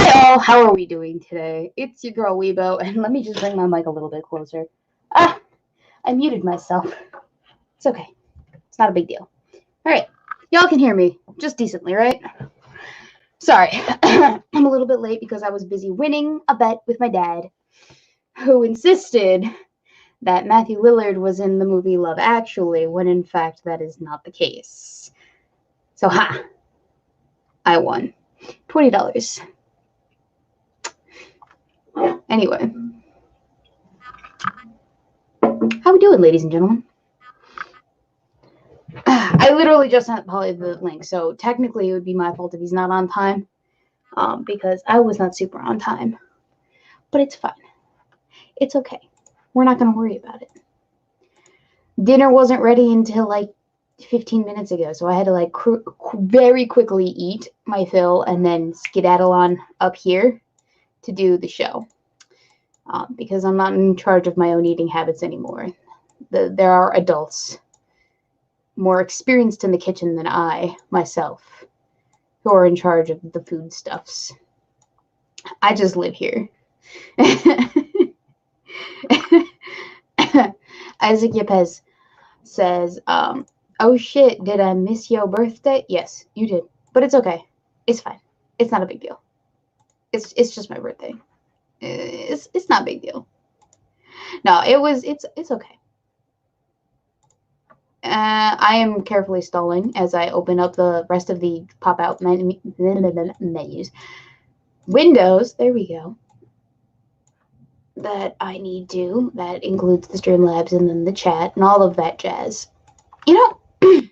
Hey all, how are we doing today? It's your girl Weebo, and let me just bring my mic a little bit closer. Ah, I muted myself. It's okay. It's not a big deal. Alright, y'all can hear me just decently, right? Sorry, I'm a little bit late because I was busy winning a bet with my dad, who insisted that Matthew Lillard was in the movie Love Actually, when in fact that is not the case. So, I won $20. Anyway, how we doing, ladies and gentlemen? I literally just sent Polly the link, so technically it would be my fault if he's not on time, because I was not super on time. But it's fine. It's okay. We're not going to worry about it. Dinner wasn't ready until like 15 minutes ago, so I had to very quickly eat my fill and then skedaddle on up here to do the show, because I'm not in charge of my own eating habits anymore. There are adults more experienced in the kitchen than I, myself, who are in charge of the foodstuffs. I just live here. Isaac Yepes says, oh shit, did I miss your birthday? Yes, you did. But it's okay. It's fine. It's not a big deal. It's just my birthday. It's not a big deal. No, it's okay. I am carefully stalling as I open up the rest of the pop-out menus. Windows, there we go. That I need to. That includes the Streamlabs and then the chat and all of that jazz. You know, I'm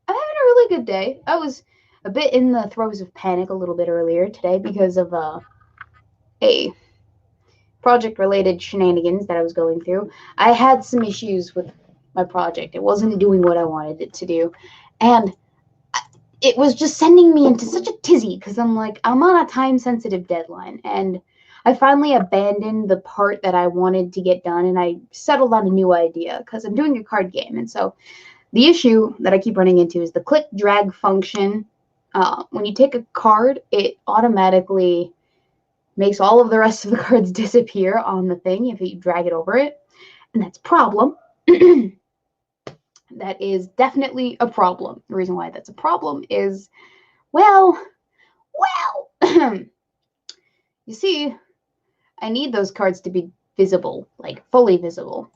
having a really good day. I was a bit in the throes of panic a little bit earlier today because of a project-related shenanigans that I was going through. I had some issues with my project. It wasn't doing what I wanted it to do. And it was just sending me into such a tizzy because I'm on a time-sensitive deadline. And I finally abandoned the part that I wanted to get done and I settled on a new idea because I'm doing a card game. And so the issue that I keep running into is the click drag function. When you take a card, it automatically makes all of the rest of the cards disappear on the thing if you drag it over it. And that's a problem. That is definitely a problem. The reason why that's a problem is, well, you see, I need those cards to be visible, like fully visible,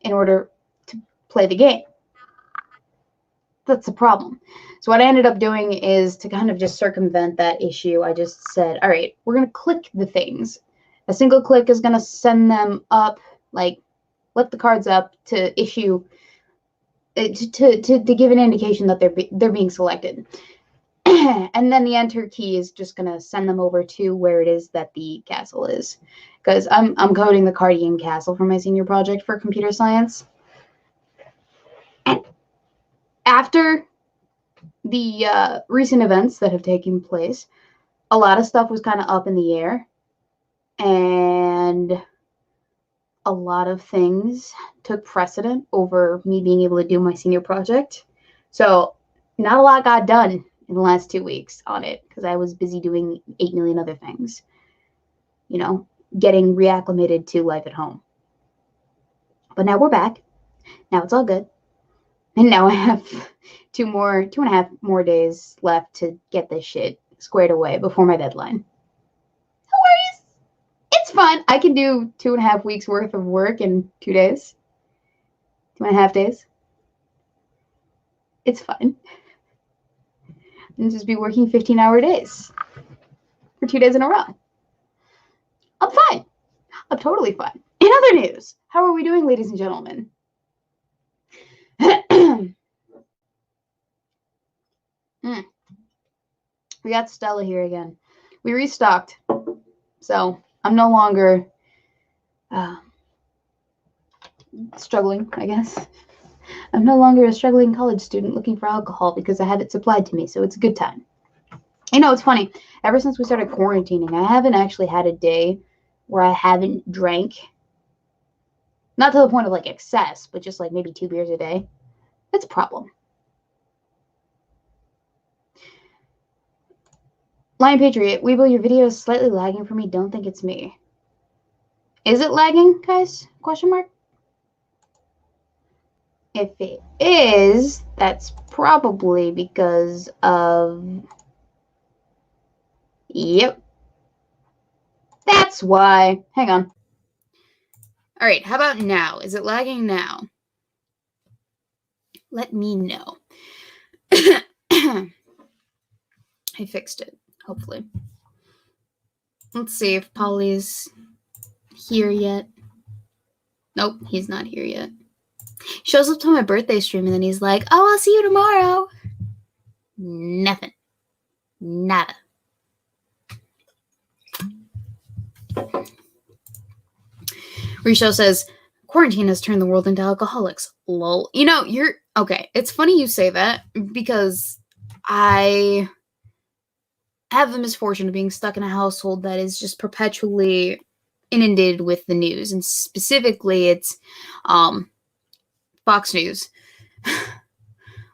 in order to play the game. That's the problem. So what I ended up doing is to kind of just circumvent that issue. I just said, all right, we're going to click the things. A single click is going to send them up, let the cards up to issue, to give an indication that they're being selected. And then the enter key is just going to send them over to where it is that the castle is. Because I'm coding the card game castle for my senior project for computer science. And after the recent events that have taken place, a lot of stuff was kind of up in the air. And a lot of things took precedent over me being able to do my senior project. So not a lot got done in the last 2 weeks on it because I was busy doing 8 million other things. You know, getting reacclimated to life at home. But now we're back. Now it's all good. And now I have 2.5 more days left to get this shit squared away before my deadline. No worries. It's fun. I can do 2.5 weeks worth of work in 2 days. 2.5 days. It's fine. And just be working 15-hour days for 2 days in a row. I'm fine. I'm totally fine. In other news, how are we doing, ladies and gentlemen? We got Stella here again. We restocked. So I'm no longer struggling, I guess. I'm no longer a struggling college student looking for alcohol because I had it supplied to me, so it's a good time. You know, it's funny. Ever since we started quarantining, I haven't actually had a day where I haven't drank. Not to the point of excess, but just maybe 2 beers a day. That's a problem. Lion Patriot, Weebo, your video is slightly lagging for me. Don't think it's me. Is it lagging, guys? Question mark? If it is, that's probably because of... Yep. That's why. Hang on. All right, how about now? Is it lagging now? Let me know. I fixed it, hopefully. Let's see if Polly's here yet. Nope, he's not here yet. Shows up to my birthday stream and then he's like, oh, I'll see you tomorrow. Nothing. Nada. Risho says, quarantine has turned the world into alcoholics. Lol. You know, you're... Okay, it's funny you say that because I have the misfortune of being stuck in a household that is just perpetually inundated with the news. And specifically, it's Fox News,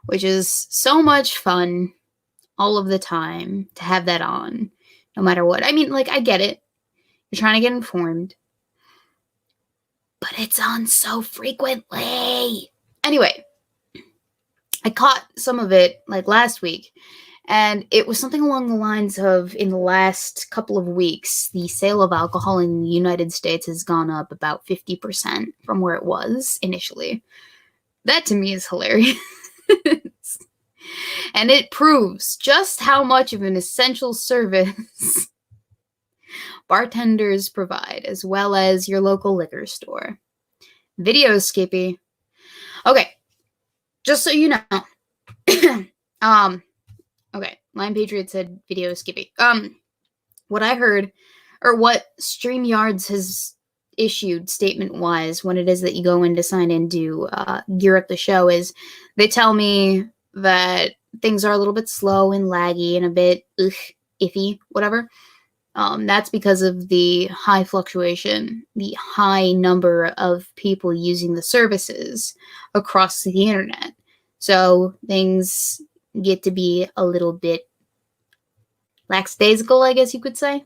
which is so much fun all of the time to have that on, no matter what. I mean, like, I get it. You're trying to get informed. But it's on so frequently. Anyway, I caught some of it like last week, and it was something along the lines of, in the last couple of weeks, the sale of alcohol in the United States has gone up about 50% from where it was initially. That to me is hilarious. And it proves just how much of an essential service bartenders provide, as well as your local liquor store. Video Skippy. Okay, just so you know. Okay, Lion Patriot said Video Skippy. What I heard, or what StreamYards has issued statement-wise when it is that you go in to sign in to gear up the show is they tell me that things are a little bit slow and laggy and a bit iffy, whatever. That's because of the high fluctuation, the high number of people using the services across the internet. So things get to be a little bit lackadaisical, I guess you could say.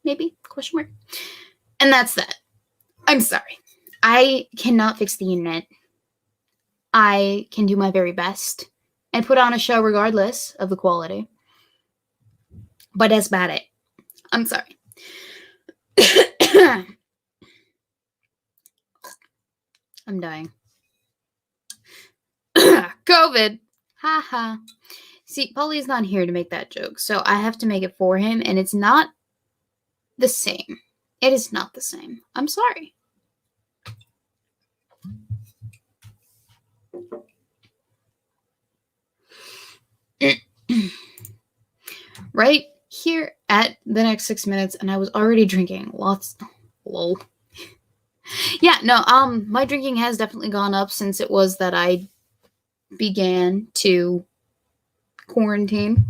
Maybe? Question mark. And that's that. I'm sorry. I cannot fix the internet. I can do my very best and put on a show regardless of the quality. But that's about it. I'm sorry. I'm dying. COVID. Haha. See, Polly's not here to make that joke, so I have to make it for him, and it's not the same. It is not the same. I'm sorry. Right here at the next 6 minutes, and I was already drinking lots. Lol. Yeah, no, my drinking has definitely gone up since it was that I began to quarantine.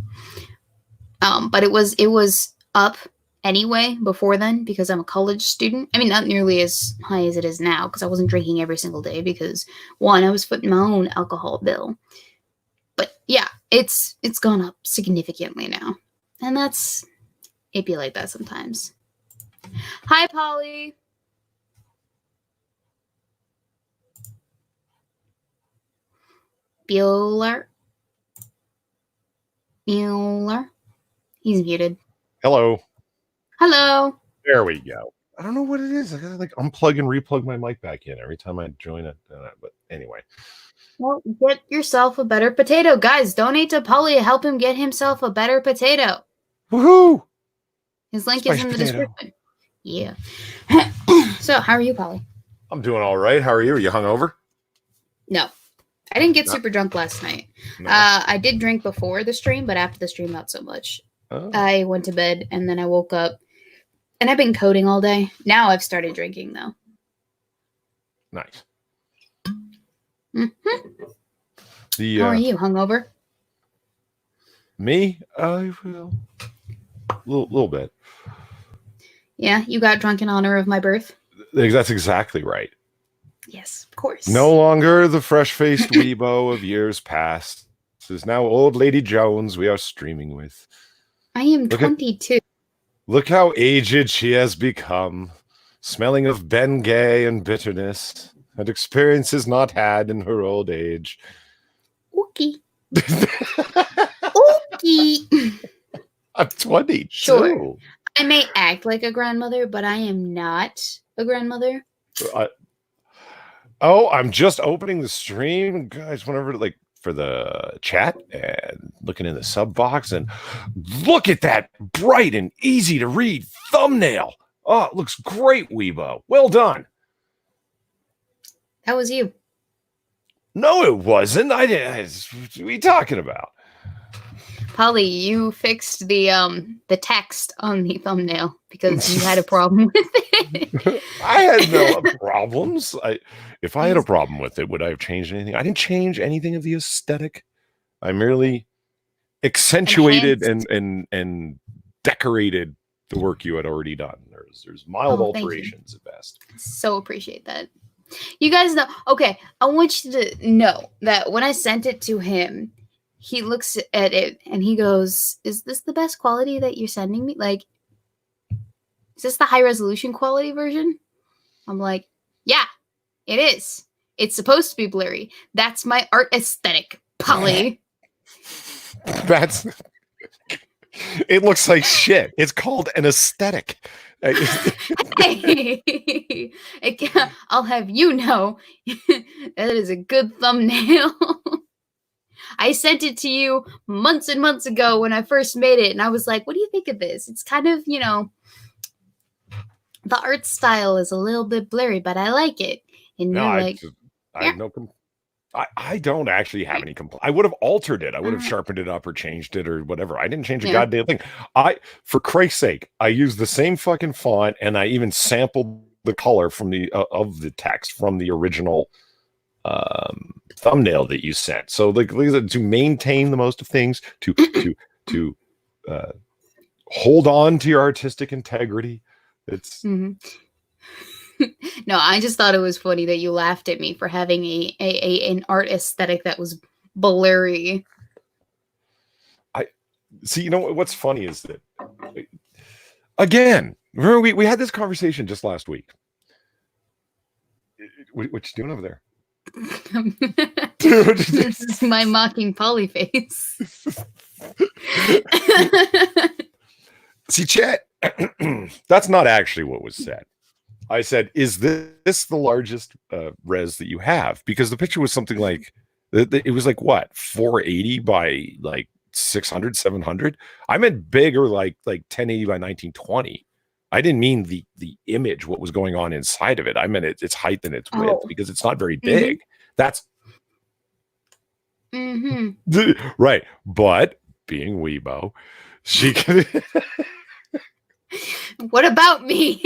But it was up anyway before then because I'm a college student. I mean, not nearly as high as it is now because I wasn't drinking every single day because, one, I was footing my own alcohol bill. But yeah, it's gone up significantly now. And it'd be like that sometimes. Hi, Polly. Bueller. He's muted. Hello. Hello. There we go. I don't know what it is. I gotta like unplug and replug my mic back in every time I join it. But anyway. Well, get yourself a better potato. Guys, donate to Polly to help him get himself a better potato. Woohoo! His link is in the description. Yeah. So, how are you, Polly? I'm doing all right. How are you? Are you hungover? No. I didn't get super drunk last night. No. I did drink before the stream, but after the stream, not so much. Oh. I went to bed, and then I woke up, and I've been coding all day. Now I've started drinking, though. Nice. Mm-hmm. How are you, hungover? Me? I will. Little bit. Yeah, you got drunk in honor of my birth? That's exactly right. Yes, of course. No longer the fresh-faced Weebo of years past. This is now old Lady Jones we are streaming with. I am Look at 22. look how aged she has become, smelling of Bengay and bitterness, and experiences not had in her old age. Okay. Okay. I'm 22. Sure. I may act like a grandmother, but I am not a grandmother. I'm just opening the stream, guys. Whenever like for the chat and looking in the sub box, and look at that bright and easy to read thumbnail. Oh, it looks great, Weebo. Well done. That was you. No, it wasn't. I didn't. What are you talking about? Polly, you fixed the text on the thumbnail because you had a problem with it. I had no problems. If I had a problem with it, would I have changed anything? I didn't change anything of the aesthetic. I merely accentuated and decorated the work you had already done. There's mild alterations at best. So appreciate that. You guys know. Okay, I want you to know that when I sent it to him, he looks at it and he goes, "Is this the best quality that you're sending me? Like, is this the high resolution quality version?" I'm like, "Yeah, it is. It's supposed to be blurry. That's my art aesthetic, Polly." It looks like shit. It's called an aesthetic. Hey, I'll have you know that is a good thumbnail. I sent it to you months and months ago when I first made it, and I was like, what do you think of this? It's kind of, the art style is a little bit blurry, but I like it. And no, you're like, I don't actually have any complaints. I would have altered it. I would have sharpened it up or changed it or whatever. I didn't change a goddamn thing. For Christ's sake, I used the same fucking font, and I even sampled the color from the of the text from the original thumbnail that you sent. So like to maintain the most of things, to hold on to your artistic integrity. It's No, I just thought it was funny that you laughed at me for having an art aesthetic that was blurry. I see. You know what's funny is that again, remember we had this conversation just last week. What you doing over there? This is my mocking Polly face. See, chat, that's not actually what was said. I said, is this the largest res that you have? Because the picture was something like, it was like what, 480 by like 600, 700? I meant bigger, like 1080 by 1920. I didn't mean the image, what was going on inside of it. I meant its height and its width, because it's not very big. That's right. But being Weebo, she could. What about me?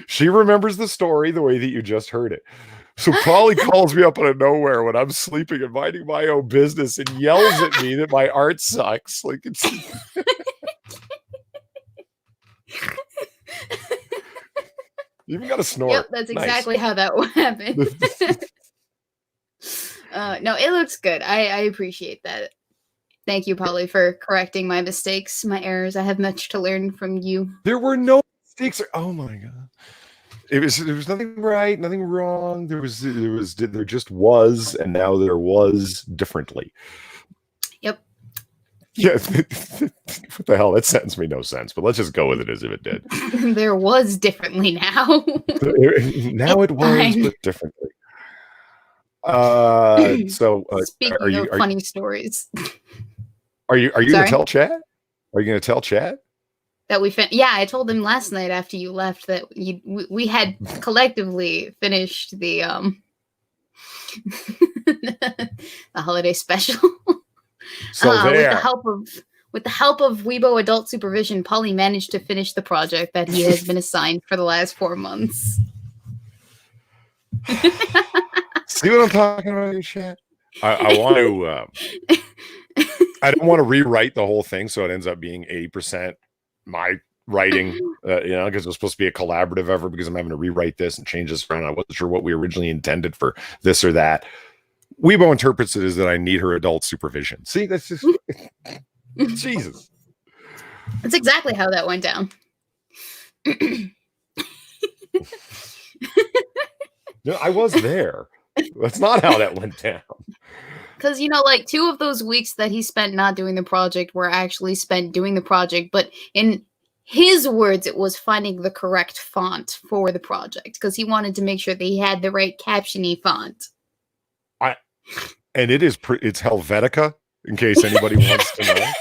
She remembers the story the way that you just heard it. So Polly calls me up out of nowhere when I'm sleeping and minding my own business and yells at me that my art sucks. Like it's. You even got a snort. Yep, that's exactly how that happened. No, it looks good. I appreciate that. Thank you, Polly, for correcting my mistakes, my errors. I have much to learn from you. There were no mistakes. Oh my god! There was nothing right, nothing wrong. There just was, and now there was differently. Yep. Yeah. What the hell? That sentence made no sense. But let's just go with it as if it did. There was differently now. Now it was, but differently. So speaking of funny stories. Are you gonna tell chat? Are you gonna tell chat that we yeah, I told them last night after you left that we had collectively finished the the holiday special. So with the help of Weebo Adult Supervision, Polly managed to finish the project that he has been assigned for the last 4 months. See what I'm talking about, your chat? I want to. I don't want to rewrite the whole thing, so it ends up being 80% my writing. Because it was supposed to be a collaborative effort. Because I'm having to rewrite this and change this around. I wasn't sure what we originally intended for this or that. Weebo interprets it as that I need her adult supervision. See, that's just Jesus. That's exactly how that went down. No, I was there. That's not how that went down. Because, like 2 of those weeks that he spent not doing the project were actually spent doing the project, but in his words, it was finding the correct font for the project because he wanted to make sure that he had the right captiony font. And it's Helvetica, in case anybody wants to know.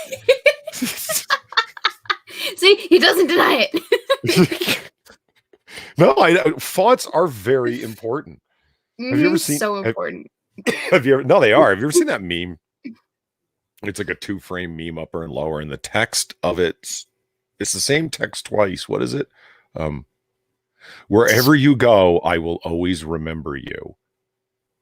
See, he doesn't deny it. No, fonts are very important. Have you ever seen? So important. Have you ever? No, they are. Have you ever seen that meme? It's like a 2-frame meme, upper and lower, and the text of it's the same text twice. What is it? Wherever you go, I will always remember you.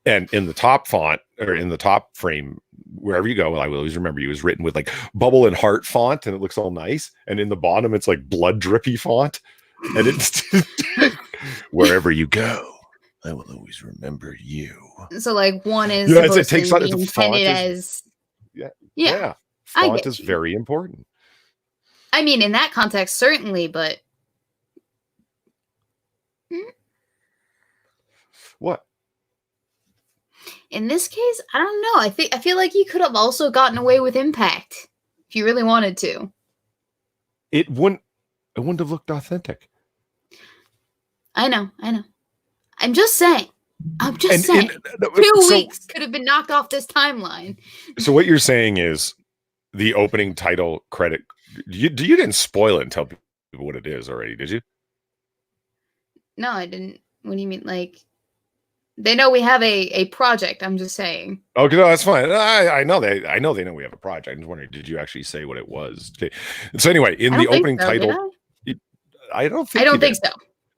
And in the top font, or in the top frame, wherever you go, I will always remember you, is written with like bubble and heart font, and it looks all nice. And in the bottom, it's like blood drippy font, and it's wherever you go, I will always remember you. So like one is it takes on the font as font is very important. I mean, in that context, certainly, but what? In this case, I don't know. I feel like you could have also gotten away with impact if you really wanted to. It wouldn't have looked authentic. I know. I'm just saying. 2 weeks could have been knocked off this timeline. So what you're saying is the opening title credit. You didn't spoil it and tell people what it is already, did you? No, I didn't. What do you mean? Like, they know we have a project. I'm just saying. Okay, no, that's fine. I know they know we have a project. I'm just wondering, did you actually say what it was? Okay. So anyway, in the opening title, I don't think so.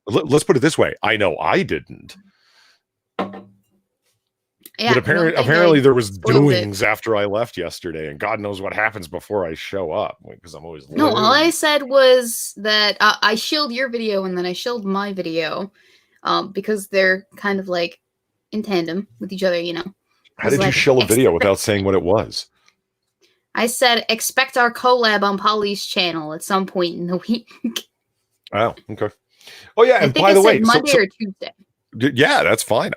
Let's put it this way. I know I didn't. Yeah, but apparently there was doings after I left yesterday, and God knows what happens before I show up, because I'm always No, all I said was that I shilled your video and then I shilled my video because they're kind of like in tandem with each other, How did you shill a video without saying what it was? I said, expect our collab on Polly's channel at some point in the week. Oh, okay. Oh, yeah, and by the way, Monday or Tuesday. Yeah, that's fine.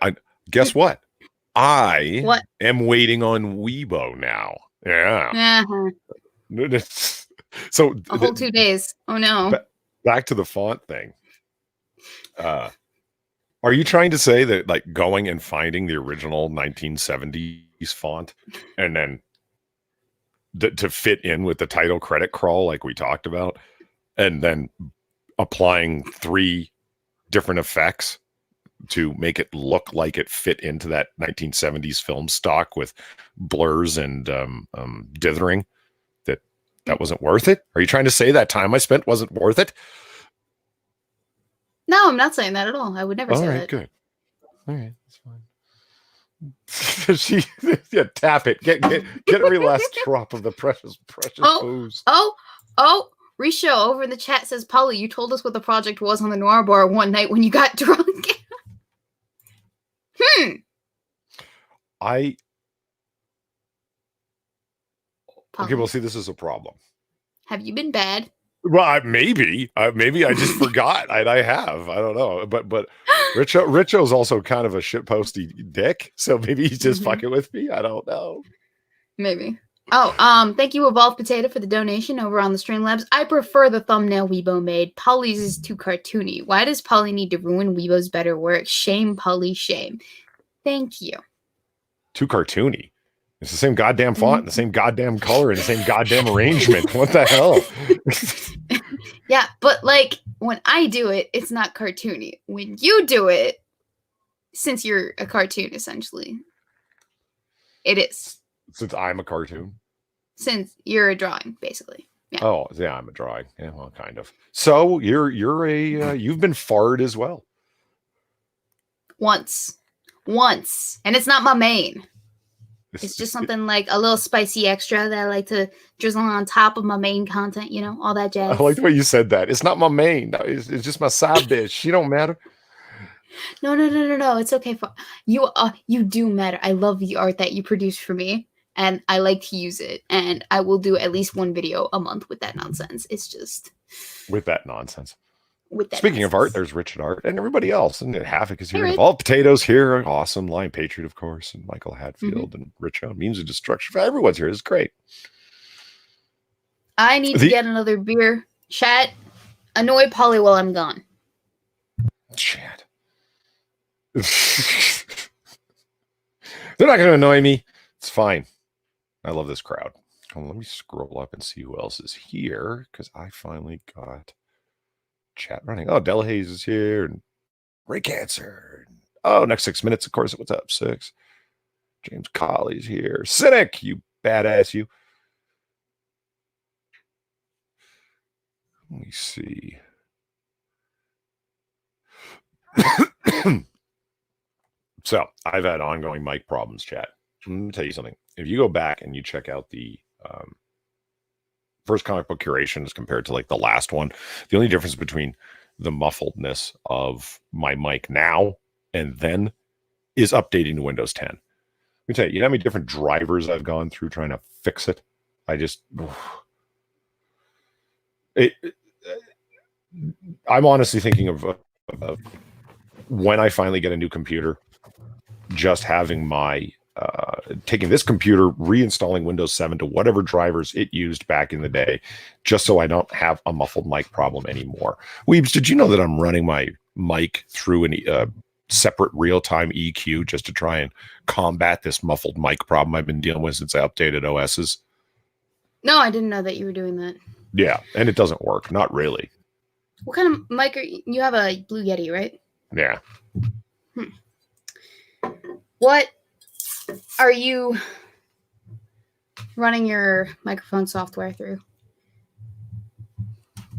Guess what? I am waiting on Weebo now. Yeah. Uh-huh. So a whole 2 days. Oh no. Back to the font thing. Are you trying to say that like going and finding the original 1970s font and then to fit in with the title credit crawl like we talked about, and then applying 3 different effects to make it look like it fit into that 1970s film stock with blurs and dithering, that wasn't worth it? Are you trying to say that time I spent wasn't worth it? No, I'm not saying that at all. I would never say that. All right, good. All right, that's fine. Tap it. Get every last drop of the precious booze. Oh, Risho over in the chat says, Polly, you told us what the project was on the Noir Bar one night when you got drunk. Okay, well, see, this is a problem. Have you been bad? Well, maybe I just forgot. I have. I don't know. But Richo's also kind of a shitposty dick, so maybe he's just fucking with me. I don't know. Maybe. Oh, thank you, Evolved Potato, for the donation over on the Streamlabs. I prefer the thumbnail Weebo made. Polly's is too cartoony. Why does Polly need to ruin Weebo's better work? Shame, Polly, shame. Thank you. Too cartoony. It's the same goddamn font, and the same goddamn color, and the same goddamn arrangement. What the hell? Yeah, but like when I do it, it's not cartoony. When you do it, since you're a cartoon, essentially, it is. Since I'm a cartoon? Since you're a drawing, basically. Yeah. Oh, yeah, I'm a drawing. Yeah, well, kind of. So you're you've been farred as well. Once, and it's not my main. It's just something like a little spicy extra that I like to drizzle on top of my main content, all that jazz. I like the way you said that. It's not my main. It's just my side bitch. She don't matter. No. It's okay. You do matter. I love the art that you produce for me, and I like to use it. And I will do at least one video a month with that nonsense. It's just with that nonsense. with that. Speaking of nonsense. art, there's Richard Art and everybody else. And Havoc is here. Hey, And Rich. Evolved Potatoes here. Awesome. Lion Patriot, of course. And Michael Hatfield and Rich O. Means of Destruction. Everyone's here. It's great. I need to get another beer. Chat, annoy Polly while I'm gone. Chat. They're not going to annoy me. It's fine. I love this crowd. Well, let me scroll up and see who else is here because I finally got chat running. Oh, Delahaze is here and Ray Cancer. Oh, next 6 minutes, of course. What's up, 6? James Colley's here. Cynic, you badass, you. Let me see. So I've had ongoing mic problems, chat. Let me tell you something. If you go back and you check out the first comic book curation as compared to like the last one, the only difference between the muffledness of my mic now and then is updating to Windows 10. Let me tell you, you know how many different drivers I've gone through trying to fix it? I'm honestly thinking of when I finally get a new computer, just having my taking this computer, reinstalling Windows 7 to whatever drivers it used back in the day, just so I don't have a muffled mic problem anymore. Weebs, did you know that I'm running my mic through a separate real-time EQ just to try and combat this muffled mic problem I've been dealing with since I updated OSs? No, I didn't know that you were doing that. Yeah, and it doesn't work. Not really. What kind of mic you have? A Blue Yeti, right? Yeah. What are you running your microphone software through?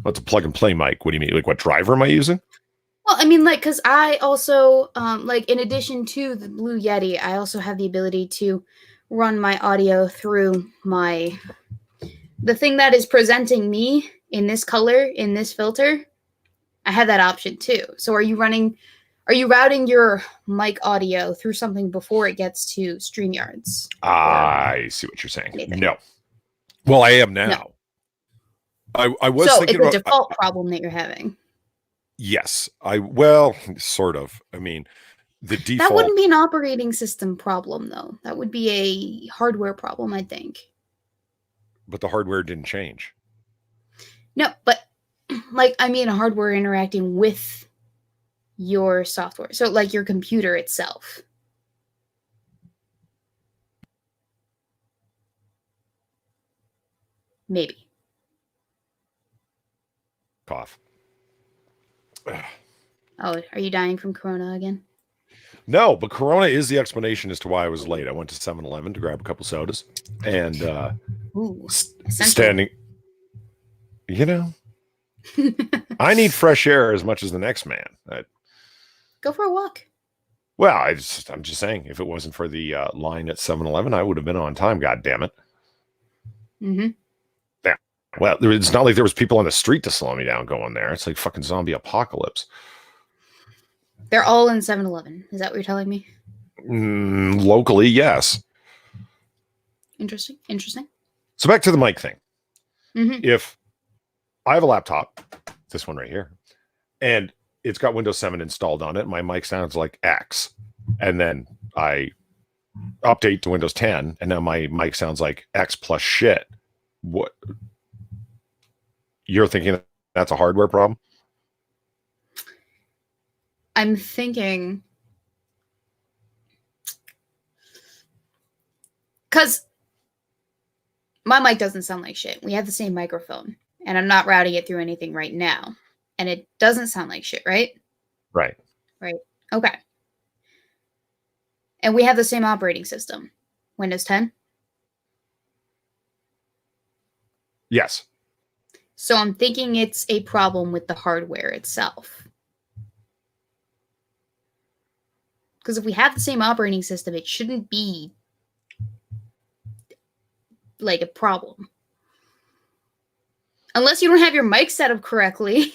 What's a plug and play mic? What do you mean? Like what driver am I using? Well, I mean, like, because I also, like, in addition to the Blue Yeti, I also have the ability to run my audio through the thing that is presenting me in this color, in this filter. I have that option too. So are you routing your mic audio through something before it gets to StreamYards? I see what you're saying. Anything? No. Well, I am now. No. I was so thinking it's a about default problem that you're having. Yes. Well, sort of. I mean, the default. That wouldn't be an operating system problem, though. That would be a hardware problem, I think. But the hardware didn't change. No, but like, I mean, hardware interacting with your software. So like your computer itself. Maybe. Cough. Oh, are you dying from Corona again? No, but Corona is the explanation as to why I was late. I went to 7-Eleven to grab a couple sodas and standing, you know, I need fresh air as much as the next man. Go for a walk. Well, I'm just saying, if it wasn't for the line at 7-Eleven, I would have been on time. God damn it. Mm-hmm. Yeah. Well, it's not like there was people on the street to slow me down going there. It's like fucking zombie apocalypse. They're all in 7-Eleven. Is that what you're telling me? Locally, yes. Interesting. So back to the mic thing. Mm-hmm. If I have a laptop, this one right here, and it's got Windows 7 installed on it, my mic sounds like X. And then I update to Windows 10, and now my mic sounds like X plus shit. What? You're thinking that's a hardware problem? I'm thinking, because my mic doesn't sound like shit. We have the same microphone, and I'm not routing it through anything right now. And it doesn't sound like shit, right? Right. Okay. And we have the same operating system. Windows 10? Yes. So I'm thinking it's a problem with the hardware itself. Because if we have the same operating system, it shouldn't be like a problem. Unless you don't have your mic set up correctly.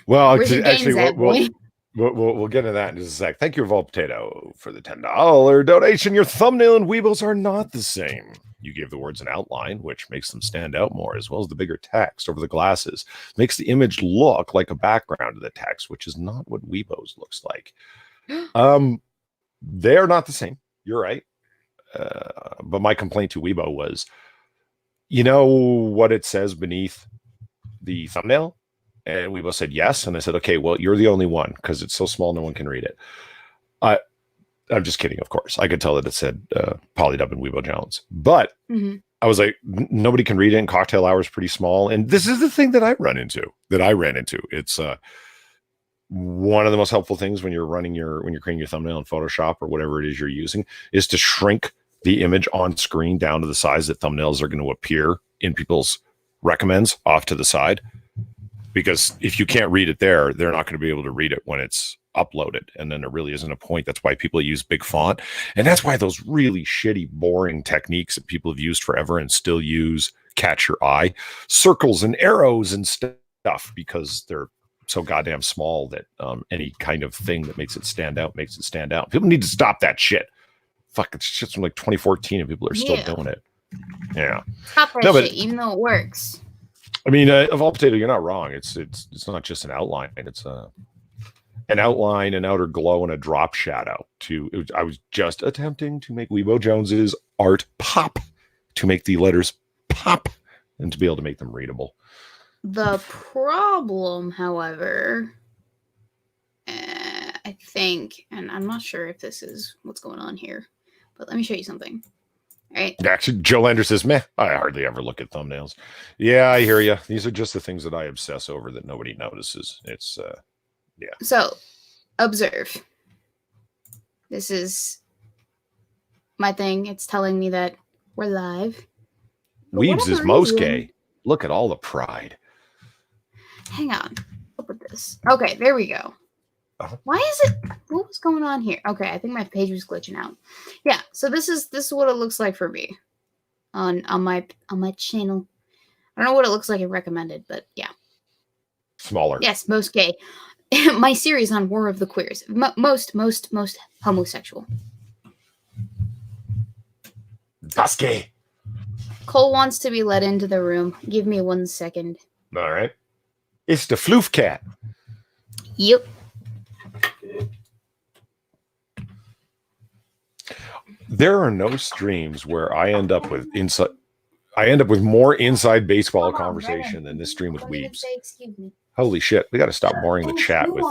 Well, Where's your gains at, boy? We'll get into that in just a sec. Thank you, Evolved Potato, for the $10 donation. Your thumbnail and Weebos are not the same. You gave the words an outline, which makes them stand out more, as well as the bigger text over the glasses. Makes the image look like a background to the text, which is not what Weebos looks like. They are not the same. You're right. But my complaint to Weebo was, you know what it says beneath the thumbnail? And Weebo said yes. And I said, okay, well, you're the only one because it's so small no one can read it. I'm just kidding, of course. I could tell that it said Polydub and Weebo Jones. But I was like, nobody can read it, and cocktail hour is pretty small. And this is the thing that I ran into. It's one of the most helpful things when you're creating your thumbnail in Photoshop or whatever it is you're using is to shrink the image on screen down to the size that thumbnails are going to appear in people's recommends off to the side. Because if you can't read it there, they're not going to be able to read it when it's uploaded. And then there really isn't a point. That's why people use big font. And that's why those really shitty, boring techniques that people have used forever and still use catch your eye, circles and arrows and stuff, because they're so goddamn small that any kind of thing that makes it stand out. People need to stop that shit. Fuck, it's shit's from like 2014 and people are still doing it. Yeah. Stop that shit, even though it works. I mean, Evolved Potato, you're not wrong. It's not just an outline. It's an outline, an outer glow, and a drop shadow. I was just attempting to make Weebo Jones's art pop, to make the letters pop, and to be able to make them readable. The problem, however, I think, and I'm not sure if this is what's going on here, but let me show you something. All right. Actually, Joe Lander says, meh, I hardly ever look at thumbnails. Yeah, I hear you. These are just the things that I obsess over that nobody notices. It's, yeah. So, observe. This is my thing. It's telling me that we're live. Weebs is most gay. Look at all the pride. Hang on. Look at this. Okay, there we go. Why is it? What was going on here? Okay, I think my page was glitching out. Yeah, so this is what it looks like for me on my channel. I don't know what it looks like in recommended, but yeah. Smaller. Yes, most gay. My series on War of the Queers. Most homosexual. That's gay. Cole wants to be let into the room. Give me 1 second. All right. It's the floof cat. Yep. There are no streams where I end up with more inside baseball conversation than this stream with Weebs. Excuse me. Holy shit. We got to stop boring the chat with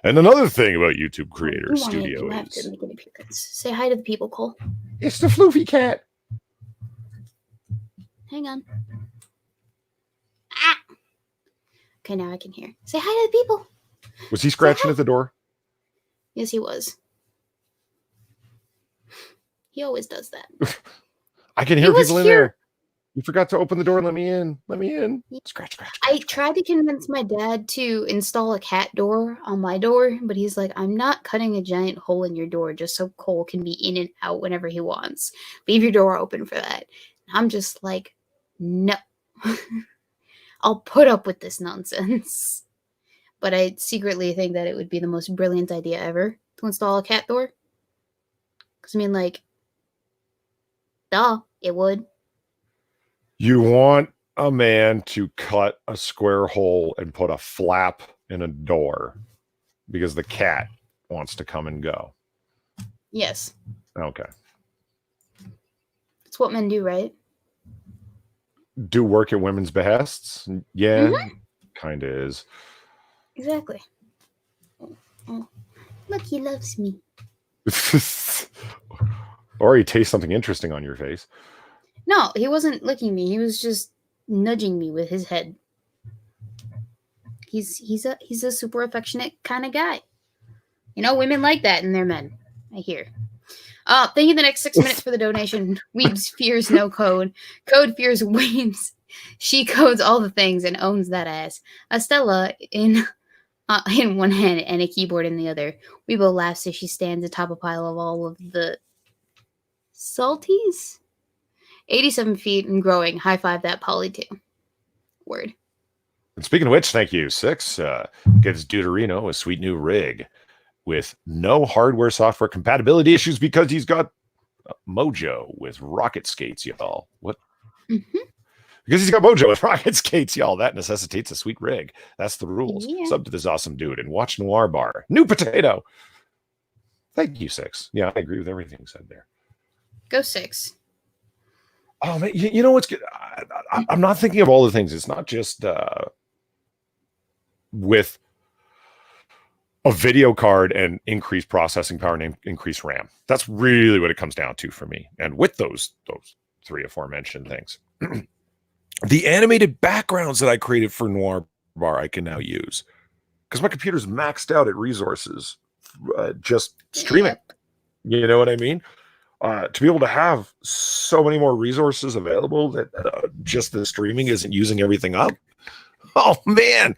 and another thing about YouTube Creators Studio you have to make an appearance. Say hi to the people, Cole. It's the floofy cat. Hang on. Ah. Okay, now I can hear. Say hi to the people. Was he scratching at the door? Yes, he was. He always does that. I can hear people in there. You forgot to open the door and let me in. Let me in. Scratch. I tried to convince my dad to install a cat door on my door, but he's like, I'm not cutting a giant hole in your door just so Cole can be in and out whenever he wants. Leave your door open for that. I'm just like, no. I'll put up with this nonsense. But I secretly think that it would be the most brilliant idea ever to install a cat door. Because, I mean, like, duh, it would. You want a man to cut a square hole and put a flap in a door because the cat wants to come and go. Yes. Okay. It's what men do, right? Do work at women's behests? Yeah, kind of is. Exactly. Oh, look, he loves me. Or he tastes something interesting on your face. No, he wasn't licking me. He was just nudging me with his head. He's a super affectionate kind of guy. You know, women like that in their men. I hear. Thank you the next 6 minutes for the donation. Weebs fears no code. Code fears Weebs. She codes all the things and owns that ass. Estella in one hand and a keyboard in the other. Weebo laughs as she stands atop a pile of all of the salties. 87 feet and growing. High five that Poly too. Word. And speaking of which, thank you, Six. Gives Deuterino a sweet new rig with no hardware software compatibility issues because he's got Mojo with rocket skates, y'all. What? Mm-hmm. Because he's got Mojo with rocket skates, y'all. That necessitates a sweet rig. That's the rules. Yeah. Sub to this awesome dude and watch Noir Bar. New potato. Thank you, Six. Yeah, I agree with everything said there. Go Six. Oh man, you know what's good? I'm not thinking of all the things. It's not just with a video card and increased processing power and increased RAM. That's really what it comes down to for me. And with those three aforementioned things, the animated backgrounds that I created for Noir Bar, I can now use because my computer's maxed out at resources, just streaming. You know what I mean? To be able to have so many more resources available that just the streaming isn't using everything up. Oh man,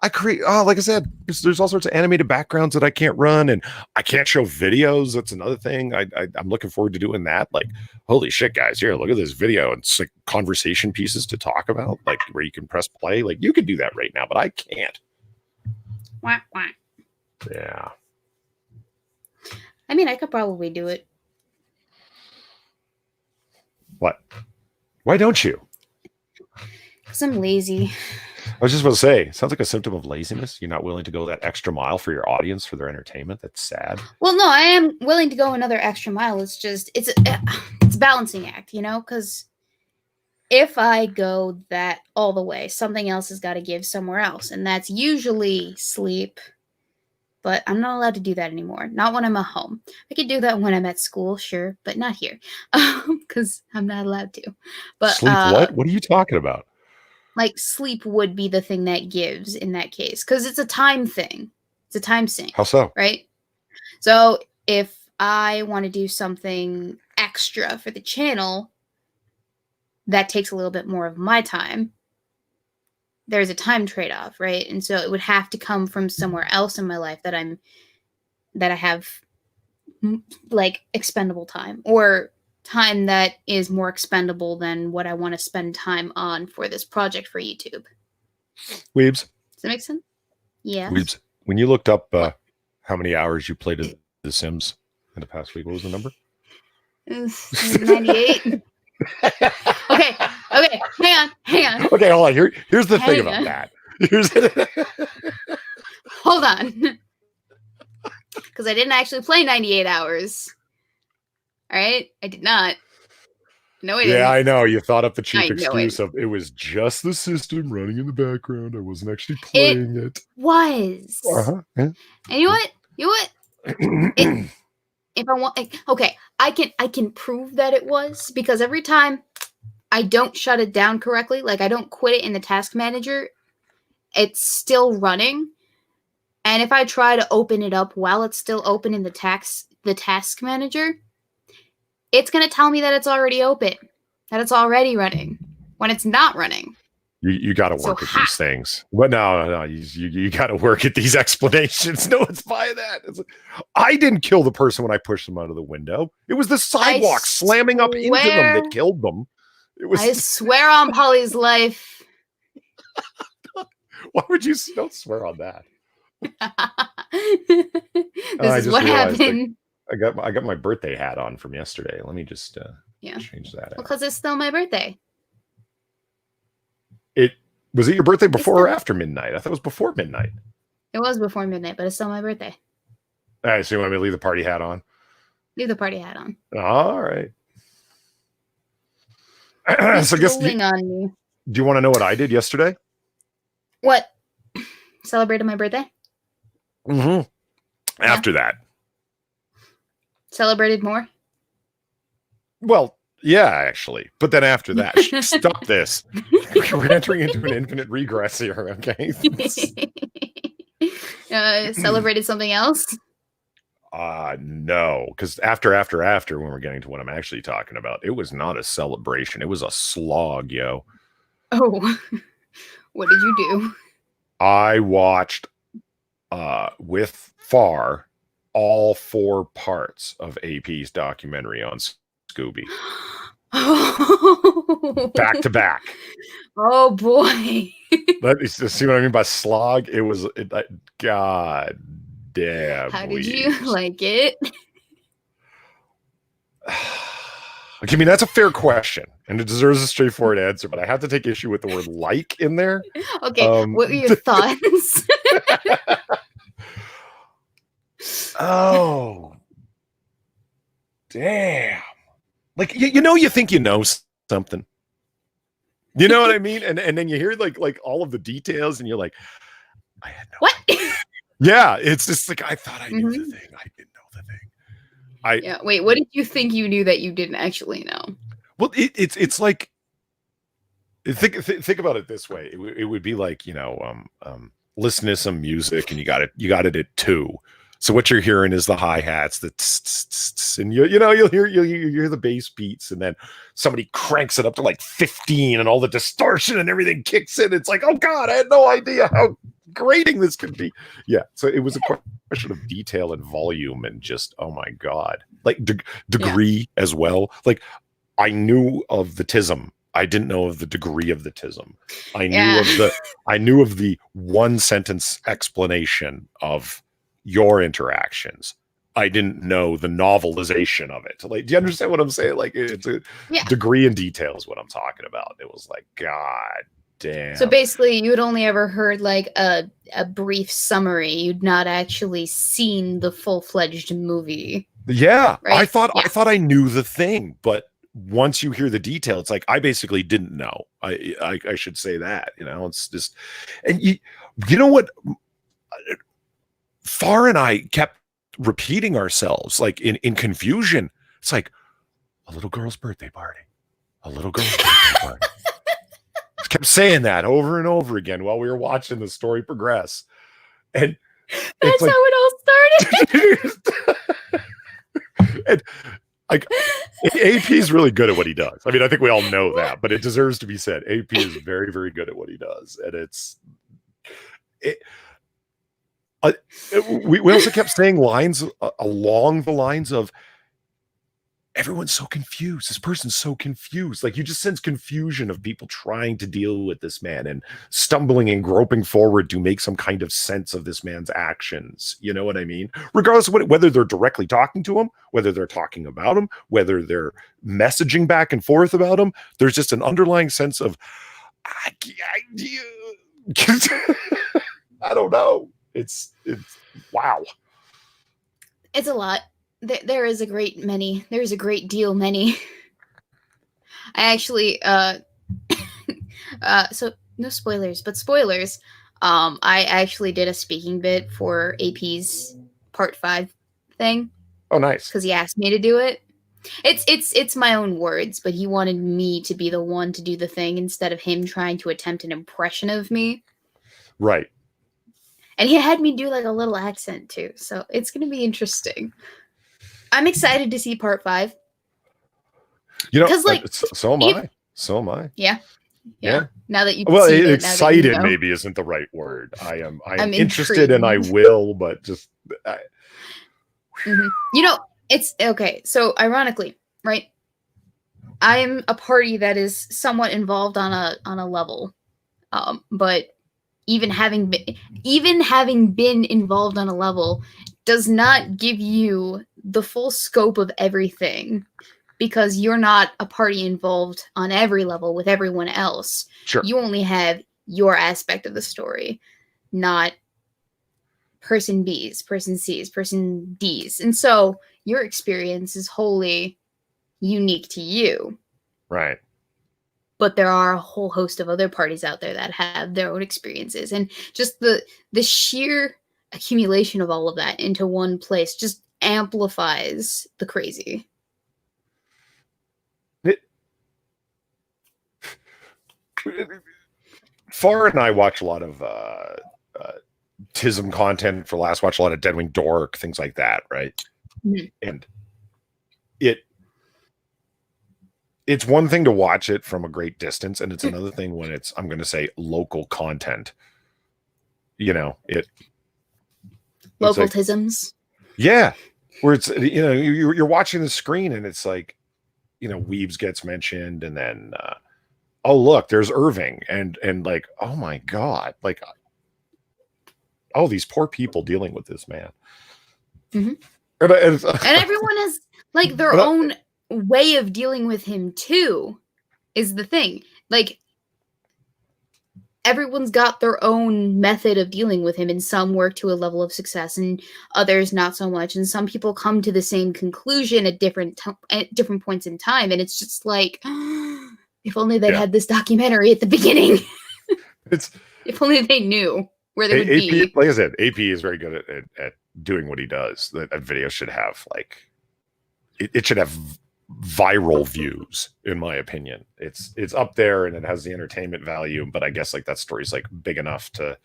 I create, like I said, there's all sorts of animated backgrounds that I can't run, and I can't show videos. That's another thing. I'm looking forward to doing that. Like, holy shit, guys, here, look at this video. It's like conversation pieces to talk about, like where you can press play. Like you can do that right now, but I can't. Wah, wah. Yeah. I mean, I could probably do it. What? Why don't you? Because I'm lazy. I was just about to say, sounds like a symptom of laziness. You're not willing to go that extra mile for your audience, for their entertainment. That's sad. Well, no, I am willing to go another extra mile. It's just, it's a balancing act, you know? Because if I go that all the way, something else has got to give somewhere else. And that's usually sleep. But I'm not allowed to do that anymore. Not when I'm at home. I could do that when I'm at school, sure, but not here. Because I'm not allowed to. But sleep what? What are you talking about? Like, sleep would be the thing that gives in that case. Because it's a time thing. It's a time sink. How so? Right? So if I want to do something extra for the channel, that takes a little bit more of my time. There's a time trade-off, right? And so it would have to come from somewhere else in my life that I have like expendable time, or time that is more expendable than what I want to spend time on for this project for YouTube. Weebs. Does that make sense? Yeah. Weebs. When you looked up how many hours you played The Sims in the past week, what was the number? It was 98. Okay, hang on. Okay, hold on. Here's the thing about that. Hold on. Because I didn't actually play 98 hours. All right? I did not. No, I didn't. Yeah, I know. You thought up the cheap excuse of it was just the system running in the background. I wasn't actually playing it. Was. Uh-huh. Yeah. And you know what? If I want, okay, I can prove that it was, because every time I don't shut it down correctly, like I don't quit it in the task manager, it's still running. And if I try to open it up while it's still open in the task manager, it's going to tell me that it's already open, that it's already running, when it's not running. You got to work at these things. But no, you got to work at these explanations. No one's buying that. It's like, I didn't kill the person when I pushed them out of the window. It was the sidewalk slamming up into them that killed them. It was. I swear on Polly's life. Why would you don't swear on that? This is what happened. I got my birthday hat on from yesterday. Let me just change that out. Because it's still my birthday. Was it your birthday before or after midnight? I thought it was before midnight. It was before midnight, but it's still my birthday. All right, so you want me to leave the party hat on? Leave the party hat on. All right. So I guess on me. Do you want to know what I did yesterday? What? Celebrated my birthday? Mm-hmm. After that. Celebrated more? Well, yeah, actually. But then after that, stop this. We're entering into an infinite regress here, okay? Celebrated something else? No, because after, when we're getting to what I'm actually talking about, it was not a celebration. It was a slog, yo. Oh, what did you do? I watched, with Far, all 4 parts of AP's documentary on Scooby. back to back. Oh boy. See what I mean by slog? It was, God damn. How did you like it? I mean, that's a fair question, and it deserves a straightforward answer, but I have to take issue with the word like in there. Okay, what were your thoughts? Oh, damn. Like, you think you know something. You know what I mean? And then you hear like all of the details, and you're like, I had no what? Yeah, it's just like, I thought I knew the thing. I didn't know the thing. Yeah. Wait, what did you think you knew that you didn't actually know? Well, it's like, think about it this way. It would be like, listen to some music and you got it at 2. So what you're hearing is the hi-hats, and you'll hear the bass beats, and then somebody cranks it up to like 15 and all the distortion and everything kicks in. It's like, oh God, I had no idea how grating this could be. Yeah. So it was a question of detail and volume and just, oh my God, like degree as well. Like, I knew of the tism. I didn't know of the degree of the tism. I knew of the one sentence explanation of your interactions. I didn't know the novelization of it. Like, do you understand what I'm saying? Like, it's a degree and detail is what I'm talking about. It was like, God damn. So basically, you had only ever heard like a brief summary. You'd not actually seen the full-fledged movie. Yeah, right? I thought I knew the thing, but once you hear the detail, it's like, I basically didn't know. I should say that. It's just, and you know what? Far and I kept repeating ourselves, like in confusion. It's like, a little girl's birthday party. A little girl's birthday party. Kept saying that over and over again while we were watching the story progress. And that's like, how it all started. And like, AP is really good at what he does. I mean, I think we all know that, but it deserves to be said. AP is very, very good at what he does. And we also kept saying lines along the lines of, everyone's so confused. This person's so confused. Like, you just sense confusion of people trying to deal with this man and stumbling and groping forward to make some kind of sense of this man's actions. You know what I mean? Regardless of whether they're directly talking to him, whether they're talking about him, whether they're messaging back and forth about him, there's just an underlying sense of, I don't know. It's wow. It's a lot. There's a great deal many. I actually so no spoilers, but spoilers. I actually did a speaking bit for AP's part 5 thing. Oh, nice. Because he asked me to do it. It's my own words, but he wanted me to be the one to do the thing instead of him trying to attempt an impression of me. Right. And he had me do like a little accent too, so it's gonna be interesting. I'm excited to see part 5. Because like, so am I. Yeah. Now that you excited maybe isn't the right word. I'm interested and I will, but just it's okay. So ironically, right? I'm a party that is somewhat involved on a level, but even having been involved on a level does not give you the full scope of everything, because you're not a party involved on every level with everyone else. Sure. You only have your aspect of the story, not person B's, person C's, person D's. And so your experience is wholly unique to you. Right. But there are a whole host of other parties out there that have their own experiences. And just the sheer accumulation of all of that into one place just amplifies the crazy. Far and I watch a lot of TISM content for last, watch a lot of Deadwing Dork, things like that, right? Mm-hmm. And it's one thing to watch it from a great distance, and it's another thing when it's, I'm going to say, local content. Local TISMs. Yeah, where it's, you're watching the screen and it's like, Weebs gets mentioned, and then oh look, there's Irving, and like, oh my god, like, oh, these poor people dealing with this man. Mhm. And everyone has like their own way of dealing with him too, is the thing. Like, everyone's got their own method of dealing with him, and some work to a level of success and others not so much, and some people come to the same conclusion at different points in time, and it's just like, if only they'd had this documentary at the beginning. If only they knew where they would be. Like I said, AP is very good at doing what he does. That video should have, like, it should have viral views, in my opinion. It's up there, and it has the entertainment value, but I guess like that story's like big enough to,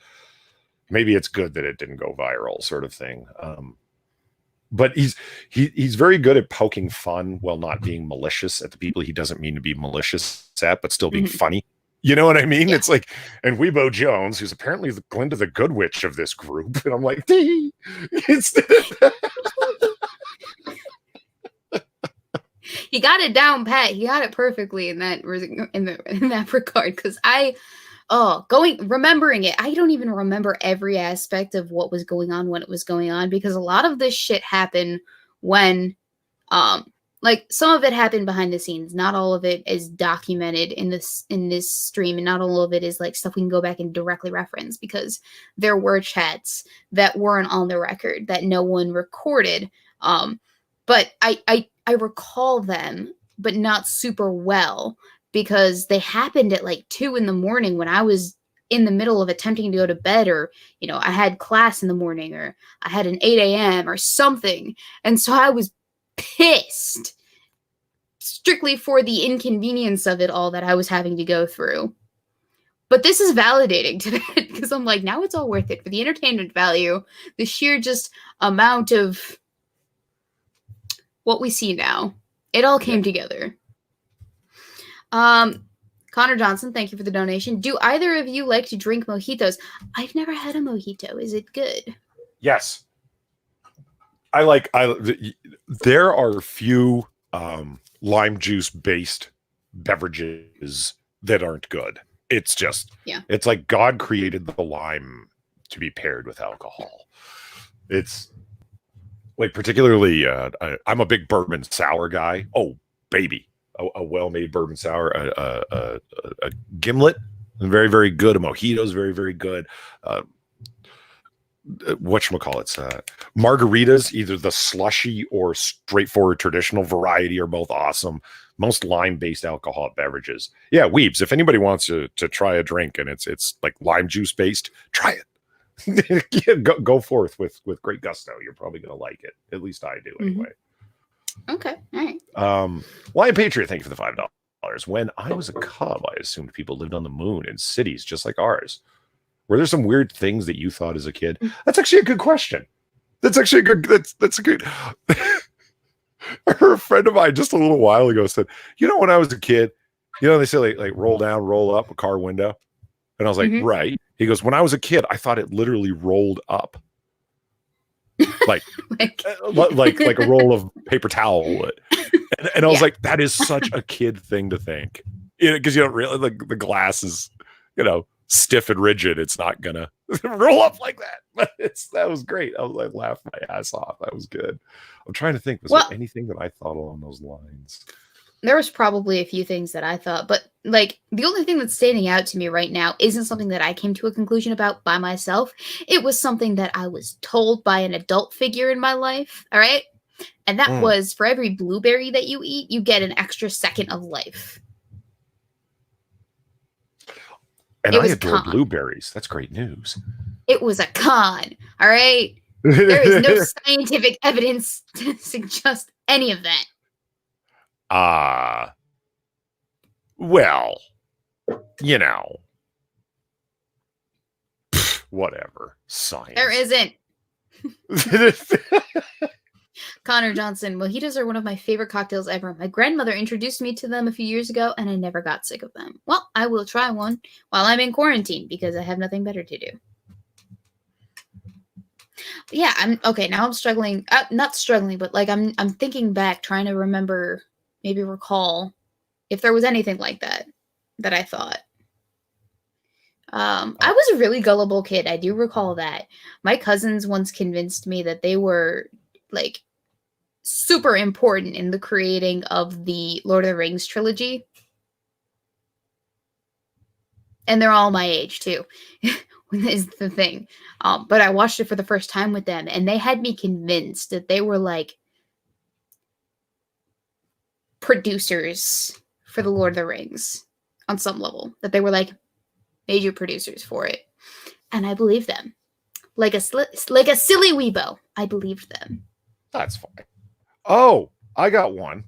maybe it's good that it didn't go viral, sort of thing. But he's very good at poking fun while not being malicious at the people he doesn't mean to be malicious at, but still being funny. You know what I mean? Yeah. It's like, and Weebo Jones, who's apparently Glinda the Good Witch of this group, and I'm like, he got it down pat. He got it perfectly in that regard. Because remembering it, I don't even remember every aspect of what was going on when it was going on, because a lot of this shit happened when, like, some of it happened behind the scenes. Not all of it is documented in this stream, and not all of it is like stuff we can go back and directly reference, because there were chats that weren't on the record that no one recorded. But I recall them, but not super well, because they happened at like 2 a.m. when I was in the middle of attempting to go to bed, or, I had class in the morning, or I had an 8 a.m. or something. And so I was pissed, strictly for the inconvenience of it all that I was having to go through. But this is validating to that, because I'm like, now it's all worth it for the entertainment value, the sheer just amount of what we see now. It all came together. Connor Johnson, thank you for the donation. Do either of you like to drink mojitos? I've never had a mojito. Is it good? Yes. There are few lime juice based beverages that aren't good. It's just, it's like God created the lime to be paired with alcohol. It's like, particularly, I'm a big bourbon sour guy. Oh, baby. A well-made bourbon sour, a gimlet, very, very good. A mojito is very, very good. Whatchamacallits, margaritas, either the slushy or straightforward traditional variety, are both awesome. Most lime-based alcoholic beverages. Yeah, Weebs, if anybody wants to try a drink and it's like lime juice-based, try it. go forth with great gusto. You're probably going to like it. At least I do, anyway. Okay, all right. Lion Patriot, thank you for the $5. When I was a cub, I assumed people lived on the moon in cities just like ours. Were there some weird things that you thought as a kid? That's actually a good question. That's a good. I heard a friend of mine just a little while ago said, when I was a kid, they say like roll down, roll up a car window. And I was like, right. He goes, when I was a kid, I thought it literally rolled up. Like a roll of paper towel would. And I was like, that is such a kid thing to think. Because you don't really, like, the glass is, stiff and rigid. It's not gonna roll up like that. But that was great. I was like laughing my ass off. That was good. I'm trying to think, was there anything that I thought along those lines? There was probably a few things that I thought, but like the only thing that's standing out to me right now isn't something that I came to a conclusion about by myself. It was something that I was told by an adult figure in my life. All right. And that was, for every blueberry that you eat, you get an extra second of life. And I adore blueberries. That's great news. It was a con. All right. There is no scientific evidence to suggest any of that. Well, whatever. Science. There isn't. Connor Johnson, mojitos are one of my favorite cocktails ever. My grandmother introduced me to them a few years ago, and I never got sick of them. Well, I will try one while I'm in quarantine, because I have nothing better to do. But yeah, I'm okay. Now I'm struggling. Not struggling, but like I'm thinking back, trying to remember maybe recall if there was anything like that I thought. I was a really gullible kid. I do recall that. My cousins once convinced me that they were like super important in the creating of the Lord of the Rings trilogy. And they're all my age too, is the thing. But I watched it for the first time with them, and they had me convinced that they were like producers for the Lord of the Rings on some level, that they were like major producers for it. And I believed them. Like a silly Weebo, I believed them. That's fine. Oh, I got one.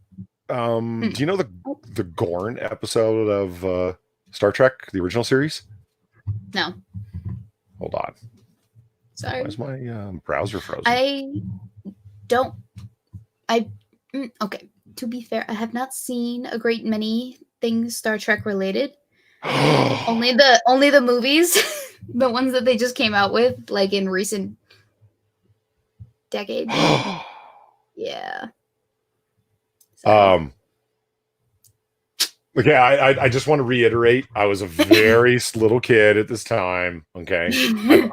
Do you know the Gorn episode of Star Trek, the original series? No. Hold on. Sorry. Why is my browser frozen? Okay. To be fair, I have not seen a great many things Star Trek related. only the movies, the ones that they just came out with, like in recent decades. Yeah. So. Okay, I just want to reiterate, I was a very little kid at this time. Okay,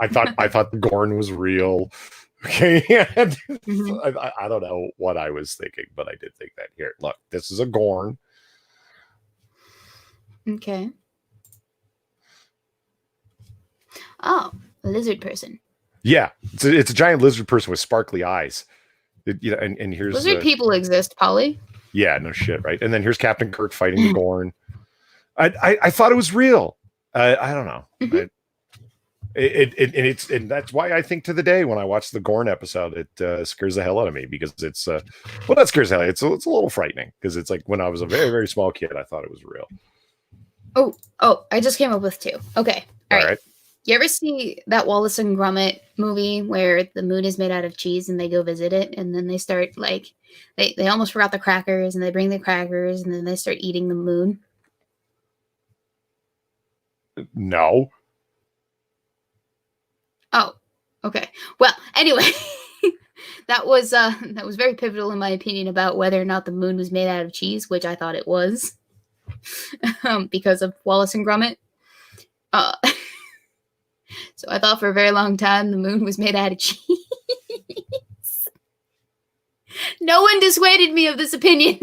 I thought the Gorn was real. Okay, I don't know what I was thinking, but I did think that. Here, look, this is a Gorn. Okay. Oh, a lizard person. Yeah, it's a giant lizard person with sparkly eyes. And here's lizard people exist, Polly. Yeah, no shit, right? And then here's Captain Kirk fighting the Gorn. I thought it was real. I don't know. And that's why I think to the day when I watch the Gorn episode, it scares the hell out of me, because it's well, not scares the hell. It's a little frightening, because it's like when I was a very, very small kid, I thought it was real. Oh! I just came up with two. Okay, all right. You ever see that Wallace and Gromit movie where the moon is made out of cheese and they go visit it, and then they start like they almost forgot the crackers, and they bring the crackers, and then they start eating the moon? No. Oh, okay. Well, anyway, that was very pivotal in my opinion about whether or not the moon was made out of cheese, which I thought it was, because of Wallace and Gromit. So I thought for a very long time the moon was made out of cheese. No one dissuaded me of this opinion.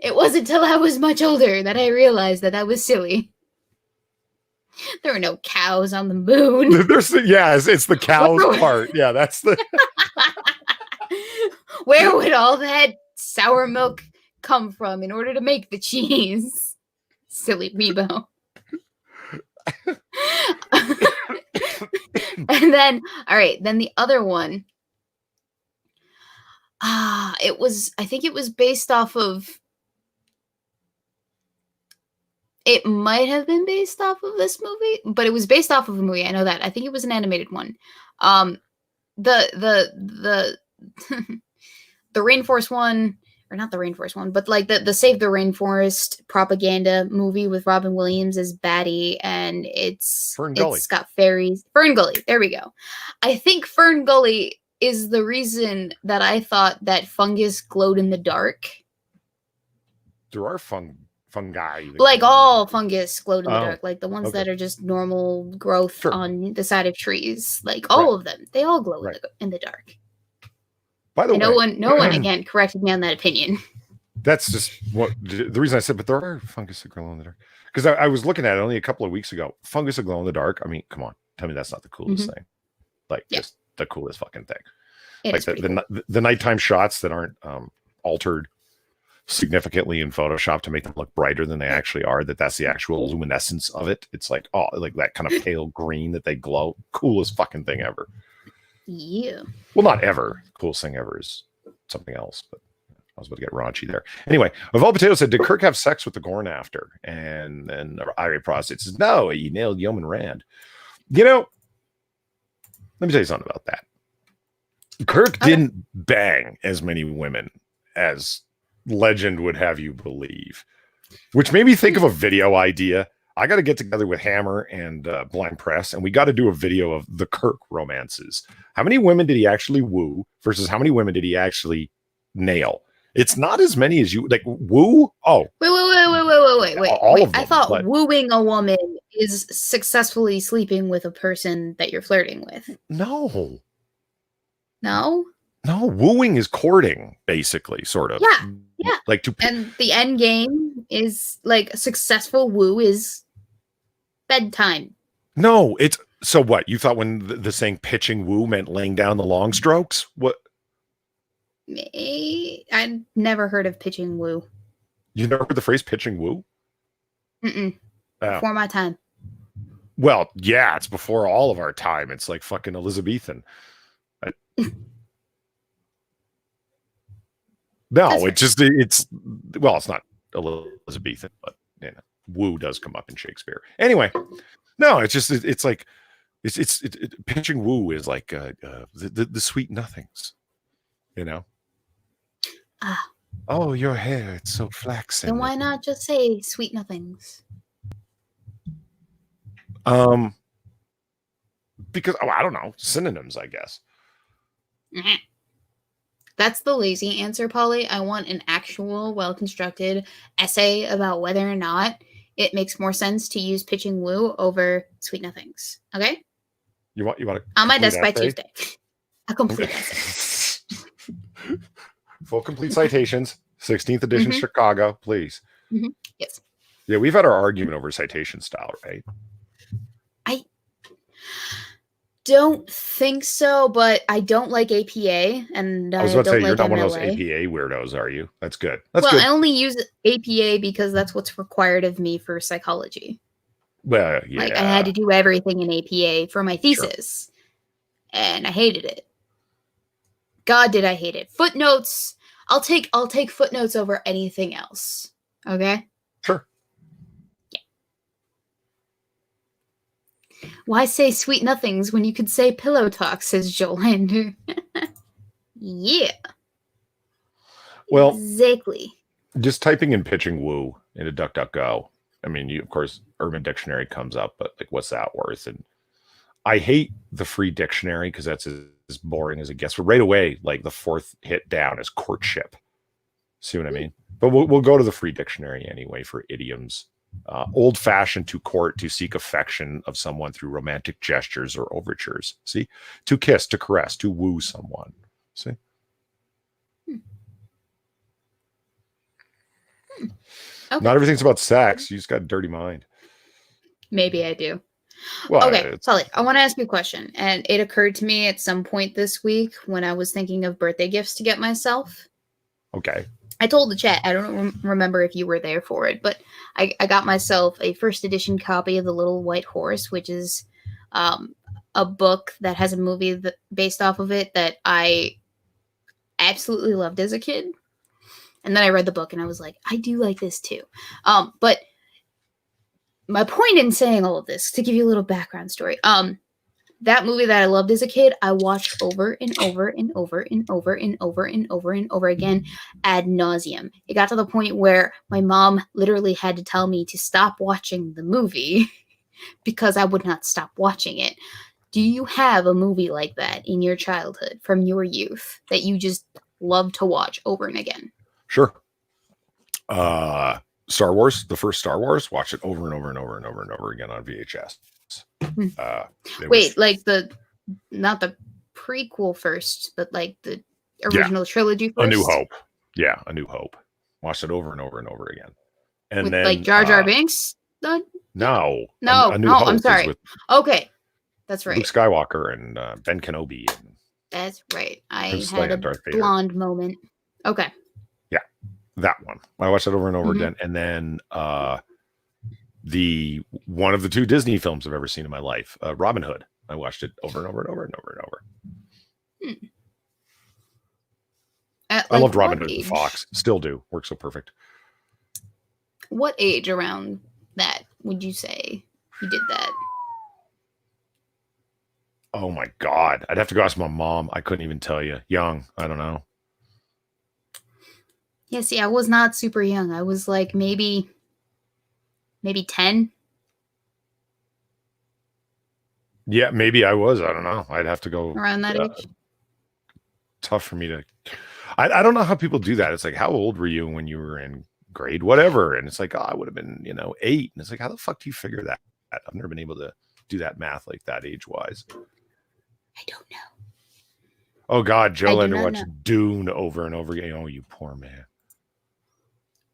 It wasn't until I was much older that I realized that was silly. There were no cows on the moon. It's the cows part. Yeah, that's the. Where would all that sour milk come from in order to make the cheese? Silly Weebo. And then, all right, then the other one. I think it was based off of. It might have been based off of this movie, but it was based off of a movie. I know that. I think it was an animated one. The rainforest one, or not the rainforest one, but like the Save the Rainforest propaganda movie with Robin Williams as Batty, and it's got fairies. Fern Gully. There we go. I think Fern Gully is the reason that I thought that fungus glowed in the dark. There are fungi. Like all fungus glowed in the dark, like the ones that are just normal growth on the side of trees. Like all of them, they all glow in the dark. By the way, no one again corrected me on that opinion. That's just the reason I said. But there are fungus that glow in the dark, because I was looking at it only a couple of weeks ago. Fungus that glow in the dark. I mean, come on, tell me that's not the coolest thing. Like just the coolest fucking thing. Like the nighttime shots that aren't altered significantly in Photoshop to make them look brighter than they actually are. That's the actual luminescence of it. It's like like that kind of pale green that they glow. Coolest fucking thing ever. Yeah. Well, not ever. Coolest thing ever is something else, but I was about to get raunchy there. Anyway, Evolve Potato said, did Kirk have sex with the Gorn after? And then Ira Prostate says, no, he nailed Yeoman Rand. You know, let me tell you something about that. Kirk didn't bang as many women as legend would have you believe, which made me think of a video idea. I got to get together with Hammer and Blind Press, and we got to do a video of the Kirk romances. How many women did he actually woo versus how many women did he actually nail? It's not as many as you like. Woo? Oh, Wait. all of them. I thought but wooing a woman is successfully sleeping with a person that you're flirting with. no, No? wooing is courting, basically, sort of. Yeah. Like And the end game is like a successful woo is bedtime. No, it's so what you thought when the saying pitching woo meant laying down the long strokes? What? I never heard of pitching woo. You never heard the phrase pitching woo? Mm-mm. Oh. Before my time. Well, yeah, it's before all of our time. It's like fucking Elizabethan. No, it's not Elizabethan, but woo does come up in Shakespeare. Anyway, no, it's like pitching woo is like the sweet nothings, Oh, your hair, it's so flaxen. Then why not just say sweet nothings? Because I don't know, synonyms, I guess. That's the lazy answer, Polly. I want an actual, well-constructed essay about whether or not it makes more sense to use pitching woo over sweet nothings. Okay? You want to on my desk by Tuesday. A complete essay. Full complete citations, 16th edition Chicago, please. Yes. Yeah, we've had our argument over citation style, right? I don't think so, but I don't like APA, and I was about to say, like you're not MLA. one of those APA weirdos, are you? That's good. That's good. I only use APA because that's what's required of me for psychology. Well, yeah. Like, I had to do everything in APA for my thesis, and I hated it. God, did I hate it. Footnotes. I'll take footnotes over anything else. Okay? Sure. Yeah. Why say sweet nothings when you could say pillow talk, says Jolander. Yeah. Well, exactly. Just typing in pitching woo into DuckDuckGo. I mean, of course, Urban Dictionary comes up, but like, what's that worth? And I hate the free dictionary because that's as boring as it gets. But right away, like the fourth hit down is courtship. See what I mean? But we'll go to the free dictionary anyway for idioms. Old fashioned, to court, to seek affection of someone through romantic gestures or overtures. See? To kiss, to caress, to woo someone. See? Okay. Not everything's about sex. You just got a dirty mind. Maybe I do. Well, okay, Sully, I want to ask you a question. And it occurred to me at some point this week when I was thinking of birthday gifts to get myself. Okay. I told the chat, I don't remember if you were there for it, but I got myself a first edition copy of The Little White Horse, which is a book that has a movie based off of it that I absolutely loved as a kid. And then I read the book and I was like, I do like this too. But my point in saying all of this, to give you a little background story, that movie that I loved as a kid, I watched over and over and over and over and over and over and over again ad nauseum. It got to the point where my mom literally had to tell me to stop watching the movie because I would not stop watching it. Do you have a movie like that in your childhood from your youth that you just love to watch over and again? Sure. Star Wars, the first Star Wars, watch it over and over and over and over and over again on VHS. Wait, like not the prequel first, but like the original trilogy first? A New Hope. Yeah, A New Hope. Watched it over and over and over again. And with, then like Jar Jar Binks? No. A New Hope I'm sorry. Okay. That's right. Luke Skywalker and Ben Kenobi. And that's right. I had a blonde moment. Okay. Yeah, that one. I watched it over and over again. And then the one of the two Disney films I've ever seen in my life, Robin Hood. I watched it over and over and over and over and over. I loved Robin Hood and Fox. Still do. Works so perfect. What age around that would you say you did that? Oh my God. I'd have to go ask my mom. I couldn't even tell you. Young. I don't know. Yeah, see, I was not super young. I was like maybe 10. Yeah, maybe I was. I don't know. I'd have to go around that age. Tough for me to. I don't know how people do that. It's like, how old were you when you were in grade whatever? And it's like, oh, I would have been, 8. And it's like, how the fuck do you figure that? I've never been able to do that math like that age-wise. I don't know. Oh God, Joe I do Lender not watched know. Dune over and over again. Oh, you poor man.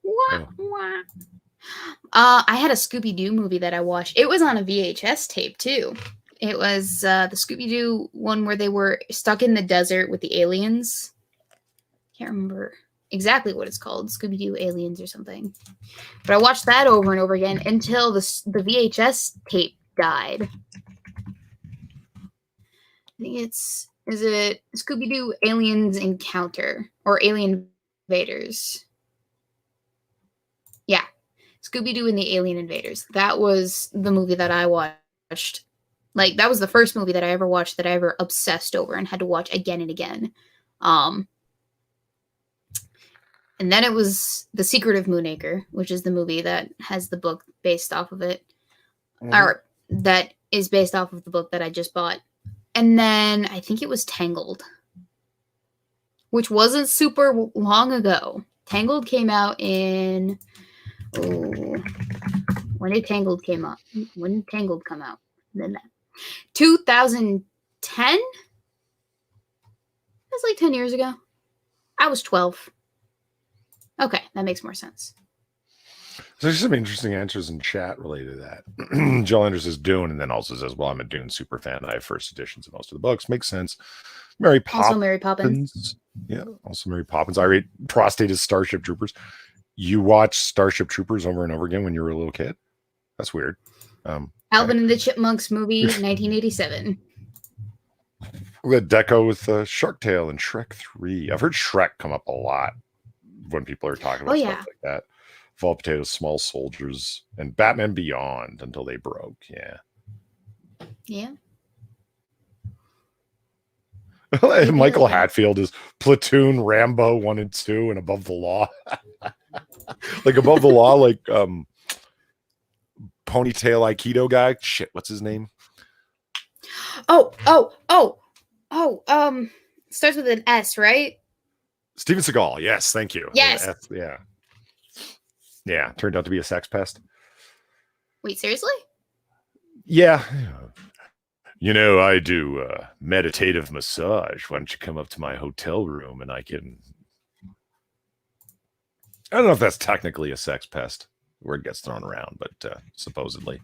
Wah, Oh. wah. I had a Scooby-Doo movie that I watched. It was on a VHS tape too. It was the Scooby-Doo one where they were stuck in the desert with the aliens. Can't remember exactly what it's called, Scooby-Doo Aliens or something. But I watched that over and over again until the VHS tape died. I think is it Scooby-Doo Aliens Encounter or Alien Invaders? Yeah. Scooby-Doo and the Alien Invaders. That was the movie that I watched. Like, that was the first movie that I ever watched that I ever obsessed over and had to watch again and again. And then it was The Secret of Moonacre, which is the movie that has the book based off of it. Mm-hmm. Or that is based off of the book that I just bought. And then I think it was Tangled, which wasn't super long ago. Tangled came out in... when did Tangled come out? When did Tangled come out? 2010? That's like 10 years ago. I was 12. Okay, that makes more sense. So there's some interesting answers in chat related to that. Joe Anders says Dune, and then also says, well, I'm a Dune super fan. I have first editions of most of the books. Makes sense. Mary Poppins. Also Mary Poppins. Yeah, also Mary Poppins. I rate Prostate as Starship Troopers. You watch Starship Troopers over and over again when you were a little kid? That's weird. Alvin and the Chipmunks movie, 1987. We had Deco with Shark Tale and Shrek 3. I've heard Shrek come up a lot when people are talking about stuff like that. Fall Potatoes, Small Soldiers, and Batman Beyond until they broke. Yeah. Yeah. Michael Hatfield is Platoon, Rambo 1 and 2, and Above the Law. Like Above the Law, like ponytail Aikido guy. Shit, what's his name? Starts with an S, right? Steven Seagal. Yes, thank you. Yes. Yeah, turned out to be a sex pest. Wait, seriously? Yeah. I do meditative massage. Why don't you come up to my hotel room and I don't know if that's technically a sex pest. The word gets thrown around, but supposedly.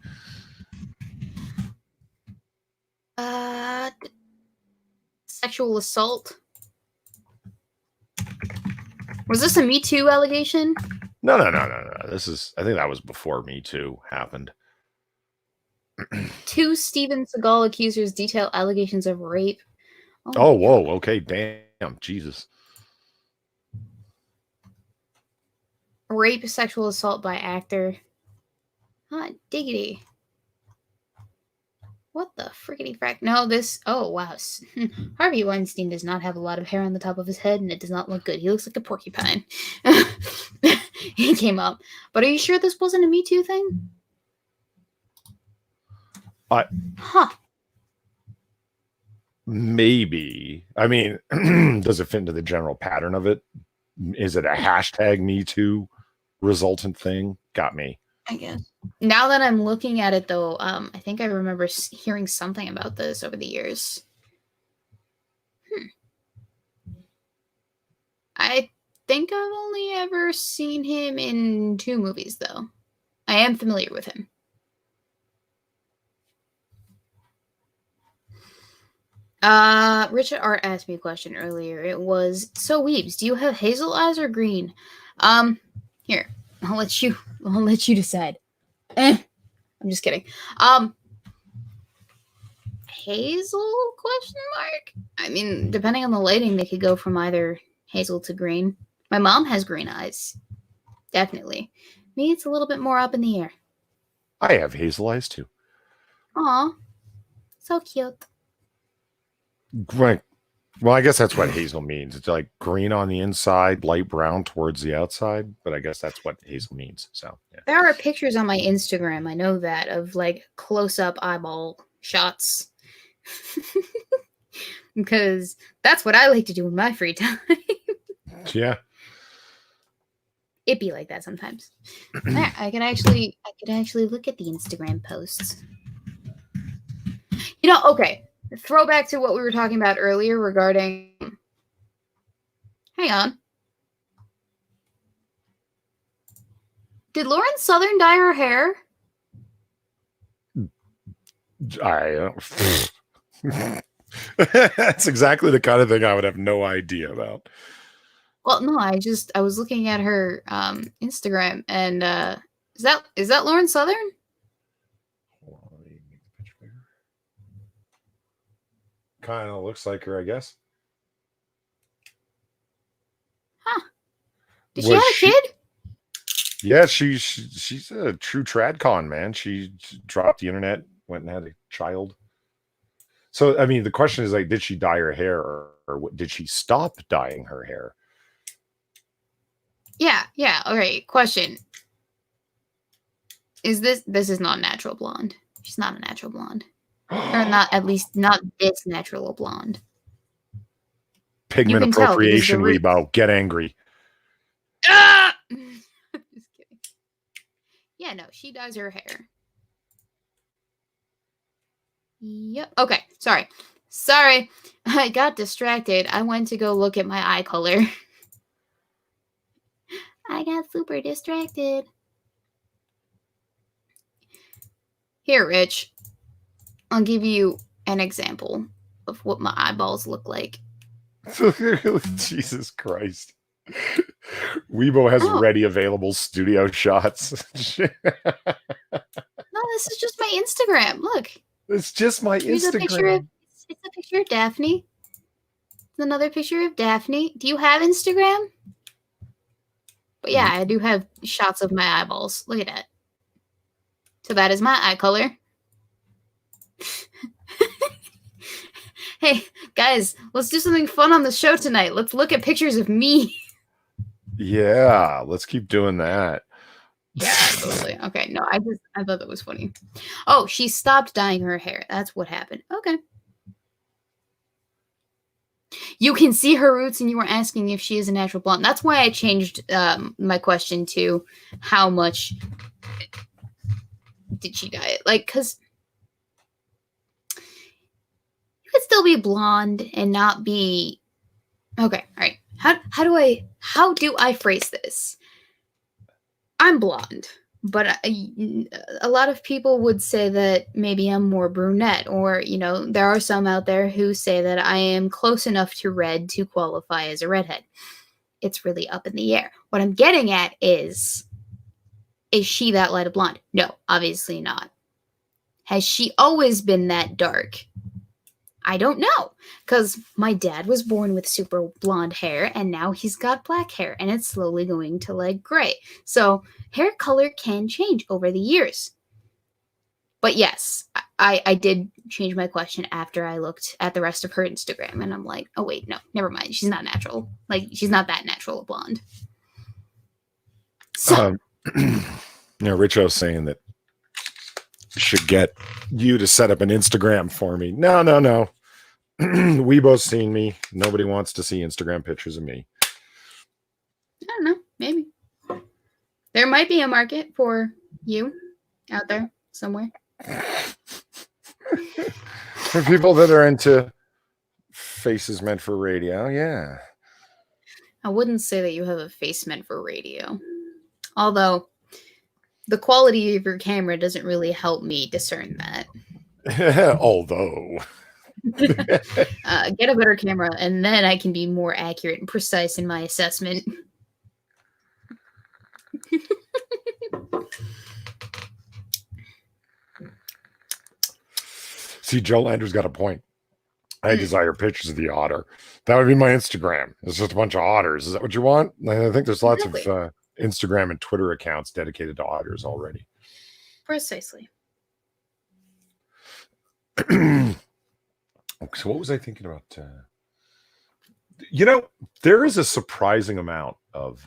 Sexual assault. Was this a Me Too allegation? No. I think that was before Me Too happened. 2 Steven Seagal accusers detail allegations of rape. Oh whoa. God. Okay. Damn. Jesus. Rape, sexual assault by actor. Hot diggity. What the frickety frack? No, this... Oh, wow. Harvey Weinstein does not have a lot of hair on the top of his head, and it does not look good. He looks like a porcupine. He came up. But are you sure this wasn't a Me Too thing? Maybe. I mean, does it fit into the general pattern of it? Is it a hashtag Me Too resultant thing? Got me. I guess. Now that I'm looking at it, though, I think I remember hearing something about this over the years. I think I've only ever seen him in 2 movies, though. I am familiar with him. Richard Art asked me a question earlier. It was, so Weebs, do you have hazel eyes or green? Here, I'll let you decide. I'm just kidding. Hazel question mark? I mean, depending on the lighting, they could go from either hazel to green. My mom has green eyes. Definitely. Me, it's a little bit more up in the air. I have hazel eyes too. Aw. So cute. Right. Well, I guess that's what hazel means. It's like green on the inside, light brown towards the outside. But I guess that's what hazel means. So yeah. There are pictures on my Instagram, I know that, of like close-up eyeball shots. Because that's what I like to do in my free time. Yeah. It be like that sometimes. There, I could actually look at the Instagram posts. You know, okay. Throwback to what we were talking about earlier regarding. Hang on. Did Lauren Southern dye her hair? That's exactly the kind of thing I would have no idea about. Well, no, I was looking at her Instagram, and is that Lauren Southern? Kind of looks like her, I guess. Huh. Did she have a kid? Yeah, she's a true tradcon, man. She dropped the internet, went and had a child. So, I mean, the question is like, did she dye her hair, or did she stop dyeing her hair? Yeah. Okay. Question: this is not natural blonde? She's not a natural blonde, or not, at least not this natural blonde. Pigment appropriation, Weebo. Get angry. Ah! Just kidding. Yeah, no, she dyes her hair. Yep. Okay. Sorry. I got distracted. I went to go look at my eye color. I got super distracted. Here, Rich. I'll give you an example of what my eyeballs look like. Jesus Christ. Weebo has ready available studio shots. No, this is just my Instagram. Look. It's just my Instagram. It's a picture of Daphne. It's another picture of Daphne. Do you have Instagram? But yeah, I do have shots of my eyeballs. Look at that. So that is my eye color. Hey, guys, let's do something fun on the show tonight. Let's look at pictures of me. Yeah, let's keep doing that. Yeah, totally. Okay, no, I thought that was funny. Oh, she stopped dyeing her hair. That's what happened. Okay. You can see her roots, and you were asking if she is a natural blonde. That's why I changed my question to how much did she dye it? Like, because you could still be blonde and not be. Okay, all right. How do I phrase this? I'm blonde, but a lot of people would say that maybe I'm more brunette, or, you know, there are some out there who say that I am close enough to red to qualify as a redhead. It's really up in the air. What I'm getting at is she that light of blonde? No, obviously not. Has she always been that dark? I don't know, because my dad was born with super blonde hair, and now he's got black hair, and it's slowly going to like gray. So hair color can change over the years. But yes, I did change my question after I looked at the rest of her Instagram, and I'm like, oh wait, no, never mind. She's not natural. Like, she's not that natural blonde. So, Richo's saying that should get you to set up an Instagram for me. No. Weebo's seen me. Nobody wants to see Instagram pictures of me. I don't know. Maybe. There might be a market for you out there somewhere. For people that are into faces meant for radio, yeah. I wouldn't say that you have a face meant for radio. Although, the quality of your camera doesn't really help me discern that. Although... get a better camera, and then I can be more accurate and precise in my assessment. See, Joe Lander's got a point. I desire pictures of the otter. That would be my Instagram. It's just a bunch of otters. Is that what you want? I think there's lots of Instagram and Twitter accounts dedicated to otters already. Precisely. So what was I thinking about? You know, there is a surprising amount of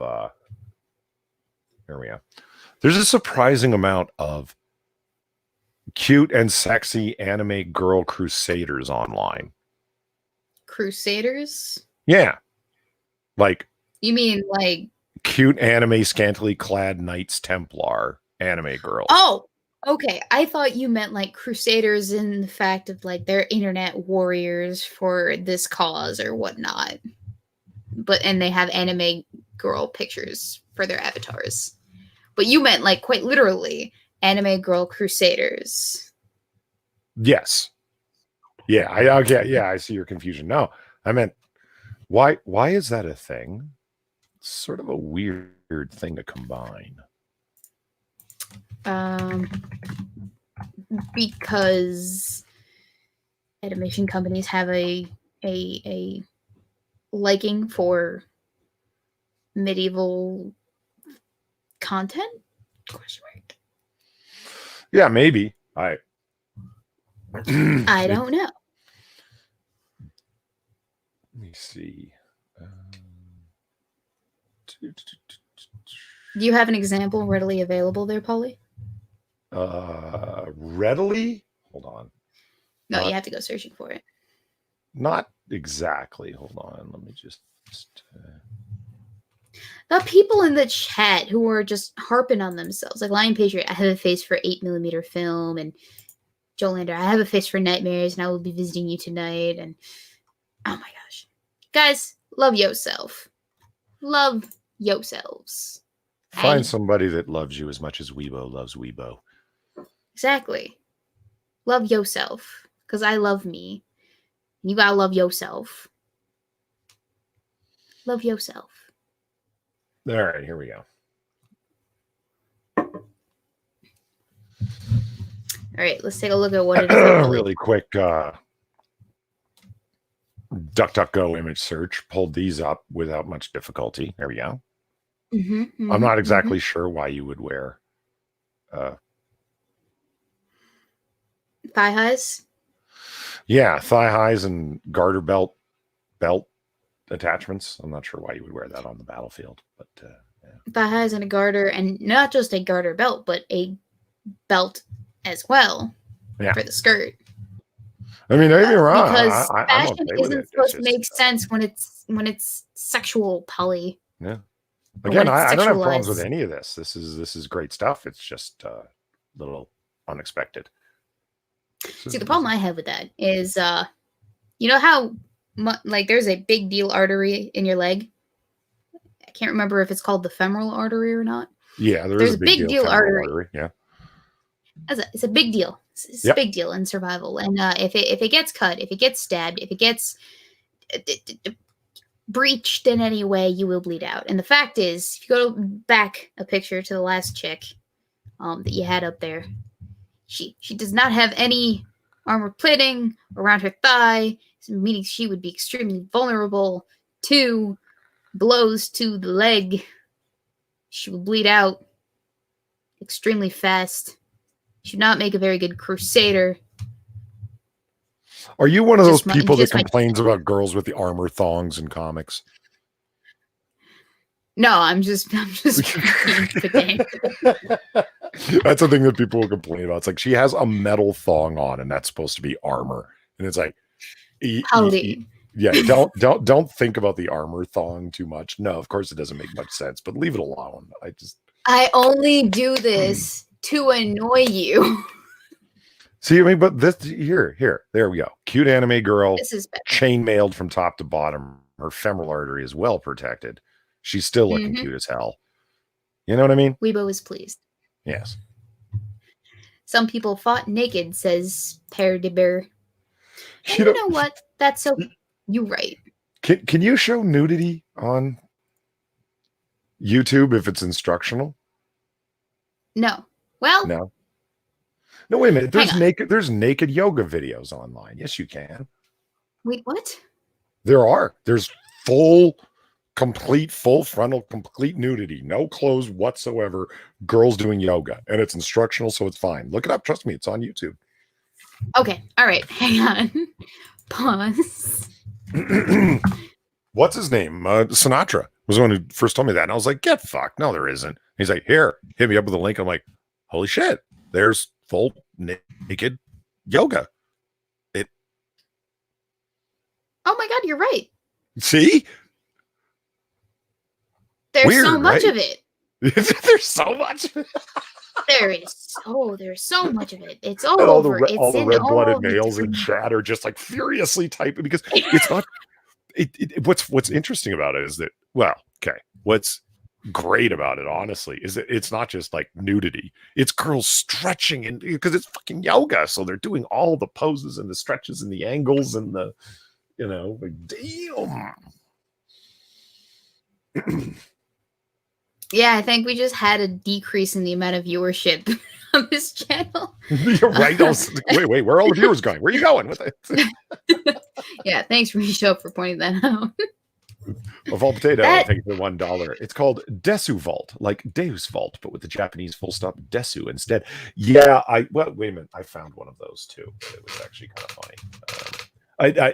here we are. There's a surprising amount of cute and sexy anime girl crusaders online. Crusaders? Yeah. Like You mean like Cute anime scantily clad Knights Templar anime girl. Oh, okay. I thought you meant like crusaders in the fact of like they're internet warriors for this cause or whatnot. And they have anime girl pictures for their avatars. But you meant like quite literally anime girl crusaders. Yes. Yeah, I see your confusion. No, I meant why is that a thing? It's sort of a weird thing to combine. Because animation companies have a liking for medieval content? Question mark. Yeah, maybe. I don't know. Let me see. Do you have an example readily available there, Polly? Readily? Hold on. No, you have to go searching for it. Not exactly. Hold on. Let me just The people in the chat who are just harping on themselves, like Lion Patriot, I have a face for 8mm film, and Jolander, I have a face for nightmares, and I will be visiting you tonight. And oh my gosh, guys, love yourself. Love yourselves. find somebody that loves you as much as Weebo loves Weebo. Exactly. Love yourself, because I love me. You gotta love yourself. Love yourself. All right, here we go. All right, let's take a look at what it is. Really quick DuckDuckGo image search. Pulled these up without much difficulty. There we go. I'm not exactly sure why you would wear thigh highs. Yeah, thigh highs and garter belt attachments. I'm not sure why you would wear that on the battlefield, but yeah. Thigh highs and a garter, and not just a garter belt, but a belt as well for the skirt. I mean, don't get me wrong. Because fashion okay isn't supposed to make sense when it's sexual, Polly. Yeah. Again, I don't have problems with any of this. This is great stuff. It's just a little unexpected. See, the problem I have with that is, you know how like there's a big deal artery in your leg. I can't remember if it's called the femoral artery or not. Yeah, there's a big deal artery. Yeah, it's a big deal. It's a big deal in survival. And if it gets cut, if it gets stabbed, if it gets breached in any way, you will bleed out. And the fact is, if you go back a picture to the last chick that you had up there, she does not have any armor plating around her thigh, meaning she would be extremely vulnerable to blows to the leg. She will bleed out extremely fast. Should not make a very good crusader. Are you one of those people that complains about girls with the armor thongs in comics? No, I'm just That's the thing that people will complain about. It's like she has a metal thong on, and that's supposed to be armor, and it's like, yeah, don't think about the armor thong too much. No, of course it doesn't make much sense, but leave it alone. I only do this to annoy you. See, I mean, but this here, there we go. Cute anime girl, chain mailed from top to bottom. Her femoral artery is well protected. She's still looking cute as hell. You know what I mean? Weebo is pleased. Yes. Some people fought naked, says Père de Bear. You know what? That's so. You're right. Can you show nudity on YouTube if it's instructional? No. Well. No. No, wait a minute. There's naked yoga videos online. Yes, you can. Wait, what? There are. There's full frontal, complete nudity, no clothes whatsoever. Girls doing yoga, and it's instructional, so it's fine. Look it up. Trust me, it's on YouTube. Okay. All right. Hang on. Pause. What's his name? Sinatra was the one who first told me that, and I was like, "Get fucked." No, there isn't. He's like, "Here, hit me up with a link." I'm like, "Holy shit!" There's full naked yoga. Oh my god, you're right. See? There's Weird, so much right? of it. There's so much. There's so much of it. It's all And over. all It's the in red-blooded all the males in different. chat are just like furiously typing because it's not. What's interesting about it is that, well, okay, what's great about it, honestly, is that it's not just like nudity. It's girls stretching, and because it's fucking yoga, so they're doing all the poses and the stretches and the angles and the, like, damn. Yeah, I think we just had a decrease in the amount of viewership on this channel. You're right. Wait, where are all the viewers going? Where are you going with it? Yeah, thanks, Risho, for pointing that out. A Vault Potato, thank you for the $1. It's called Desu Vault, like Deus Vault, but with the Japanese full stop Desu instead. Yeah, wait a minute. I found one of those too. It was actually kind of funny.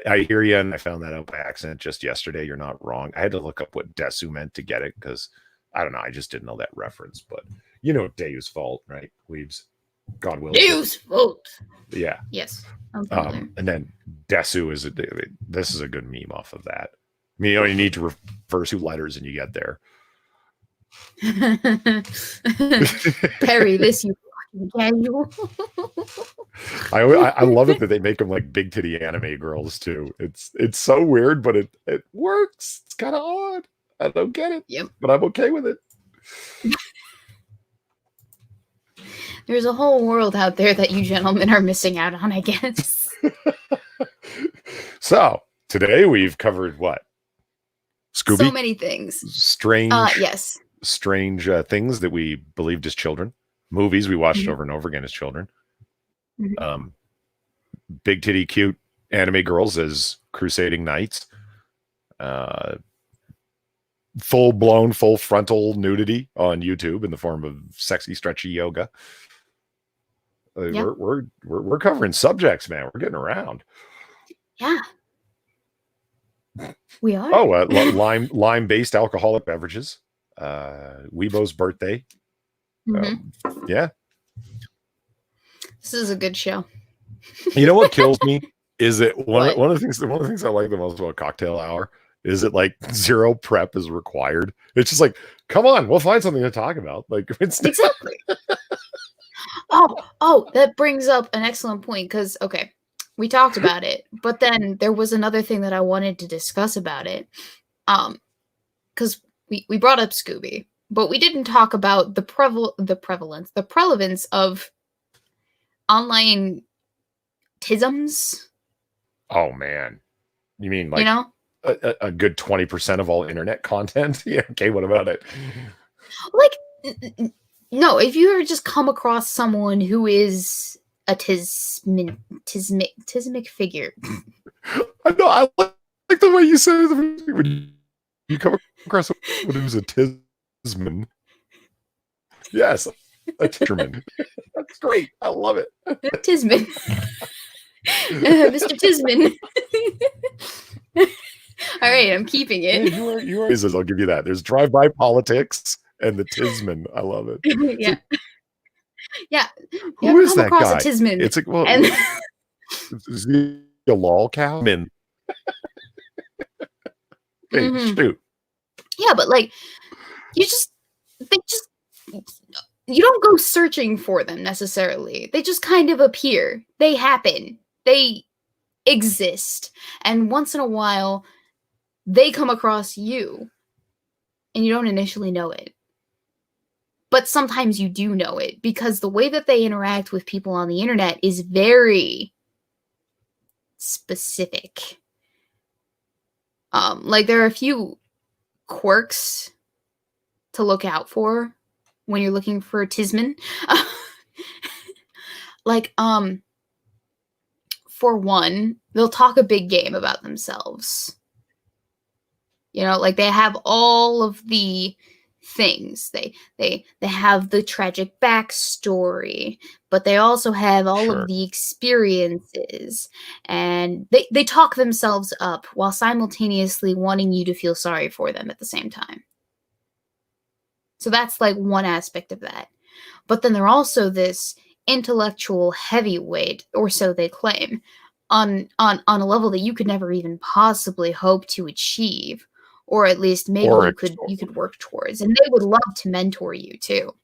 I hear you, and I found that out by accident just yesterday. You're not wrong. I had to look up what Desu meant to get it because I don't know. I just didn't know that reference, but you know Deus Vault, right? Weebs, God willing. Deus Vault. Yeah. Yes. And then Desu this is a good meme off of that. I mean, you need to reverse 2 letters and you get there. Perry, this you fucking casual. I love it that they make them like big titty anime girls too. It's so weird, but it works. It's kind of odd. I don't get it. Yep. But I'm okay with it. There's a whole world out there that you gentlemen are missing out on, I guess. So today we've covered what? Scooby? So many things. Strange. Yes. Strange things that we believed as children. Movies we watched over and over again as children. Mm-hmm. Big titty cute anime girls as crusading knights. Full frontal nudity on YouTube in the form of sexy stretchy yoga. Yep. We're covering subjects, man. We're getting around. Yeah. We are. Oh, lime based alcoholic beverages. Weebo's birthday. Yeah. This is a good show. You know what kills me is that one of the things I like the most about Cocktail Hour is that like zero prep is required. It's just like, come on, we'll find something to talk about. Like exactly. Oh, that brings up an excellent point because we talked about it, but then there was another thing that I wanted to discuss about it. Because we brought up Scooby, but we didn't talk about the prevalence of online tisms. Oh man, you mean like a good 20% of all internet content? Yeah. Okay. What about it? Like, no. If you ever just come across someone who is a tismic figure, I know. I like the way you said it when you come across someone who's a tisman. Yes, a tisman. That's great. I love it. Tisman. Mr. Tisman. All right, I'm keeping it. Yeah, you are. I'll give you that. There's drive-by politics and the tisman. I love it. Yeah. Yeah. Who is that guy? A tisman. It's like, well, is he a lol cow? Hey, shoot. Yeah, but like, you don't go searching for them necessarily. They just kind of appear. They happen. They exist. And once in a while, they come across you and you don't initially know it. But sometimes you do know it because the way that they interact with people on the internet is very specific. Like there are a few quirks to look out for when you're looking for a tisman. Like, for one, they'll talk a big game about themselves. You know, like they have all of the things. They have the tragic backstory, but they also have all of the experiences, and they talk themselves up while simultaneously wanting you to feel sorry for them at the same time. So that's like one aspect of that. But then they're also this intellectual heavyweight, or so they claim, on a level that you could never even possibly hope to achieve, or at least maybe Or you could work towards, and they would love to mentor you too.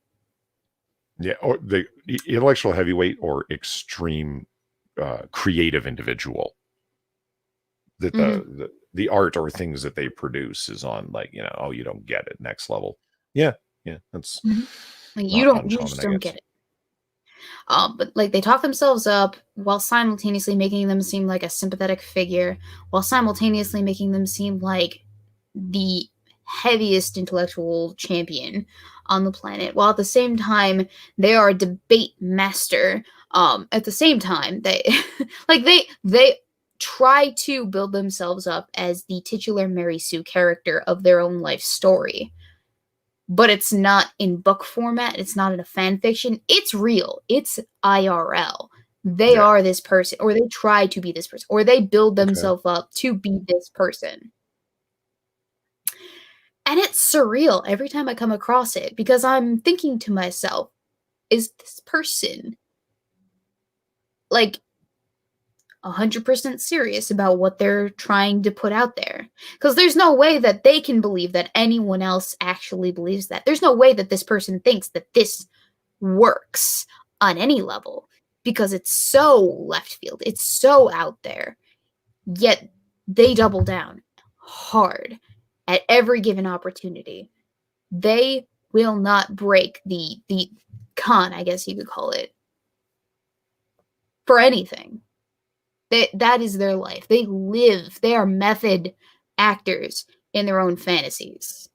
Yeah, or the intellectual heavyweight or extreme creative individual that the art or things that they produce is on, like, you know, oh, you don't get it, next level. Yeah, that's Like, not you uncommon, just I don't guess. get it. But like they talk themselves up while simultaneously making them seem like a sympathetic figure, while simultaneously making them seem like the heaviest intellectual champion on the planet, while at the same time they are a debate master. At the same time, they like they try to build themselves up as the titular Mary Sue character of their own life story. But it's not in book format. It's not in a fan fiction. It's real. It's IRL. They are this person, or they try to be this person, or they build themselves up to be this person. And it's surreal every time I come across it, because I'm thinking to myself, is this person like 100% serious about what they're trying to put out there? Because there's no way that they can believe that anyone else actually believes that. There's no way that this person thinks that this works on any level, because it's so left field. It's so out there. Yet they double down hard at every given opportunity. They will not break the con, I guess you could call it, for anything. That is their life. They are method actors in their own fantasies.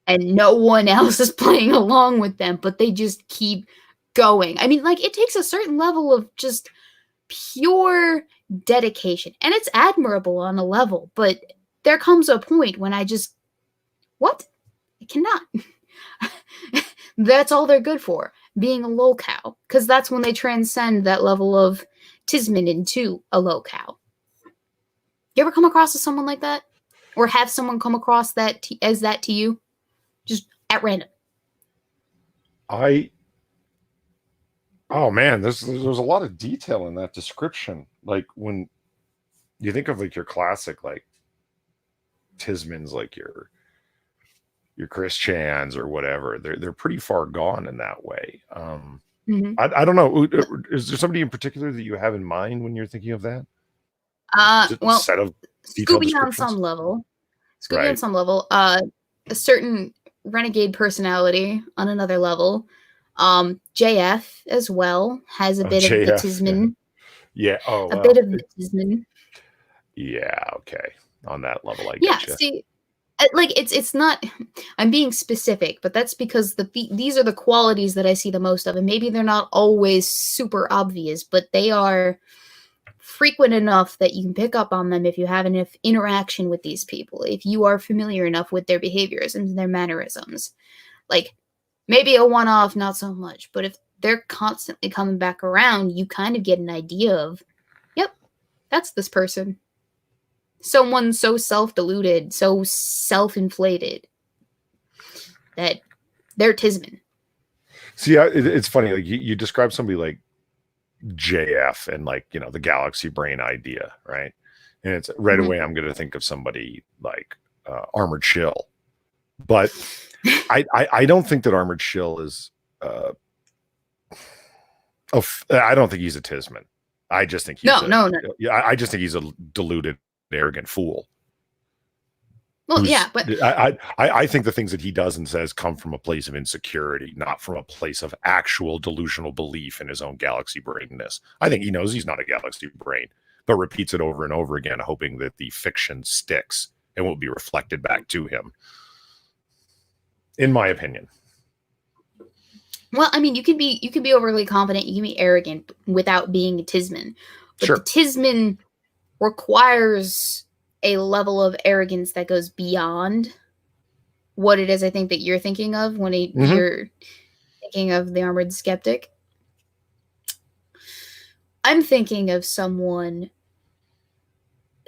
And no one else is playing along with them, but they just keep going. I mean, like, it takes a certain level of just pure dedication. And it's admirable on a level, but there comes a point when I just, what? I cannot. That's all they're good for, being a lolcow. Because that's when they transcend that level of Tisman into a lolcow. You ever come across someone like that? Or have someone come across that as that to you? Just at random. Oh man, there's a lot of detail in that description. Like, when you think of like your classic, like, Tismans, like your Chris Chans or whatever, they're pretty far gone in that way. I don't know. Is there somebody in particular that you have in mind when you're thinking of that? Well, set of Scooby on some level. Right. On some level. A certain renegade personality on another level. JF as well has a bit JF, of the Tisman. Yeah. Oh, a bit of the Tisman. Yeah. Okay. On that level, I get you. See, like, it's not. I'm being specific, but that's because these are the qualities that I see the most of, and maybe they're not always super obvious, but they are frequent enough that you can pick up on them if you have enough interaction with these people, if you are familiar enough with their behaviors and their mannerisms. Like, maybe a one-off, not so much, but if they're constantly coming back around, you kind of get an idea of, yep, that's this person. Someone so self-deluded, so self-inflated that they're Tisman. See, it's funny. Like, you describe somebody like JF and, like, you know, the galaxy brain idea, right? And it's right away I'm going to think of somebody like Armored Shill, but I don't think that Armored Shill is. I don't think he's a Tisman. I just think he's no. I just think he's a deluded, arrogant fool. Well, yeah, but I think the things that he does and says come from a place of insecurity, not from a place of actual delusional belief in his own galaxy brainness. I think he knows he's not a galaxy brain, but repeats it over and over again, hoping that the fiction sticks and will be reflected back to him. In my opinion. Well, I mean, you can be overly confident, you can be arrogant without being a Tisman. But the Tisman requires a level of arrogance that goes beyond what it is I think that you're thinking of when you're thinking of the Armored Skeptic. I'm thinking of someone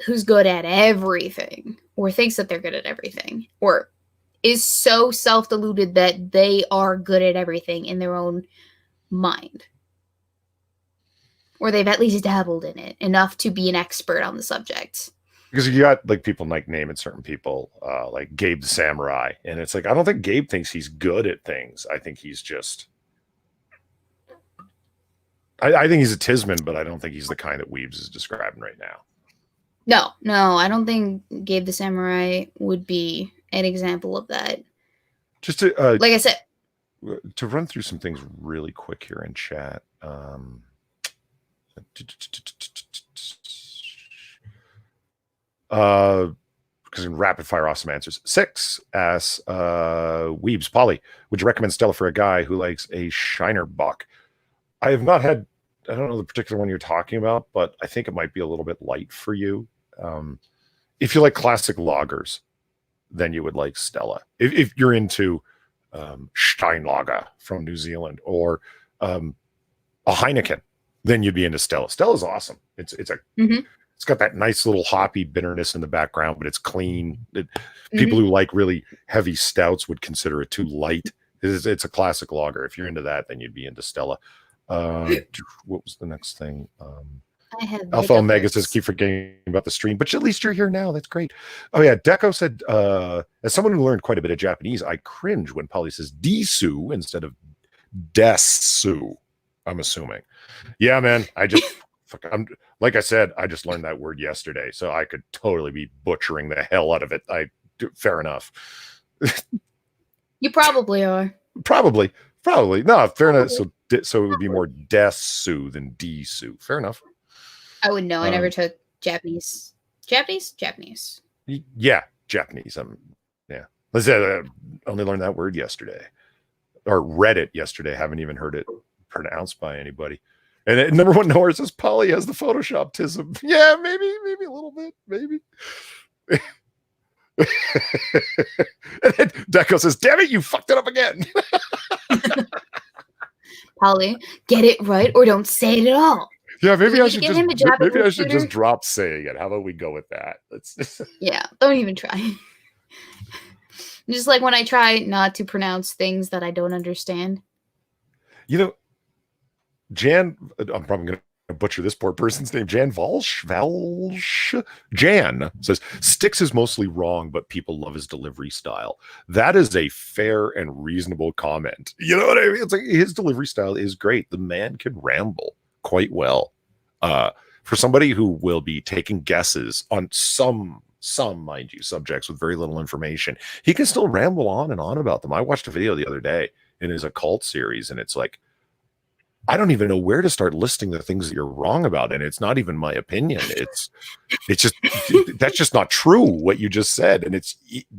who's good at everything, or thinks that they're good at everything, or is so self-deluded that they are good at everything in their own mind. Or they've at least dabbled in it enough to be an expert on the subject. because you got like people like naming certain people, like Gabe the Samurai, and it's like I don't think Gabe thinks he's good at things. I think he's just. I think he's a Tisman, but I don't think he's the kind that Weebs is describing right now. No, I don't think Gabe the Samurai would be an example of that. Just to like I said, to run through some things really quick here in chat. Because in rapid fire awesome answers. 6 asks Weebs Polly, would you recommend Stella for a guy who likes a Shiner buck? I have not had, I don't know the particular one you're talking about, but I think it might be a little bit light for you. If you like classic lagers, then you would like Stella. If you're into Steinlager from New Zealand or a Heineken, then you'd be into Stella. Stella's awesome. It's got that nice little hoppy bitterness in the background, but it's clean. People who like really heavy stouts would consider it too light. It's a classic lager. If you're into that, then you'd be into Stella. What was the next thing? I have Alpha Omega says keep forgetting about the stream, but at least you're here now. That's great. Oh yeah, Deco said, as someone who learned quite a bit of Japanese, I cringe when Polly says Disu instead of Desu. I'm assuming. Yeah, man. I'm like I said, I just learned that word yesterday, so I could totally be butchering the hell out of it. Fair enough. You probably are. Probably. No, fair enough. So it would be more Desu than Disu. Fair enough. I wouldn't know. I never took Japanese. Japanese. Yeah, Japanese. Yeah. Let's say I only learned that word yesterday, or read it yesterday. Haven't even heard it pronounced by anybody. And number one knower says Polly has the Photoshop tism. Yeah, maybe a little bit, maybe. And then Deco says, "Damn it, you fucked it up again." Polly, get it right or don't say it at all. Yeah, maybe I should just drop saying it. How about we go with that? Yeah, don't even try. Just like when I try not to pronounce things that I don't understand. You know, Jan, I'm probably going to butcher this poor person's name. Jan Jan says, Styx is mostly wrong, but people love his delivery style. That is a fair and reasonable comment. You know what I mean? It's like his delivery style is great. The man can ramble quite well. For somebody who will be taking guesses on some, mind you, subjects with very little information, he can still ramble on and on about them. I watched a video the other day in his occult series, and it's like, I don't even know where to start listing the things that you're wrong about. And it's not even my opinion. It's just, that's just not true what you just said. And it's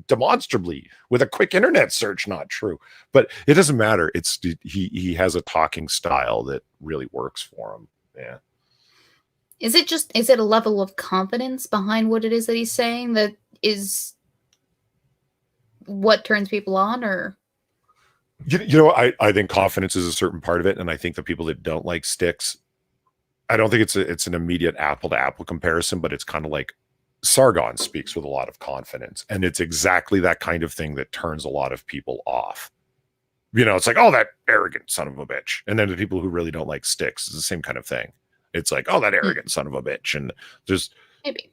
demonstrably with a quick internet search, not true, but it doesn't matter. He has a talking style that really works for him. Yeah. Is it a level of confidence behind what it is that he's saying that is what turns people on, or? You know, I think confidence is a certain part of it, and I think the people that don't like Styx, I don't think it's an immediate apple to apple comparison, but it's kind of like Sargon speaks with a lot of confidence, and it's exactly that kind of thing that turns a lot of people off. You know, it's like, oh, that arrogant son of a bitch, and then the people who really don't like Styx is the same kind of thing. It's like, oh, that arrogant son of a bitch, and just maybe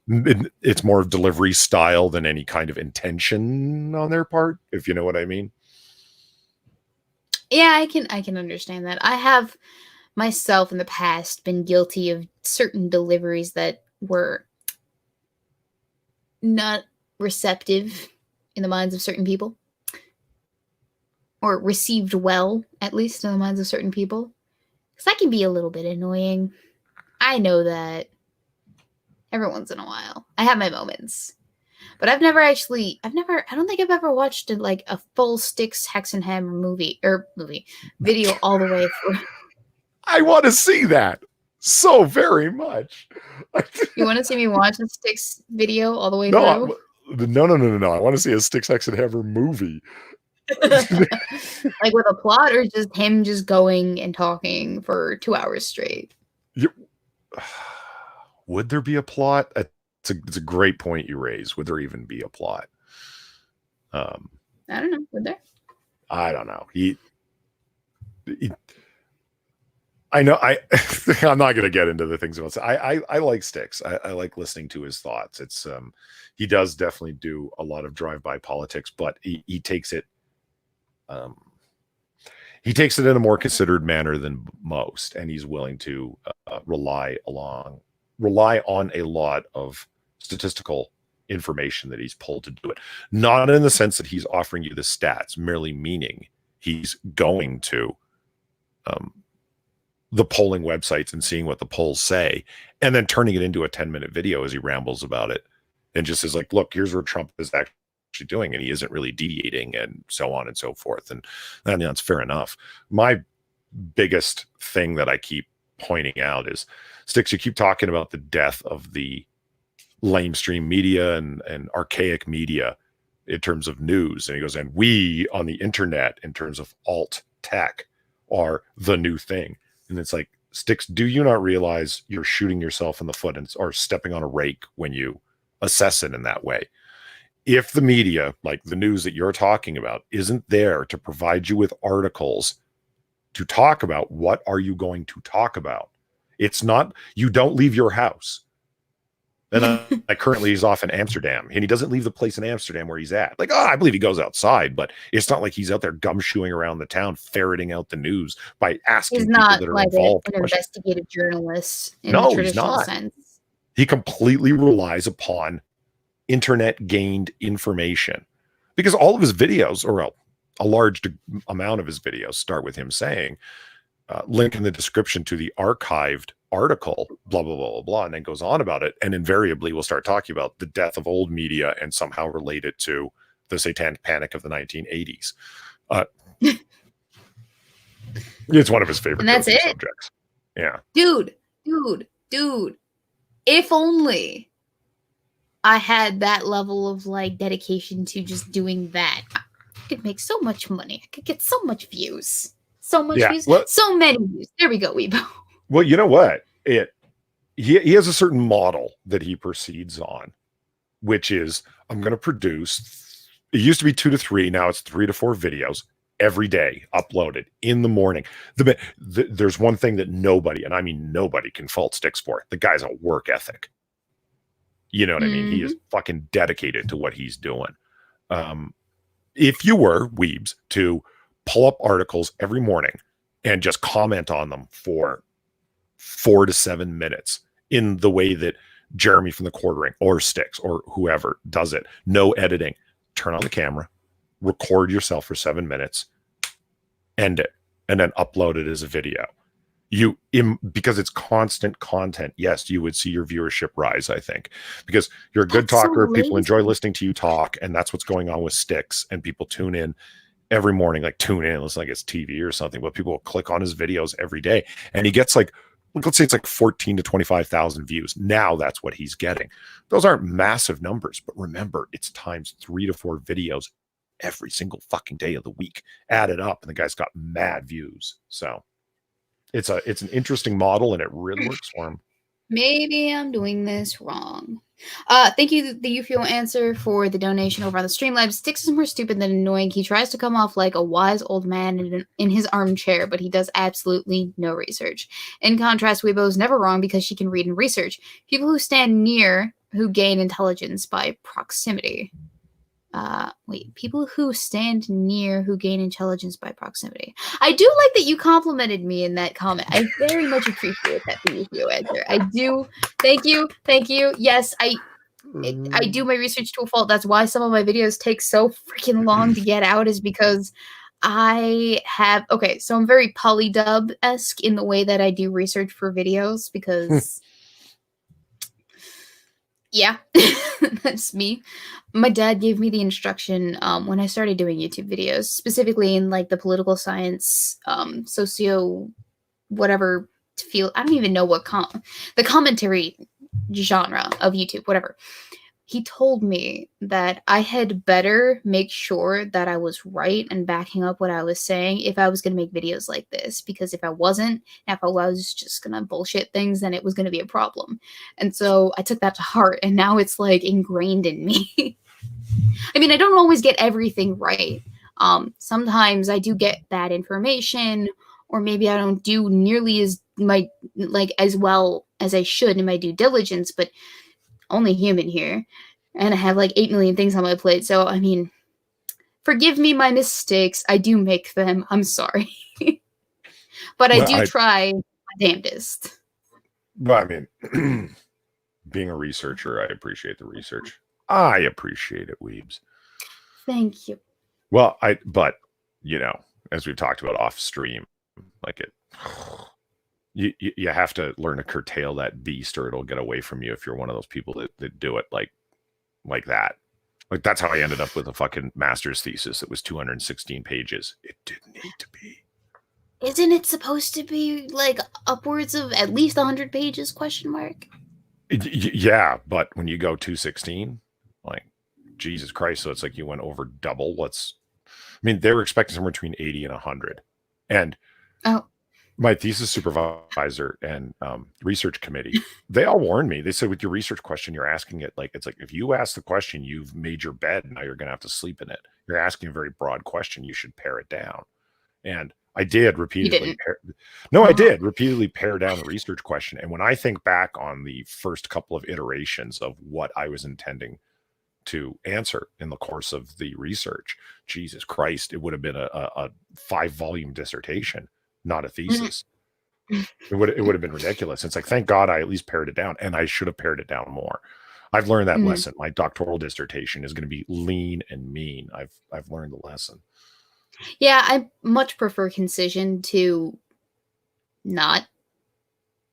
it's more of delivery style than any kind of intention on their part, if you know what I mean. Yeah, I can understand that. I have myself in the past been guilty of certain deliveries that were not receptive in the minds of certain people, or received well, at least in the minds of certain people. Because that can be a little bit annoying. I know that every once in a while. I have my moments. But I don't think I've ever watched a full Styx Hexenhammer video all the way through. I want to see that so very much. You want to see me watch the Styx video all the way through? No. I want to see a Styx Hexenhammer movie. Like with a plot, or just him just going and talking for 2 hours straight? Would there be a plot? It's a great point you raise. Would there even be a plot? I don't know. Would there? I don't know. I know I'm not going to get into the things about. I like Styx. I like listening to his thoughts. It's he does definitely do a lot of drive-by politics, but he takes it in a more considered manner than most, and he's willing to rely on a lot of statistical information that he's pulled to do it. Not in the sense that he's offering you the stats, merely meaning he's going to the polling websites and seeing what the polls say, and then turning it into a 10-minute video as he rambles about it and just is like, look, here's what Trump is actually doing, and he isn't really deviating, and so on and so forth. And that's fair enough. My biggest thing that I keep pointing out is, Styx, you keep talking about the death of the lamestream media and archaic media in terms of news. And he goes, and we on the internet, in terms of alt tech, are the new thing. And it's like, Styx, do you not realize you're shooting yourself in the foot or stepping on a rake when you assess it in that way? If the media, like the news that you're talking about, isn't there to provide you with articles to talk about, what are you going to talk about? It's not, you don't leave your house. And currently he's off in Amsterdam, and he doesn't leave the place in Amsterdam where he's at. Like, I believe he goes outside, but it's not like he's out there gumshoeing around the town, ferreting out the news by asking people that are involved. He's not like an investigative journalist in the traditional sense. He completely relies upon internet gained information, because all of his videos, or a large amount of his videos, start with him saying, link in the description to the archived article, blah, blah, blah, blah, blah, and then goes on about it. And invariably we'll start talking about the death of old media and somehow relate it to the satanic panic of the 1980s. It's one of his favorite subjects. Yeah. Dude. If only I had that level of like dedication to just doing that, I could make so much money. I could get so much views. So much views. So many views. There we go, Weebo. Well, you know what? He has a certain model that he proceeds on, which is, I'm going to produce, it used to be 2 to 3, now it's 3 to 4 videos every day uploaded in the morning. There's one thing that nobody, and I mean nobody, can fault Styx for. The guy's a work ethic. You know what I mean? He is fucking dedicated to what he's doing. If you were, Weebs, to pull up articles every morning and just comment on them for 4 to 7 minutes in the way that Jeremy from the Quartering or Styx or whoever does it, no editing, turn on the camera, record yourself for 7 minutes, end it, and then upload it as a video. Because it's constant content, yes, you would see your viewership rise, I think, because you're a good talker. So people enjoy listening to you talk, and that's what's going on with Styx, and people tune in every morning, like tune in, listen like it's TV or something, but people will click on his videos every day, and he gets like, let's say it's like 14 to 25,000 views. Now that's what he's getting. Those aren't massive numbers, but remember, it's times 3 to 4 videos every single fucking day of the week added up, and the guy's got mad views. So it's an interesting model, and it really works for him. Maybe I'm doing this wrong. Thank you, the UFO answer, for the donation over on the Streamlabs. Styx is more stupid than annoying. He tries to come off like a wise old man in his armchair, but he does absolutely no research. In contrast, Weebo is never wrong because she can read and research. People who stand near who gain intelligence by proximity. People who stand near who gain intelligence by proximity. I do like that you complimented me in that comment. I very much appreciate that for you, answer. I do. Thank you. Yes, I do my research to a fault. That's why some of my videos take so freaking long to get out, is because I have, so I'm very Polydub-esque in the way that I do research for videos, because yeah, that's me. My dad gave me the instruction when I started doing YouTube videos, specifically in like the political science, socio, whatever field. I don't even know what the commentary genre of YouTube, whatever. He told me that I had better make sure that I was right and backing up what I was saying if I was going to make videos like this, because if I wasn't, if I was just going to bullshit things, then it was going to be a problem. And so I took that to heart, and now it's like ingrained in me. I mean, I don't always get everything right. Sometimes I do get bad information, or maybe I don't do nearly as well as I should in my due diligence, but only human here. And I have like 8 million things on my plate. So, I mean, forgive me my mistakes. I do make them. I'm sorry. But I do try my damnedest. Well, I mean, being a researcher, I appreciate the research. I appreciate it, Weebs. Thank you. Well, but you know, as we've talked about off stream, like you have to learn to curtail that beast, or it'll get away from you if you're one of those people that do it like that. Like, that's how I ended up with a fucking master's thesis that was 216 pages. It didn't need to be. Isn't it supposed to be like upwards of at least 100 pages, question mark? Yeah, but when you go 216, like, Jesus Christ. So it's like you went over double they were expecting somewhere between 80 and 100. And my thesis supervisor and research committee, they all warned me. They said, with your research question, you're asking it like, it's like, if you ask the question, you've made your bed, and now you're going to have to sleep in it. You're asking a very broad question. You should pare it down. And I did repeatedly. I did repeatedly pare down the research question. And when I think back on the first couple of iterations of what I was intending to answer in the course of the research, Jesus Christ, it would have been a 5-volume dissertation, not a thesis. It would have been ridiculous. It's like, thank God I at least pared it down, and I should have pared it down more. I've learned that lesson. My doctoral dissertation is going to be lean and mean. I've learned the lesson. Yeah, I much prefer concision to not.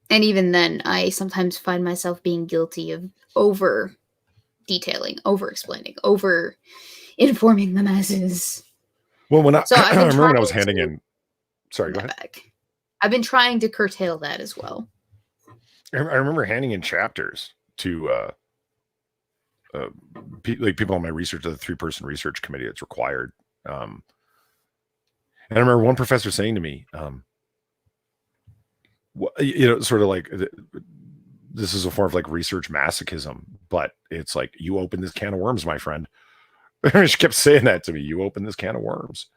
And even then, I sometimes find myself being guilty of over detailing, over explaining, over informing the masses. Well, when I remember when I was handing in, sorry, go ahead. I've been trying to curtail that as well. I remember handing in chapters to people on my research, the 3-person research committee that's required. And I remember one professor saying to me, sort of like, this is a form of like research masochism, but it's like, you open this can of worms, my friend. She kept saying that to me. You open this can of worms.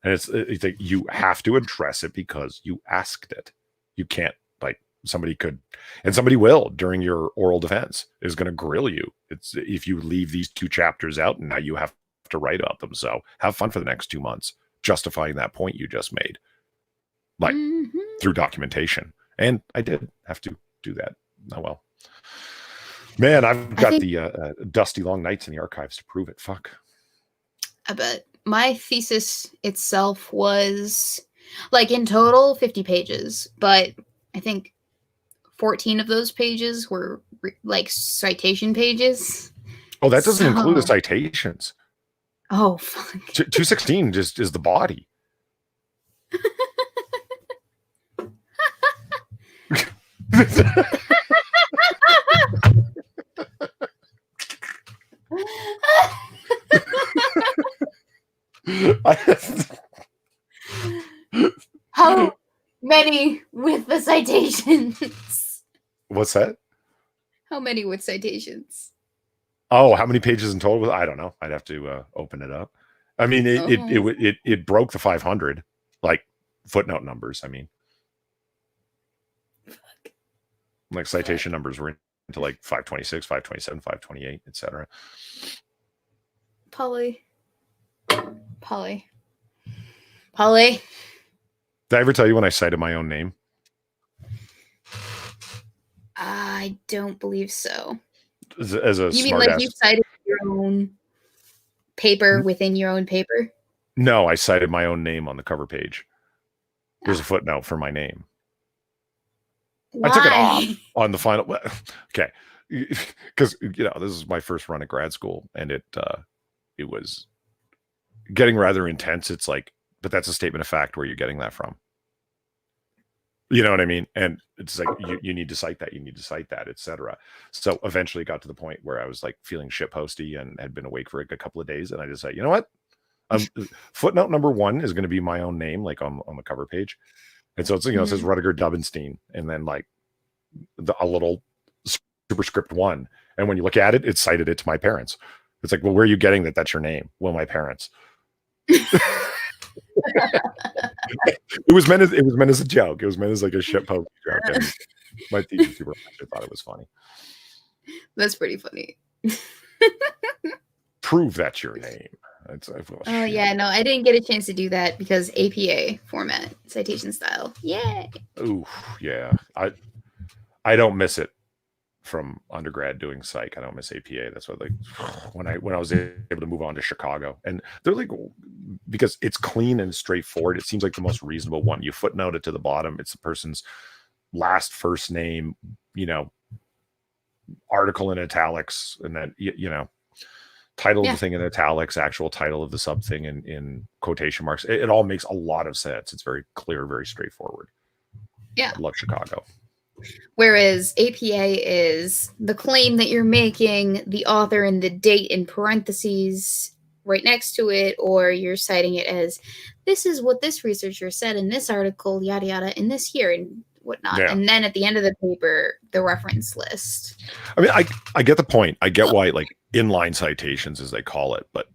And it's like, you have to address it because you asked it. You can't, like, somebody could, and somebody will during your oral defense is going to grill you. It's if you leave these 2 chapters out, and now you have to write about them. So have fun for the next 2 months justifying that point you just made, like through documentation. And I did have to do that. Oh well, man, I've got the dusty long nights in the archives to prove it. Fuck. I bet. My thesis itself was like in total 50 pages, but I think 14 of those pages were like citation pages. Oh, that doesn't include the citations. Oh, fuck. 216 just is the body. How many with the citations? What's that? How many with citations? Oh, how many pages in total? I don't know. I'd have to open it up. I mean, it broke the 500, like footnote numbers. I mean, like citation numbers were into like 526, 527, 528, etc. Polly. Did I ever tell you when I cited my own name? I don't believe so. As a you mean like you cited your own paper within your own paper? No, I cited my own name on the cover page. There's a footnote for my name. Why? I took it off on the final. Okay, because this is my first run at grad school, and it was getting rather intense. It's like, but that's a statement of fact. Where you're getting that from? You know what I mean? And it's like, you need to cite that, you need to cite that, etc. So eventually it got to the point where I was like feeling shitposty and had been awake for like a couple of days. And I just said, you know what? Footnote number 1 is going to be my own name, like on the cover page. And so it's, it says Rudiger Dubenstein, and then like a little superscript 1. And when you look at it, it cited it to my parents. It's like, well, where are you getting that? That's your name. Well, my parents. It was meant as a joke. It was meant as like a shitpost joke. And my teacher super much thought it was funny. That's pretty funny. Prove that's your name. Oh yeah, no, I didn't get a chance to do that because APA format, citation style. Yay! Ooh, yeah. I don't miss it from undergrad doing psych. I don't miss APA. That's what, like, when I was able to move on to Chicago, and they're like, because it's clean and straightforward, it seems like the most reasonable one. You footnote it to the bottom. It's the person's last, first name, article in italics, and then title of the thing in italics, actual title of the sub thing in quotation marks. It all makes a lot of sense. It's very clear, very straightforward. Yeah. I love Chicago. Whereas APA is the claim that you're making, the author and the date in parentheses right next to it, or you're citing it as, this is what this researcher said in this article, yada yada, in this year and whatnot. Yeah. And then at the end of the paper, the reference list. I mean, I get the point. I get why, like, inline citations, as they call it, but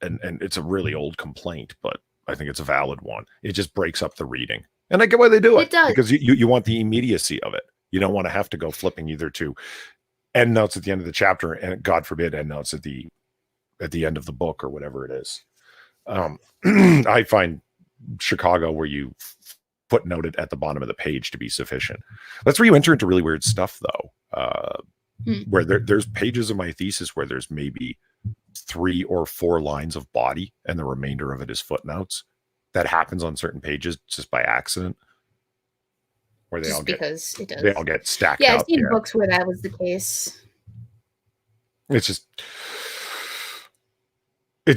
and it's a really old complaint, but I think it's a valid one. It just breaks up the reading. And I get why they do it. It does. Because you want the immediacy of it. You don't want to have to go flipping either to end notes at the end of the chapter and, God forbid, end notes at the end of the book or whatever it is. I find Chicago, where you footnote it at the bottom of the page, to be sufficient. That's where you enter into really weird stuff, though. Where there's pages of my thesis where there's maybe 3 or 4 lines of body and the remainder of it is footnotes. That happens on certain pages just by accident, where they all get stacked. Yeah, I've seen books where that was the case. It's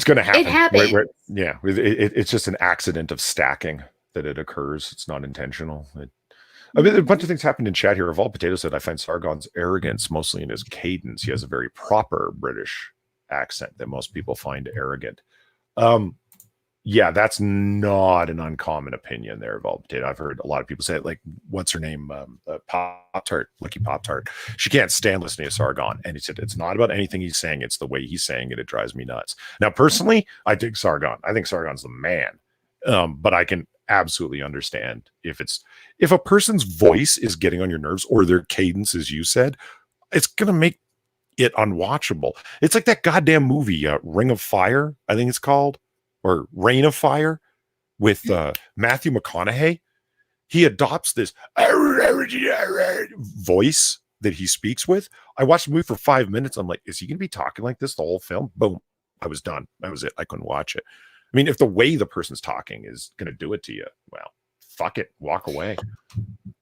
going to happen. It happens. It's just an accident of stacking that it occurs. It's not intentional. I mean, a bunch of things happened in chat here. Of all potatoes, said I find Sargon's arrogance mostly in his cadence. He has a very proper British accent that most people find arrogant. Yeah, that's not an uncommon opinion there, of all potato. I've heard a lot of people say it, like, what's her name? Pop-Tart, Lucky Pop-Tart. She can't stand listening to Sargon. And he said, it's not about anything he's saying. It's the way he's saying it. It drives me nuts. Now, personally, I dig Sargon. I think Sargon's the man. But I can absolutely understand if a person's voice is getting on your nerves, or their cadence, as you said, it's going to make it unwatchable. It's like that goddamn movie, Ring of Fire, I think it's called. Or Reign of Fire with Matthew McConaughey. He adopts this voice that he speaks with. I watched the movie for 5 minutes. I'm like, is he going to be talking like this the whole film? Boom. I was done. That was it. I couldn't watch it. I mean, if the way the person's talking is going to do it to you, well, fuck it. Walk away.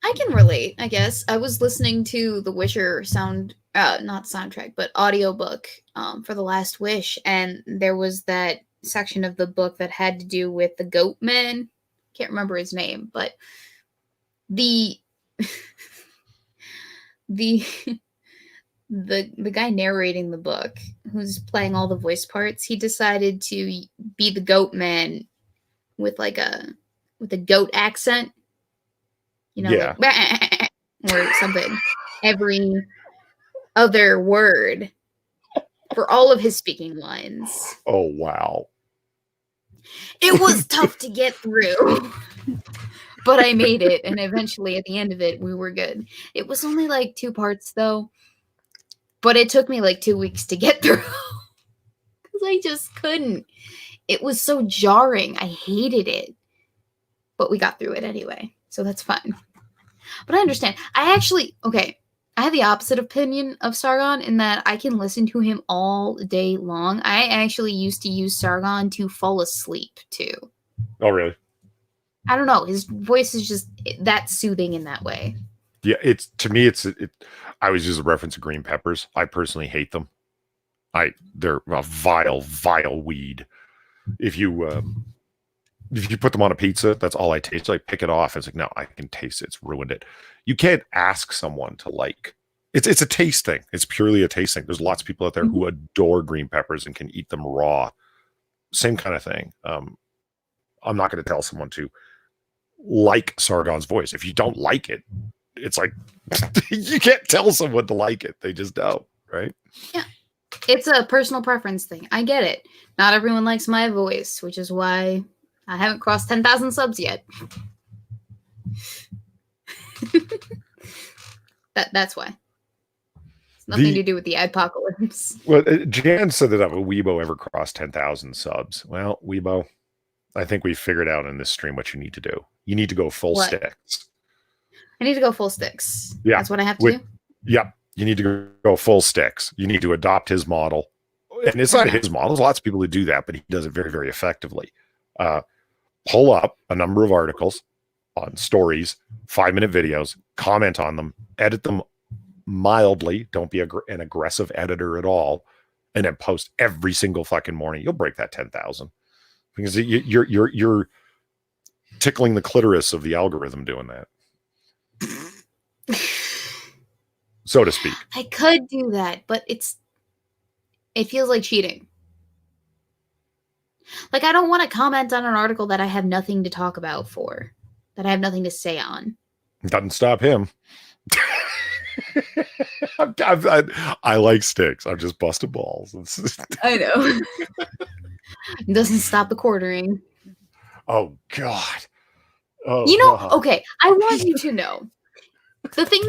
I can relate, I guess. I was listening to the Witcher not soundtrack, but audiobook for The Last Wish. And there was that section of the book that had to do with the goat man. Can't remember his name, but the guy narrating the book, who's playing all the voice parts, he decided to be the goat man with a goat accent, yeah, like, or something every other word for all of his speaking lines. Oh wow. It was tough to get through, but I made it, and eventually at the end of it, we were good. It was only like 2 parts, though, but it took me like 2 weeks to get through, because I just couldn't. It was so jarring. I hated it, but we got through it anyway, so that's fine. But I understand. I have the opposite opinion of Sargon in that I can listen to him all day long. I actually used to use Sargon to fall asleep too. Oh, really? I don't know. His voice is just that soothing in that way. Yeah, I was just a reference to green peppers. I personally hate them. They're a vile weed. If you put them on a pizza, that's all I taste. I pick it off. It's like, no, I can taste it. It's ruined it. You can't ask someone to like. It's a taste thing. It's purely a taste thing. There's lots of people out there who adore green peppers and can eat them raw. Same kind of thing. I'm not going to tell someone to like Sargon's voice. If you don't like it, it's like you can't tell someone to like it. They just don't, right? Yeah. It's a personal preference thing. I get it. Not everyone likes my voice, which is why I haven't crossed 10,000 subs yet. That's why. It's nothing to do with the apocalypse. Well, Jan said that Weebo ever crossed 10,000 subs. Well, Weebo, I think we figured out in this stream what you need to do. You need to go full sticks. I need to go full sticks. Yeah. That's what I have to do? Yep. You need to go full sticks. You need to adopt his model. And it's not his model. There's lots of people who do that, but he does it very, very effectively. Pull up a number of articles on stories, 5-minute videos, comment on them, edit them mildly. Don't be an aggressive editor at all. And then post every single fucking morning. You'll break that 10,000 because you're tickling the clitoris of the algorithm doing that. So to speak. I could do that, but it feels like cheating. Like, I don't want to comment on an article that I have nothing to talk about for, that I have nothing to say on. Doesn't stop him. I like sticks. I'm just busting balls. I know. It doesn't stop the quartering. Oh, God. Oh, you know, God. Okay, I want you to know. The thing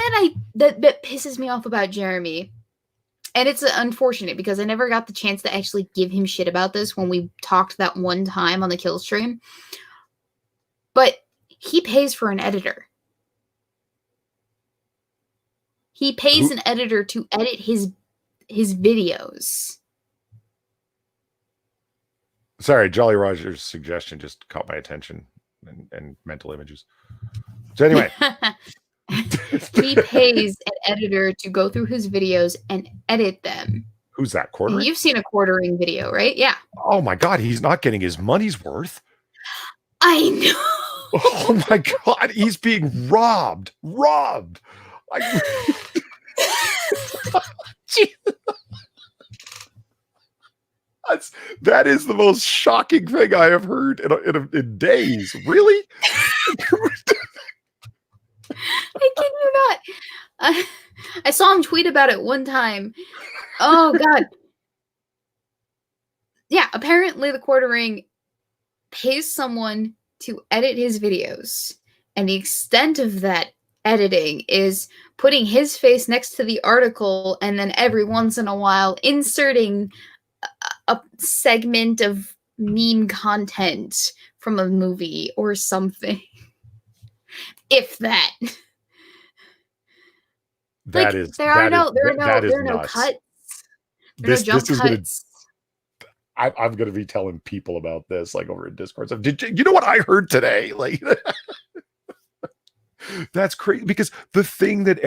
that pisses me off about Jeremy, and it's unfortunate because I never got the chance to actually give him shit about this when we talked that one time on the kill stream, but he pays for an editor. He pays an editor to edit his videos. Sorry, Jolly Roger's suggestion just caught my attention and mental images. So anyway. He pays an editor to go through his videos and edit them. Who's that, Quartering? And you've seen a quartering video, right? Yeah. Oh my God, he's not getting his money's worth. I know. Oh my God, he's being robbed. That is the most shocking thing I have heard in days. Really? I kid you not. I saw him tweet about it one time. Oh, God. Yeah, apparently the quartering pays someone to edit his videos. And the extent of that editing is putting his face next to the article and then every once in a while inserting a segment of meme content from a movie or something. If that. There are no cuts. There are no jump cuts. I'm going to be telling people about this, like over in Discord. So you know what I heard today? Like, that's crazy because the thing that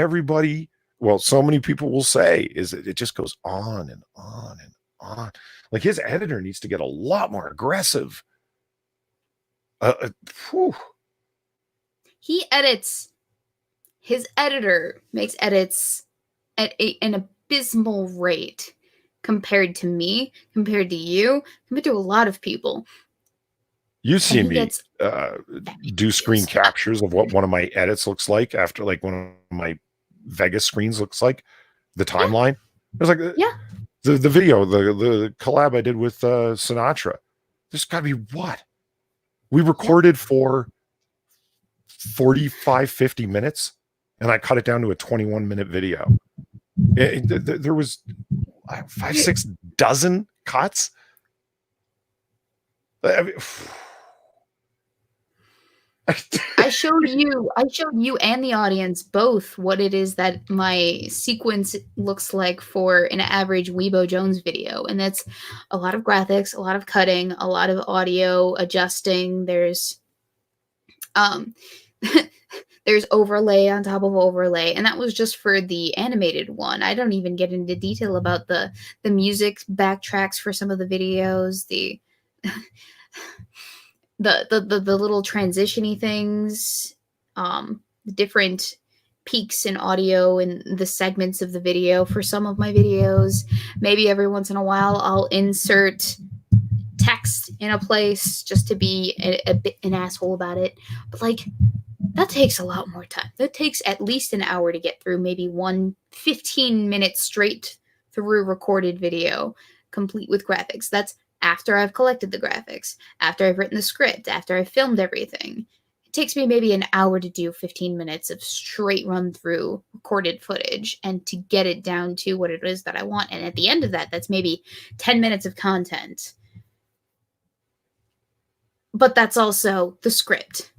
so many people will say is that it just goes on and on and on. Like his editor needs to get a lot more aggressive. He edits. His editor makes edits at an abysmal rate compared to me, compared to you, compared to a lot of people. You've seen me do screen captures of what one of my edits looks like after, like, one of my Vegas screens looks like. The timeline. It was like the video, the collab I did with Sinatra. There's got to be what? We recorded for 45, 50 minutes, and I cut it down to a 21-minute video. There was 5, 6 dozen cuts. I mean, I showed you and the audience both what it is that my sequence looks like for an average Weebo Jones video. And that's a lot of graphics, a lot of cutting, a lot of audio adjusting. There's there's overlay on top of overlay. And that was just for the animated one. I don't even get into detail about the music backtracks for some of the videos, the little transition-y things, the different peaks in audio in the segments of the video for some of my videos. Maybe every once in a while I'll insert text in a place just to be a bit an asshole about it. But like, that takes a lot more time. That takes at least an hour to get through, maybe 15 minutes straight through recorded video, complete with graphics. That's after I've collected the graphics, after I've written the script, after I've filmed everything. It takes me maybe an hour to do 15 minutes of straight run through recorded footage and to get it down to what it is that I want. And at the end of that, that's maybe 10 minutes of content. But that's also the script,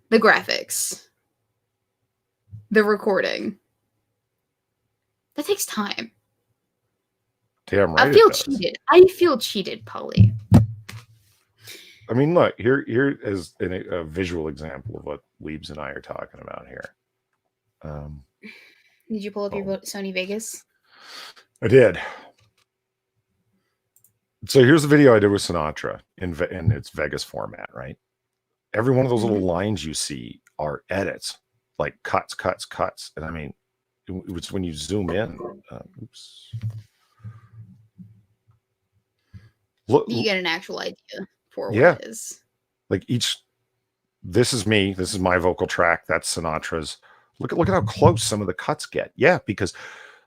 the graphics, the recording. That takes time. Damn right. I feel cheated. I feel cheated, Polly. I mean, look, here is a visual example of what Weebs and I are talking about here. Did you pull up your Sony Vegas? I did. So here's the video I did with Sinatra in its Vegas format, right? Every one of those little lines you see are edits, like cuts. And I mean, it's when you zoom in. Oops. Look, you get an actual idea for what it is. Like this is me. This is my vocal track. That's Sinatra's. Look at how close some of the cuts get. Yeah, because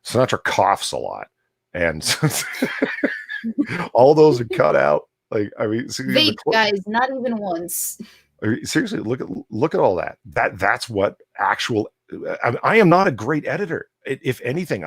Sinatra coughs a lot, and all those are cut out. Like, I mean, guys, not even once. Seriously, look at all that. That's what actual. I am not a great editor. If anything,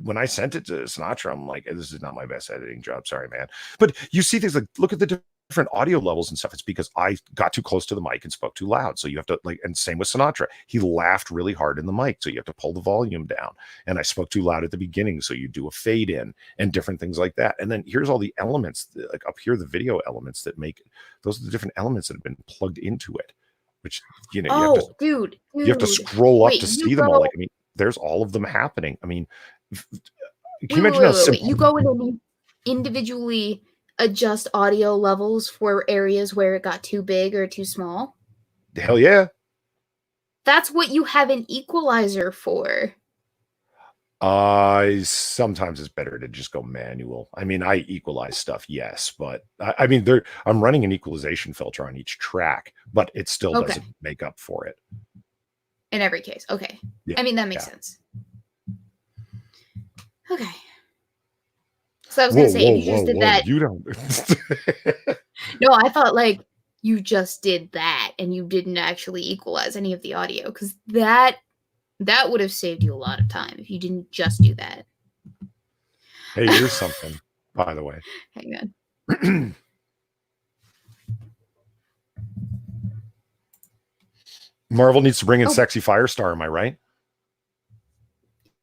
when I sent it to Sinatra, I'm like, this is not my best editing job. Sorry, man. But you see things like, look at the different audio levels and stuff. It's because I got too close to the mic and spoke too loud. So you have to and same with Sinatra. He laughed really hard in the mic. So you have to pull the volume down. And I spoke too loud at the beginning. So you do a fade in and different things like that. And then here's all the elements, like up here, the video elements that make, those are the different elements that have been plugged into it, which, you have to scroll up to see them all. Like, I mean, there's all of them happening. I mean, can you imagine how simple? You go in and individually adjust audio levels for areas where it got too big or too small? Hell yeah. That's what you have an equalizer for. Sometimes it's better to just go manual. I mean, I equalize stuff, yes, but I mean, I'm running an equalization filter on each track, but it still doesn't make up for it. In every case. Okay. Yeah. I mean, that makes sense. Okay. So I was going to say, if you just did that. You don't. No, I thought like you just did that and you didn't actually equalize any of the audio, because that would have saved you a lot of time if you didn't just do that. Hey, here's something, by the way. Hang on. Marvel needs to bring in Sexy Firestar, am I right?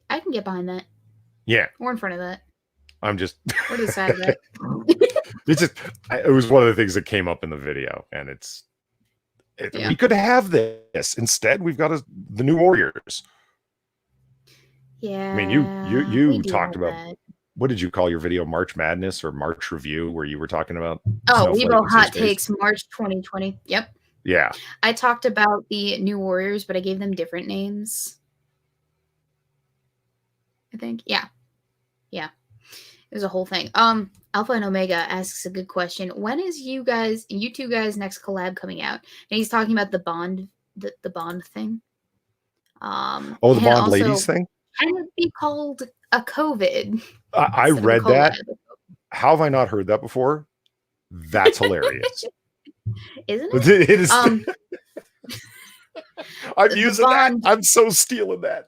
I can get behind that. Yeah. Or in front of that. I'm just... Or to the side of that. It was one of the things that came up in the video, and we could have this. Instead, we've got the New Warriors. Yeah. I mean, you talked about... That. What did you call your video? March Madness or March Review, where you were talking about... Weebo Hot Takes March 2020. Yep. Yeah. I talked about the New Warriors, but I gave them different names. I think. Yeah. It was a whole thing. Alpha and Omega asks a good question. When is you two guys next collab coming out? And he's talking about the Bond thing. The Bond ladies thing? Can it be called a COVID? I read that. How have I not heard that before? That's hilarious. Isn't it? It is. I'm using that. I'm so stealing that.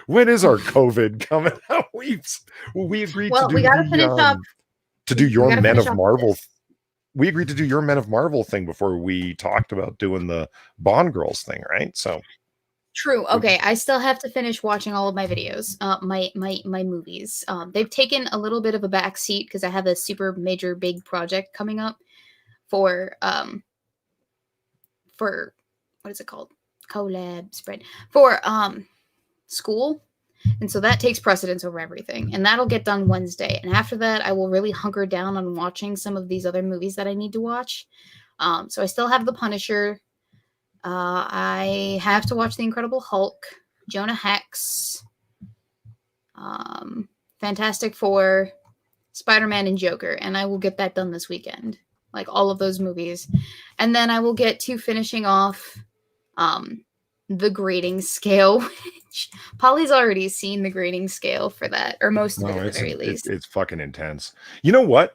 When is our COVID coming out? We agreed to do we gotta finish up. To do your Men of Marvel. We agreed to do your Men of Marvel thing before we talked about doing the Bond Girls thing, right? So true. Okay, I still have to finish watching all of my videos, my movies. They've taken a little bit of a back seat because I have a super major big project coming up for what is it called? Collab spread for school. And so that takes precedence over everything. And that'll get done Wednesday. And after that, I will really hunker down on watching some of these other movies that I need to watch. So I still have The Punisher. I have to watch The Incredible Hulk, Jonah Hex, Fantastic Four, Spider-Man, and Joker. And I will get that done this weekend. Like all of those movies. And then I will get to finishing off the grading scale Polly's already seen the grading scale for that, or most of it at the very least. It's fucking intense. You know what?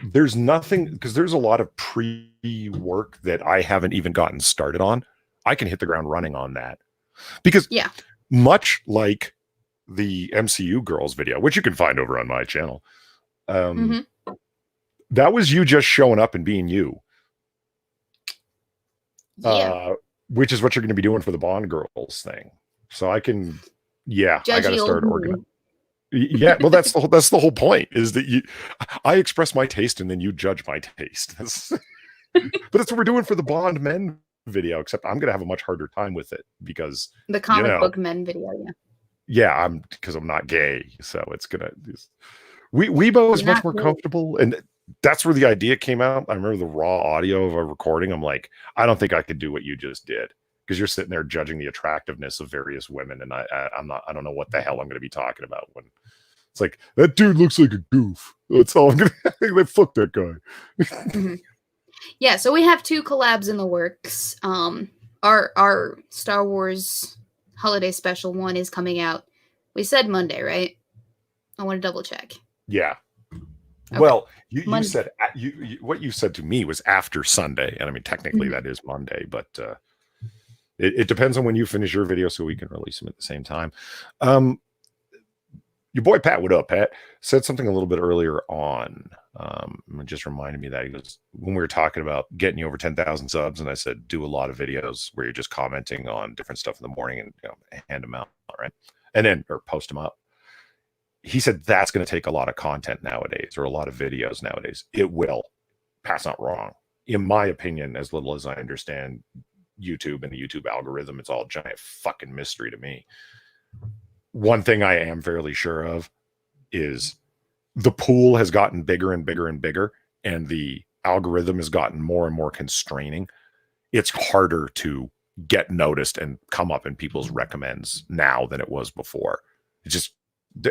There's nothing, because there's a lot of pre-work that I haven't even gotten started on. I can hit the ground running on that. Because much like the MCU Girls video, which you can find over on my channel, that was you just showing up and being you. Which is what you're going to be doing for the Bond Girls thing. So I can, I got to start organizing. Yeah, well, that's the whole point, is that I express my taste and then you judge my taste. But that's what we're doing for the Bond Men video, except I'm going to have a much harder time with it because the comic book men video. Because I'm not gay, so it's gonna. Weebo is much more comfortable, and that's where the idea came out. I remember the raw audio of a recording. I'm like, I don't think I could do what you just did, because you're sitting there judging the attractiveness of various women, and I don't know what the hell I'm going to be talking about when it's like, that dude looks like a goof. That's all I'm going to think. Fuck that guy. Yeah, so we have 2 collabs in the works. Our Star Wars holiday special one is coming out. We said Monday, right? I want to double check. Yeah. Okay. Well, you said what you said to me was after Sunday, and I mean technically that is Monday, but it depends on when you finish your video, so we can release them at the same time. Your boy Pat, what up, Pat? Said something a little bit earlier on. It just reminded me that he goes, when we were talking about getting you over 10,000 subs, and I said do a lot of videos where you're just commenting on different stuff in the morning and hand them out, right? And then or post them up. He said that's going to take a lot of content nowadays, or a lot of videos nowadays. It will. Pat's not wrong. In my opinion, as little as I understand YouTube and the YouTube algorithm, it's all a giant fucking mystery to me. One thing I am fairly sure of is the pool has gotten bigger and bigger and bigger, and the algorithm has gotten more and more constraining. It's harder to get noticed and come up in people's recommends now than it was before. It's just,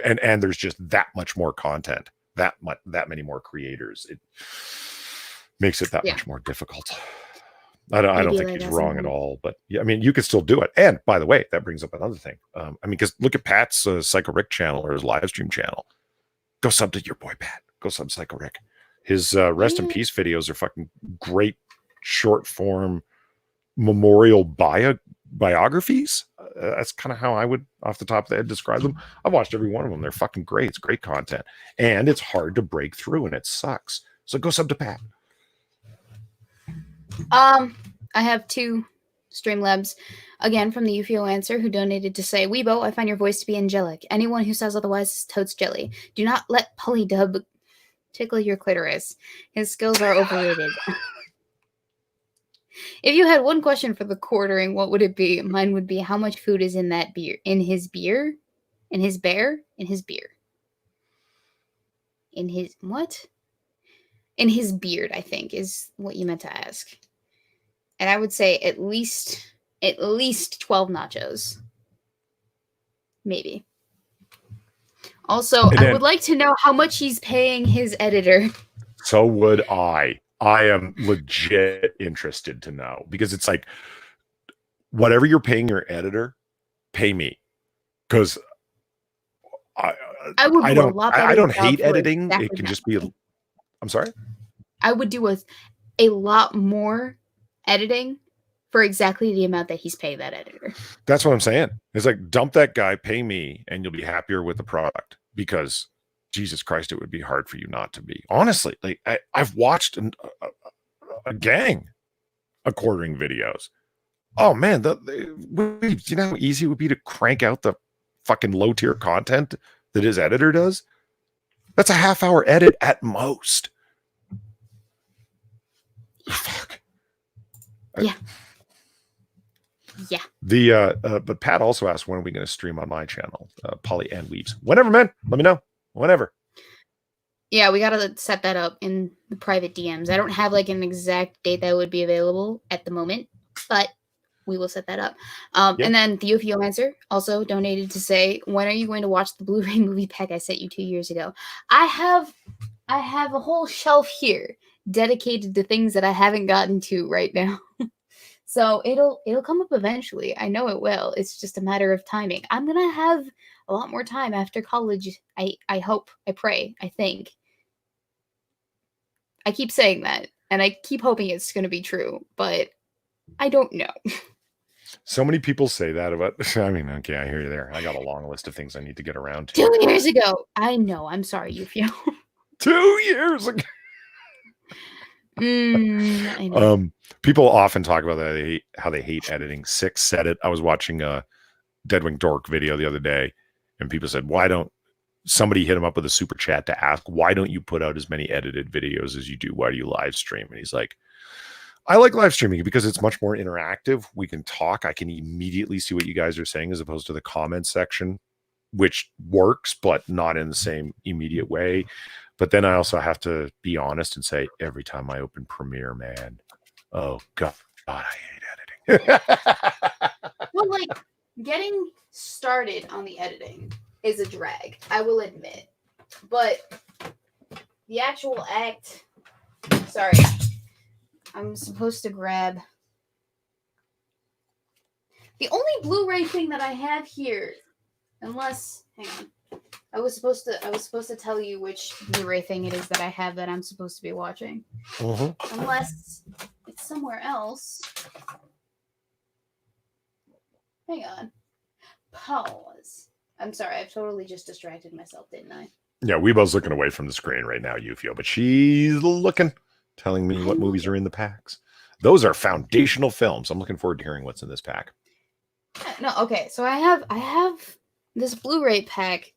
and there's just that much more content, that many more creators. It makes it that much more difficult. I don't think he's wrong at all, but yeah, I mean, you could still do it. And by the way, that brings up another thing. I mean, because look at Pat's Psycho Rick channel, or his live stream channel. Go sub to your boy Pat. Go sub Psycho Rick. His rest in peace videos are fucking great, short form memorial biographies. That's kind of how I would, off the top of the head, describe them. I've watched every one of them. They're fucking great. It's great content, and it's hard to break through, and it sucks. So go sub to Pat. I have 2 Streamlabs, again from the UFO Answer, who donated to say, Weebo, I find your voice to be angelic. Anyone who says otherwise is totes jelly. Do not let Polydub tickle your clitoris. His skills are overrated. If you had one question for the quartering, what would it be? Mine would be, how much food is in that beer? In his beer? In his bear? In his beer? In his what? In his beard, I think, is what you meant to ask. And I would say at least 12 nachos. Maybe. Also, I would like to know how much he's paying his editor. So would I. I am legit interested to know, because it's like, whatever you're paying your editor, pay me. Because I don't hate editing. Exactly, it can just be I'm sorry? I would do a lot more editing for exactly the amount that he's paying that editor. That's what I'm saying. It's like, dump that guy, pay me, and you'll be happier with the product, because Jesus Christ, it would be hard for you not to be. Honestly, like I've watched a gang of quartering videos. Oh man, you know how easy it would be to crank out the fucking low tier content that his editor does? That's a half-hour edit at most. Fuck. Yeah. Yeah. But Pat also asked, when are we going to stream on my channel, Poly and Weebs? Whenever, man. Let me know. Whenever. Yeah, we gotta set that up in the private DMs. I don't have like an exact date that would be available at the moment, but we will set that up. And then the UFO Answer also donated to say, when are you going to watch the Blu-ray movie pack I sent you 2 years ago? I have a whole shelf here dedicated to things that I haven't gotten to right now. So it'll come up eventually. I know it will. It's just a matter of timing. I'm gonna have a lot more time after college. I hope, I pray, I think. I keep saying that, and I keep hoping it's gonna be true, but I don't know. So many people say that about. I mean, okay, I hear you there. I got a long list of things I need to get around to. 2 years ago. I know. I'm sorry, you feel. 2 years ago. I know. People often talk about that. How they hate editing. Six said it. I was watching a Deadwing Dork video the other day, and people said, "Why don't?" Somebody hit him up with a super chat to ask, "Why don't you put out as many edited videos as you do? Why do you live stream?" And he's like, "I like live streaming because it's much more interactive. We can talk. I can immediately see what you guys are saying as opposed to the comment section, which works, but not in the same immediate way. But then I also have to be honest and say, every time I open Premiere, man, oh God, I hate editing." Well, like, getting started on the editing is a drag, I will admit. But the actual act... Sorry. I'm supposed to grab... The only Blu-ray thing that I have here, unless... Hang on. I was supposed to tell you which Blu-ray thing it is that I have that I'm supposed to be watching. Mm-hmm. Unless it's somewhere else. Hang on. Pause. I'm sorry, I've totally just distracted myself, didn't I? Yeah, Weebo's looking away from the screen right now, Yufio, but she's looking, telling me what movies are in the packs. Those are foundational films. I'm looking forward to hearing what's in this pack. No, okay, so I have this Blu-ray pack.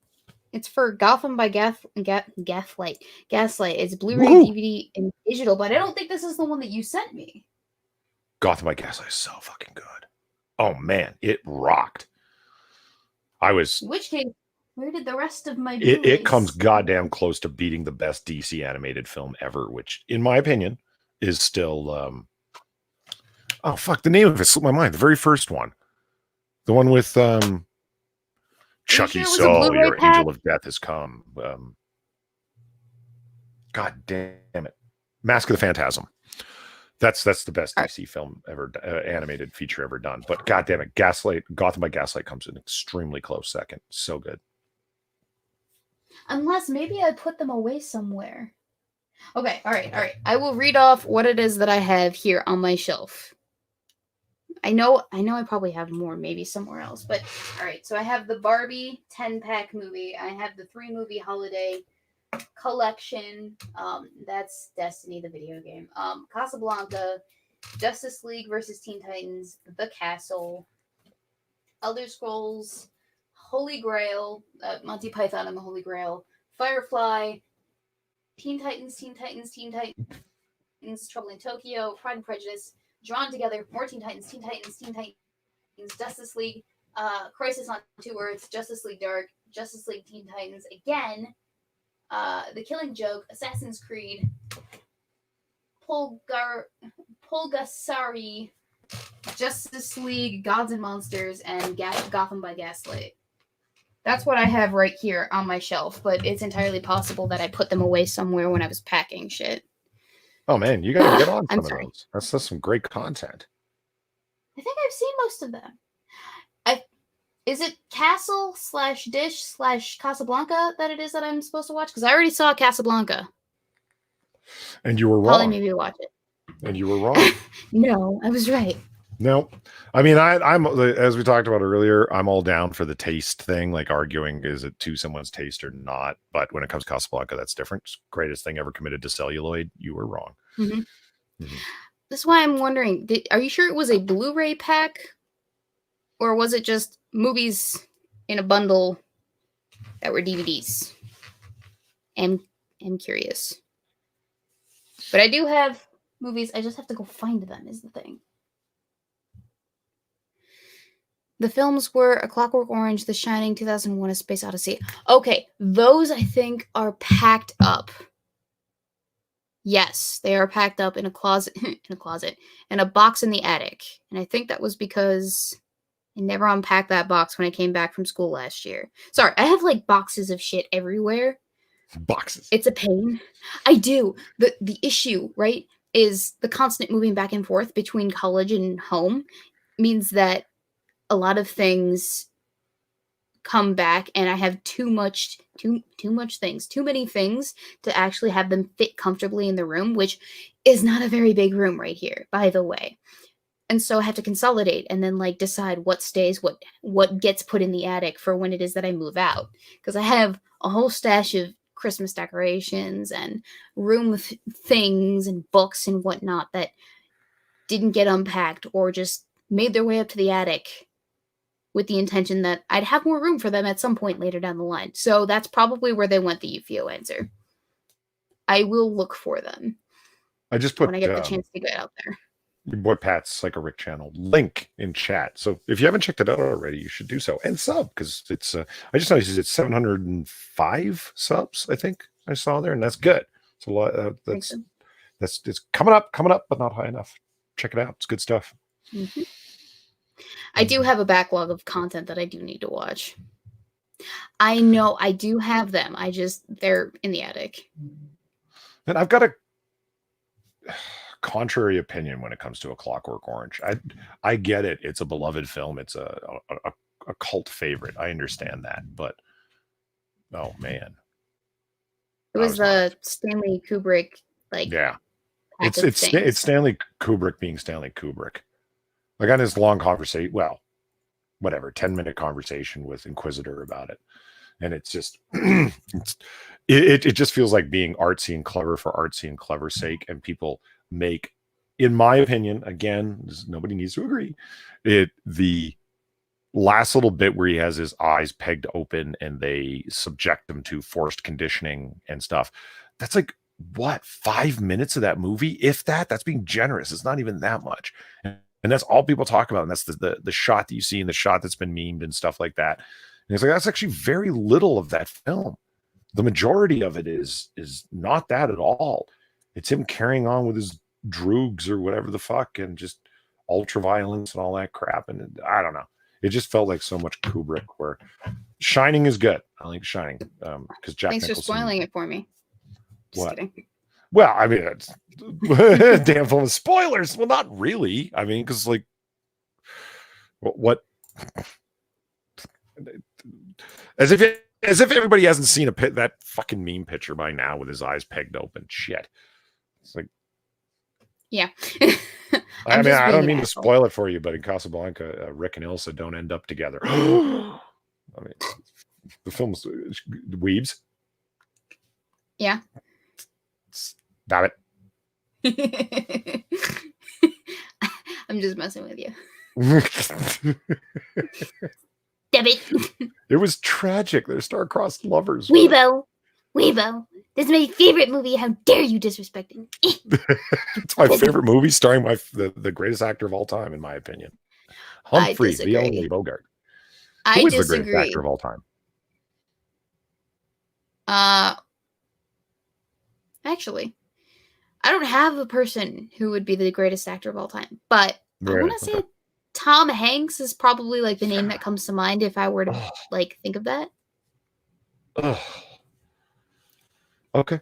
It's for Gotham by Gaslight. It's Blu-ray, DVD, and digital, but I don't think this is the one that you sent me. Gotham by Gaslight is so fucking good. Oh man, it rocked. In which case, where did the rest of my it comes goddamn close to beating the best DC animated film ever, which in my opinion is still oh fuck, the name of it slipped my mind. The very first one. The one with Chucky Soul, your pack? Angel of Death has come. God damn it. Mask of the Phantasm. That's the best DC film ever, animated feature ever done. But God damn it, Gotham by Gaslight comes in extremely close second. So good. Unless maybe I put them away somewhere. Okay, all right. I will read off what it is that I have here on my shelf. I know I probably have more, maybe somewhere else. But all right, so I have the Barbie 10-pack movie. I have the 3-movie holiday collection. That's Destiny, the video game. Casablanca, Justice League versus Teen Titans, The Castle, Elder Scrolls, Holy Grail, Monty Python and the Holy Grail, Firefly, Teen Titans, Trouble in Tokyo, Pride and Prejudice, Drawn Together, more Teen Titans, Justice League, Crisis on Two Earths, Justice League Dark, Justice League Teen Titans again, The Killing Joke, Assassin's Creed, Pulgasari, Justice League, Gods and Monsters, and Gotham by Gaslight. That's what I have right here on my shelf, but it's entirely possible that I put them away somewhere when I was packing shit. Oh man, you gotta get on some of those. That's some great content. I think I've seen most of them. Is it Castle/Dish/Casablanca that it is that I'm supposed to watch? Because I already saw Casablanca. And you were wrong. Probably maybe watch it. And you were wrong. No, I was right. No, I mean, I'm as we talked about earlier, I'm all down for the taste thing, like arguing is it to someone's taste or not. But when it comes to Casablanca, that's different. It's the greatest thing ever committed to celluloid. You were wrong. Mm-hmm. Mm-hmm. That's why I'm wondering, are you sure it was a Blu-ray pack? Or was it just movies in a bundle that were DVDs? I'm curious. But I do have movies. I just have to go find them is the thing. The films were A Clockwork Orange, The Shining, 2001: A Space Odyssey. Okay, those I think are packed up. Yes, they are packed up in a closet, in a box in the attic. And I think that was because I never unpacked that box when I came back from school last year. Sorry, I have like boxes of shit everywhere. Boxes. It's a pain. I do. The issue, right? is the constant moving back and forth between college and home means that a lot of things come back, and I have too many things to actually have them fit comfortably in the room, which is not a very big room right here, by the way. And so I have to consolidate and then like decide what stays, what gets put in the attic for when it is that I move out, because I have a whole stash of Christmas decorations and room things and books and whatnot that didn't get unpacked or just made their way up to the attic with the intention that I'd have more room for them at some point later down the line. So that's probably where they went the UFO answer. I will look for them. I just put when I get the chance to get out there. Your boy Pat's Psycho-Rick channel link in chat. So if you haven't checked it out already, you should do so. And sub, because it's I just noticed it's 705 subs, I think I saw there, and that's good. It's a lot. That's it's coming up, but not high enough. Check it out. It's good stuff. Mm-hmm. I do have a backlog of content that I do need to watch. I know I do have them. They're in the attic. And I've got a contrary opinion when it comes to A Clockwork Orange. I get it. It's a beloved film. It's a cult favorite. I understand that, but oh man, it was the Stanley Kubrick It's Stanley Kubrick being Stanley Kubrick. Like on his long conversation, 10-minute conversation with Inquisitor about it. And it's just, it just feels like being artsy and clever for artsy and clever sake. And people make, in my opinion, again, nobody needs to agree, the last little bit where he has his eyes pegged open and they subject him to forced conditioning and stuff. That's like, 5 minutes of that movie? If that's being generous. It's not even that much. And that's all people talk about. And that's the shot that you see and the shot that's been memed and stuff like that. And it's like, that's actually very little of that film. The majority of it is not that at all. It's him carrying on with his droogs or whatever the fuck and just ultra violence and all that crap. And I don't know. It just felt like so much Kubrick, where Shining is good. I like Shining. Because Jack Thanks Nicholson, for spoiling it for me. Just what? kidding. Well, I mean, it's damn full of spoilers. Well, not really. I mean, because like, what? As if everybody hasn't seen that fucking meme picture by now with his eyes pegged open. Shit. It's like, yeah. I mean, I don't mean to spoil it for you, but in Casablanca, Rick and Ilsa don't end up together. I mean, the film's Weebs. Yeah. Stop it. I'm just messing with you. Damn it. It was tragic. They're star-crossed lovers. Weebo. This is my favorite movie. How dare you disrespect it? It's my favorite movie, starring the greatest actor of all time, in my opinion. Humphrey, the only Bogart. Who is the greatest actor of all time? Actually, I don't have a person who would be the greatest actor of all time, but I want to say Tom Hanks is probably like the name that comes to mind if I were to like think of that. Okay.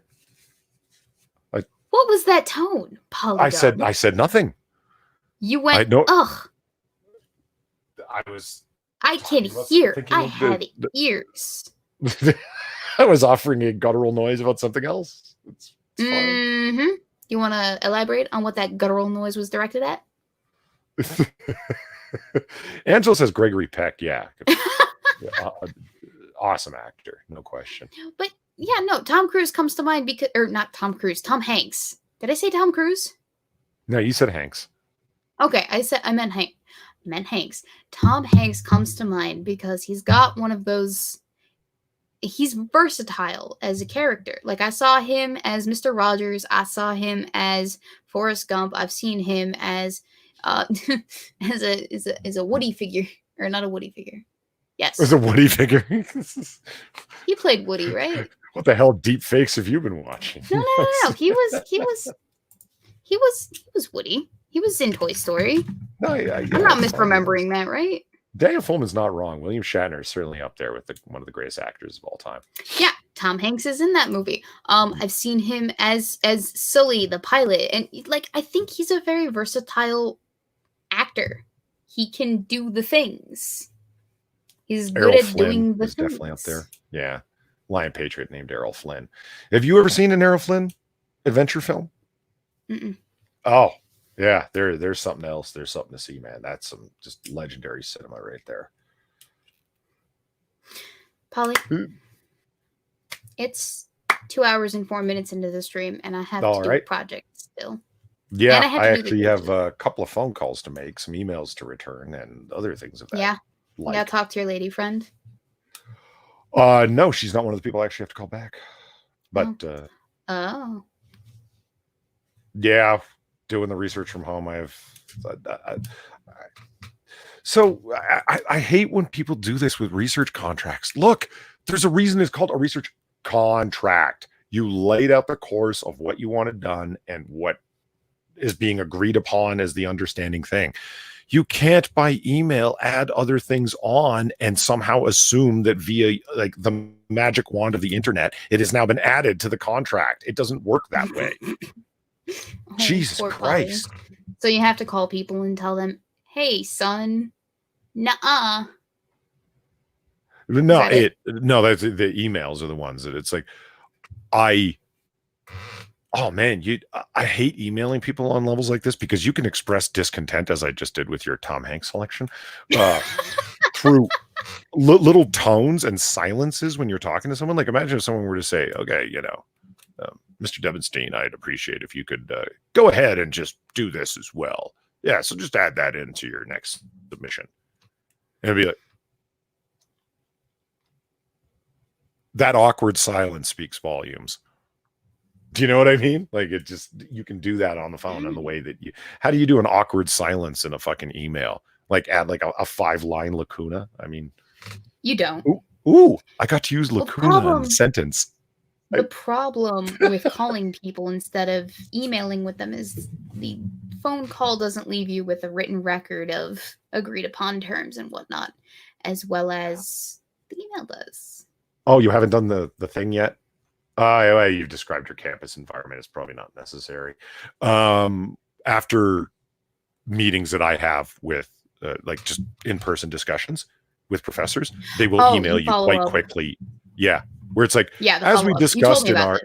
What was that tone, Polydub? I said nothing. You went, ugh. I can hear. I have ears. I was offering a guttural noise about something else. It's fine. Mm-hmm. You want to elaborate on what that guttural noise was directed at? Angela says Gregory Peck. Yeah. Awesome actor. No question. But yeah, no, Tom Cruise comes to mind because, or not Tom Cruise, Tom Hanks. Did I say Tom Cruise? No, you said Hanks. Okay, I meant Hanks. Tom Hanks comes to mind because he's got one of those. He's versatile as a character. Like I saw him as Mr. Rogers. I saw him as Forrest Gump. I've seen him as as a Woody figure, or not a Woody figure. Yes, as a Woody figure. He played Woody, right? What the hell deep fakes have you been watching? No. He was Woody. He was in Toy Story. No, yeah, I'm not misremembering that, right? Daniel Fullman's not wrong. William Shatner is certainly up there with one of the greatest actors of all time. Yeah, Tom Hanks is in that movie. I've seen him as Sully, the pilot, and like I think he's a very versatile actor. He can do the things. He's good Errol at Flynn doing the is things. definitely up there. Yeah. Lion Patriot named Errol Flynn. Have you ever seen an Errol Flynn adventure film? Mm-mm. Oh, yeah. There's something else. There's something to see, man. That's some just legendary cinema right there. Polly, it's 2 hours and 4 minutes into the stream, and I have to do a project still. Yeah, and I actually have a couple of phone calls to make, some emails to return, and other things of that. Yeah. Like. Yeah, talk to your lady friend. No, she's not one of the people I actually have to call back. But yeah, doing the research from home. I hate when people do this with research contracts. Look, there's a reason it's called a research contract. You laid out the course of what you wanted done and what is being agreed upon as the understanding thing. You can't by email add other things on and somehow assume that via like the magic wand of the internet, it has now been added to the contract. It doesn't work that way. Jesus Christ. Body. So you have to call people and tell them, hey, son, nuh-uh. No, that's the emails are the ones that it's like, oh man, I hate emailing people on levels like this because you can express discontent, as I just did with your Tom Hanks selection, through little tones and silences when you're talking to someone. Like imagine if someone were to say, okay, Mr. Debenstein, I'd appreciate if you could go ahead and just do this as well. Yeah, so just add that into your next submission. And it'd be like, that awkward silence speaks volumes. Do you know what I mean? Like it just, you can do that on the phone in the way that how do you do an awkward silence in a fucking email? Like add like a 5-line lacuna? I mean. You don't. Ooh, I got to use lacuna in a sentence. The problem with calling people instead of emailing with them is the phone call doesn't leave you with a written record of agreed upon terms and whatnot, as well as the email does. Oh, you haven't done the thing yet? You've described your campus environment. It's probably not necessary. After meetings that I have with like just in-person discussions with professors, they will email you quite quickly. Yeah. Where it's like, as we discussed in our,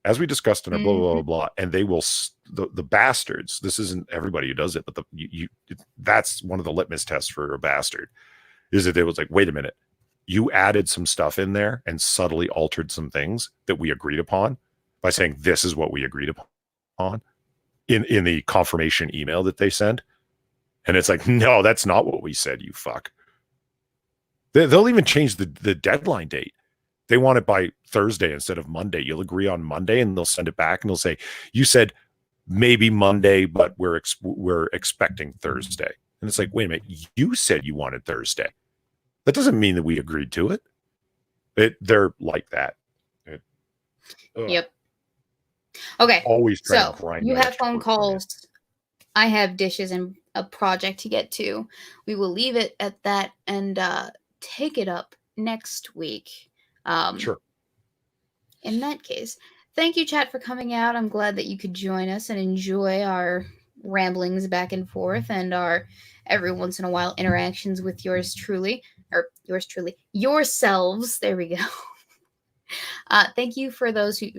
as we discussed in our blah, blah, blah, blah, and they will, the bastards, this isn't everybody who does it, but that's one of the litmus tests for a bastard, is that they was like, wait a minute, you added some stuff in there and subtly altered some things that we agreed upon by saying, this is what we agreed upon in the confirmation email that they send. And it's like, no, that's not what we said, you fuck. They'll even change the deadline date. They want it by Thursday instead of Monday. You'll agree on Monday and they'll send it back and they'll say, you said maybe Monday, but we're expecting Thursday. And it's like, wait a minute, you said you wanted Thursday. That doesn't mean that we agreed to it. They're like that. Yep. Okay. Always trying to grind. You have phone calls. I have dishes and a project to get to. We will leave it at that and take it up next week. Sure. In that case, thank you, chat, for coming out. I'm glad that you could join us and enjoy our ramblings back and forth and our every once in a while interactions with yourselves. There we go. Thank you to those who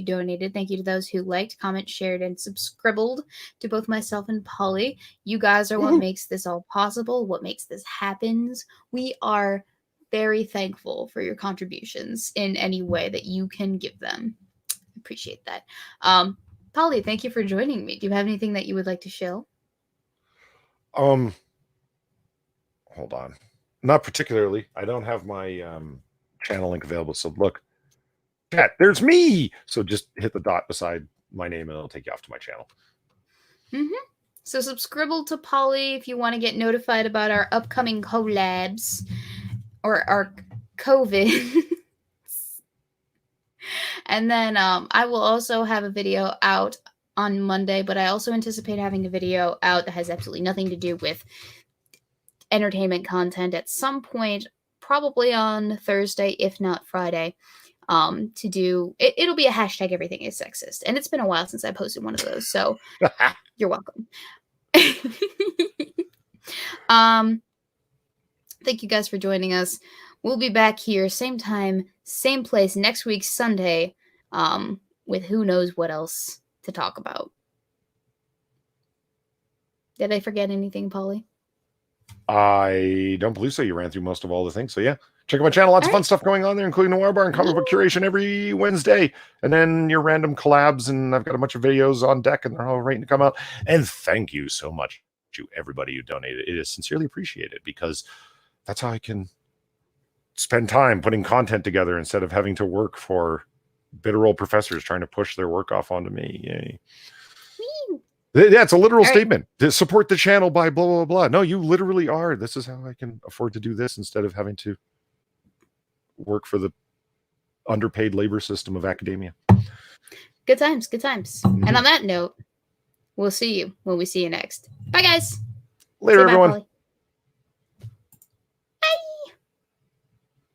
donated. Thank you to those who liked, comment, shared, and subscribed to both myself and Polly. You guys are what makes this all possible, what makes this happen. We are very thankful for your contributions in any way that you can give them. Appreciate that. Polly, thank you for joining me. Do you have anything that you would like to share? Hold on. Not particularly. I don't have my channel link available. So look, chat, there's me. So just hit the dot beside my name and it'll take you off to my channel. So subscribe to Polly if you want to get notified about our upcoming collabs or our COVID. And then I will also have a video out on Monday, but I also anticipate having a video out that has absolutely nothing to do with entertainment content at some point, probably on Thursday, if not Friday, to do it. It'll be a hashtag everything is sexist. And it's been a while since I posted one of those, so you're welcome. Thank you guys for joining us. We'll be back here same time, same place next week Sunday, with who knows what else to talk about. Did I forget anything, Polly? I don't believe so. You ran through most of all the things. So yeah, check out my channel. Lots of fun stuff going on there, including Noir Bar and comic book curation every Wednesday. And then your random collabs. And I've got a bunch of videos on deck and they're all waiting to come out. And thank you so much to everybody who donated. It is sincerely appreciated because that's how I can spend time putting content together instead of having to work for bitter old professors trying to push their work off onto me. Yay. Yeah, it's a literal statement. To support the channel by blah, blah, blah. No, you literally are. This is how I can afford to do this instead of having to work for the underpaid labor system of academia. Good times, good times. And on that note, we'll see you when we see you next. Bye, guys. Later, everyone. Bye,